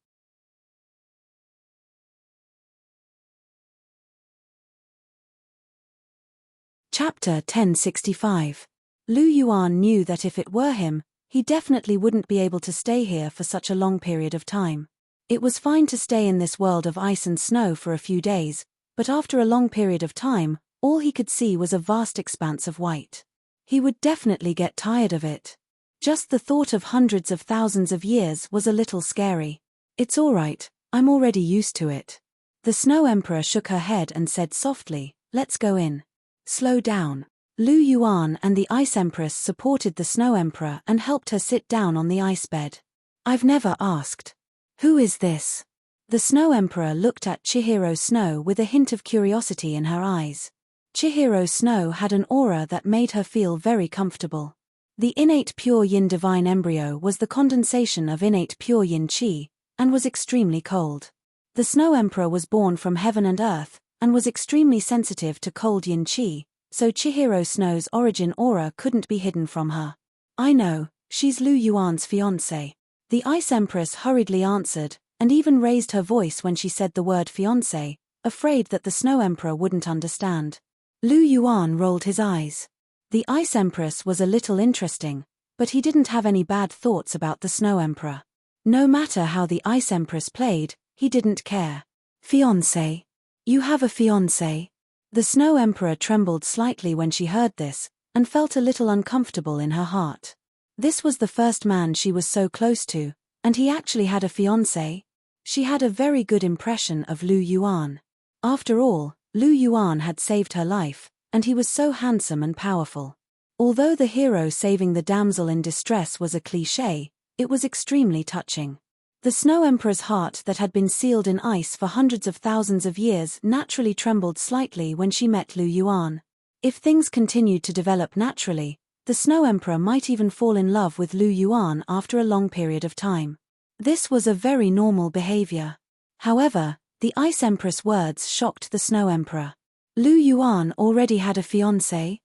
Chapter 1065. Lu Yuan knew that if it were him, he definitely wouldn't be able to stay here for such a long period of time. It was fine to stay in this world of ice and snow for a few days, but after a long period of time, all he could see was a vast expanse of white. He would definitely get tired of it. Just the thought of hundreds of thousands of years was a little scary. "It's all right, I'm already used to it." The Snow Emperor shook her head and said softly, "Let's go in." "Slow down." Lu Yuan and the Ice Empress supported the Snow Emperor and helped her sit down on the ice bed. "I've never asked. Who is this?" The Snow Emperor looked at Chihiro Snow with a hint of curiosity in her eyes. Chihiro Snow had an aura that made her feel very comfortable. The innate pure yin divine embryo was the condensation of innate pure yin qi, and was extremely cold. The Snow Emperor was born from heaven and earth, and was extremely sensitive to cold yin qi, so Chihiro Snow's origin aura couldn't be hidden from her. I know, she's Lu Yuan's fiancé. The Ice Empress hurriedly answered, and even raised her voice when she said the word fiancé, afraid that the Snow Emperor wouldn't understand. Lu Yuan rolled his eyes. The Ice Empress was a little interesting, but he didn't have any bad thoughts about the Snow Emperor. No matter how the Ice Empress played, he didn't care. Fiancé? You have a fiancé? The Snow Emperor trembled slightly when she heard this, and felt a little uncomfortable in her heart. This was the first man she was so close to, and he actually had a fiancé? She had a very good impression of Lu Yuan. After all, Lu Yuan had saved her life, and he was so handsome and powerful. Although the hero saving the damsel in distress was a cliché, it was extremely touching. The Snow Emperor's heart that had been sealed in ice for hundreds of thousands of years naturally trembled slightly when she met Lu Yuan. If things continued to develop naturally, the Snow Emperor might even fall in love with Lu Yuan after a long period of time. This was a very normal behavior. However, the Ice Empress' words shocked the Snow Emperor. Lu Yuan already had a fiancé?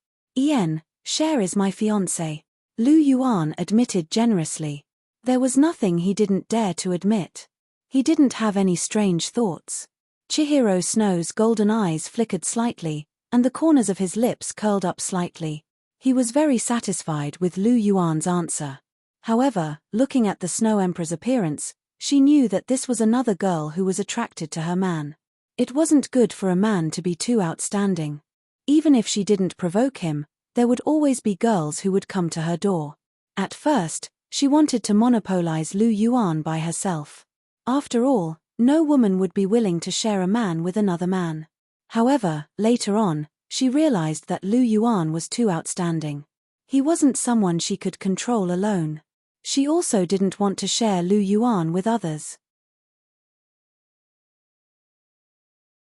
Cher is my fiancé. Lu Yuan admitted generously. There was nothing he didn't dare to admit. He didn't have any strange thoughts. Chihiro Snow's golden eyes flickered slightly, and the corners of his lips curled up slightly. He was very satisfied with Lu Yuan's answer. However, looking at the Snow Emperor's appearance, she knew that this was another girl who was attracted to her man. It wasn't good for a man to be too outstanding. Even if she didn't provoke him, there would always be girls who would come to her door. At first, she wanted to monopolize Lu Yuan by herself. After all, no woman would be willing to share a man with another man. However, later on, she realized that Lu Yuan was too outstanding. He wasn't someone she could control alone. She also didn't want to share Lu Yuan with others.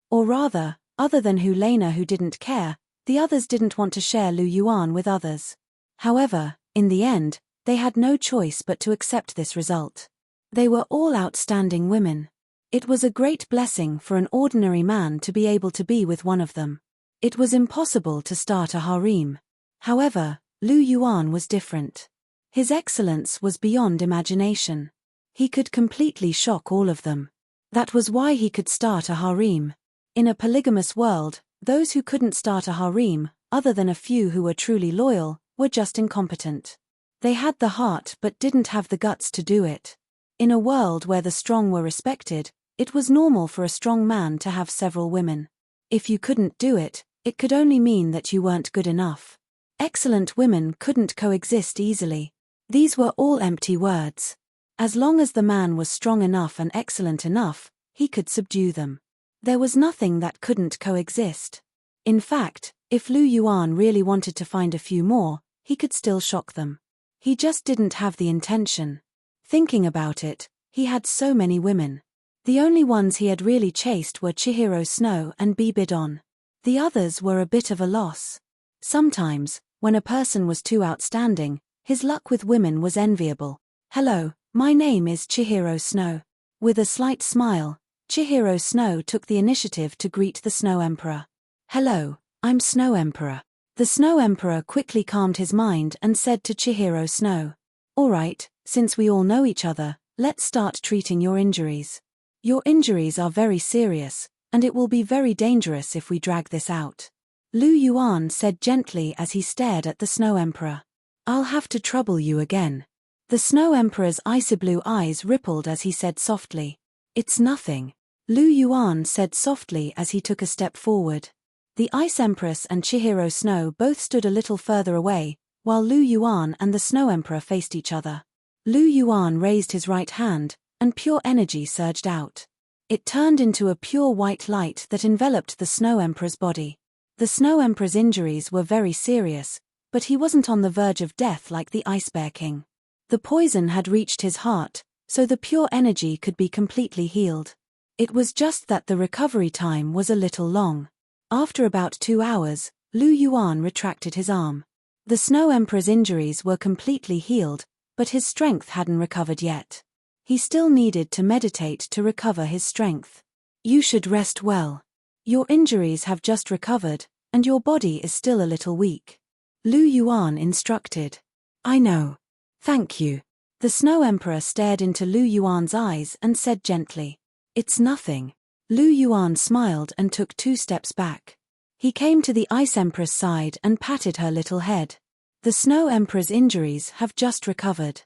Or rather, other than Helena who didn't care, the others didn't want to share Lu Yuan with others. However, in the end, they had no choice but to accept this result. They were all outstanding women. It was a great blessing for an ordinary man to be able to be with one of them. It was impossible to start a harem. However, Lu Yuan was different. His excellence was beyond imagination. He could completely shock all of them. That was why he could start a harem. In a polygamous world, those who couldn't start a harem, other than a few who were truly loyal, were just incompetent. They had the heart but didn't have the guts to do it. In a world where the strong were respected, it was normal for a strong man to have several women. If you couldn't do it, it could only mean that you weren't good enough. Excellent women couldn't coexist easily. These were all empty words. As long as the man was strong enough and excellent enough, he could subdue them. There was nothing that couldn't coexist. In fact, if Lu Yuan really wanted to find a few more, he could still shock them. He just didn't have the intention. Thinking about it, he had so many women. The only ones he had really chased were Chihiro Snow and Bibidon. The others were a bit of a loss. Sometimes, when a person was too outstanding, his luck with women was enviable. Hello, my name is Chihiro Snow. With a slight smile, Chihiro Snow took the initiative to greet the Snow Emperor. Hello, I'm Snow Emperor. The Snow Emperor quickly calmed his mind and said to Chihiro Snow, "Alright, since we all know each other, let's start treating your injuries. Your injuries are very serious, and it will be very dangerous if we drag this out." Lu Yuan said gently as he stared at the Snow Emperor. "I'll have to trouble you again." The Snow Emperor's icy blue eyes rippled as he said softly, "It's nothing." Lu Yuan said softly as he took a step forward. The Ice Empress and Chihiro Snow both stood a little further away, while Lu Yuan and the Snow Emperor faced each other. Lu Yuan raised his right hand, and pure energy surged out. It turned into a pure white light that enveloped the Snow Emperor's body. The Snow Emperor's injuries were very serious, but he wasn't on the verge of death like the Ice Bear King. The poison had reached his heart, so the pure energy could be completely healed. It was just that the recovery time was a little long. After about 2 hours, Lu Yuan retracted his arm. The Snow Emperor's injuries were completely healed, but his strength hadn't recovered yet. He still needed to meditate to recover his strength. You should rest well. Your injuries have just recovered, and your body is still a little weak. Lu Yuan instructed. I know. Thank you. The Snow Emperor stared into Lu Yuan's eyes and said gently. It's nothing. Lu Yuan smiled and took 2 steps back. He came to the Ice Empress' side and patted her little head. The Snow Emperor's injuries have just recovered.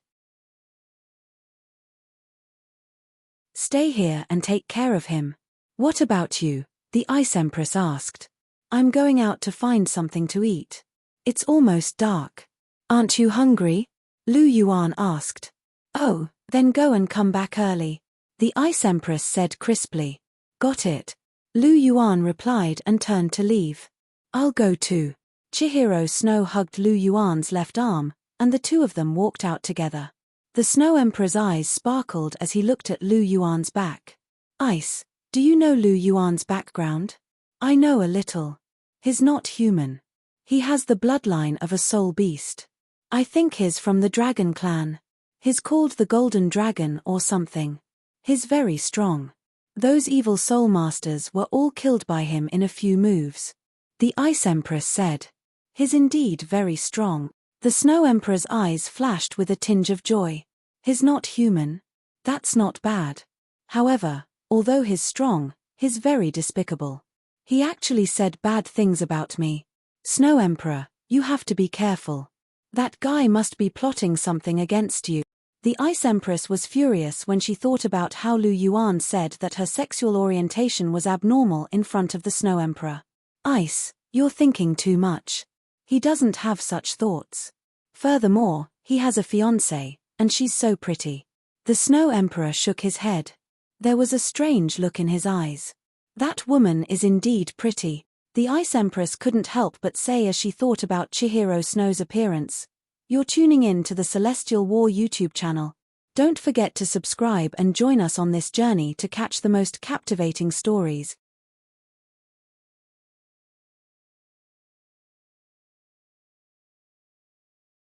Stay here and take care of him. What about you? The Ice Empress asked. I'm going out to find something to eat. It's almost dark. Aren't you hungry? Lu Yuan asked. Oh, then go and come back early. The Ice Empress said crisply. Got it. Lu Yuan replied and turned to leave. I'll go too. Chihiro Snow hugged Lu Yuan's left arm, and the two of them walked out together. The Snow Emperor's eyes sparkled as he looked at Lu Yuan's back. Ice, do you know Lu Yuan's background? I know a little. He's not human. He has the bloodline of a soul beast. I think he's from the dragon clan. He's called the Golden Dragon or something. He's very strong. Those evil soul masters were all killed by him in a few moves. The Ice Empress said. He's indeed very strong. The Snow Emperor's eyes flashed with a tinge of joy. He's not human. That's not bad. However, although he's strong, he's very despicable. He actually said bad things about me. Snow Emperor, you have to be careful. That guy must be plotting something against you. The Ice Empress was furious when she thought about how Lu Yuan said that her sexual orientation was abnormal in front of the Snow Emperor. Ice, you're thinking too much. He doesn't have such thoughts. Furthermore, he has a fiancée, and she's so pretty. The Snow Emperor shook his head. There was a strange look in his eyes. That woman is indeed pretty. The Ice Empress couldn't help but say as she thought about Chihiro Snow's appearance. You're tuning in to the Celestial War YouTube channel. Don't forget to subscribe and join us on this journey to catch the most captivating stories.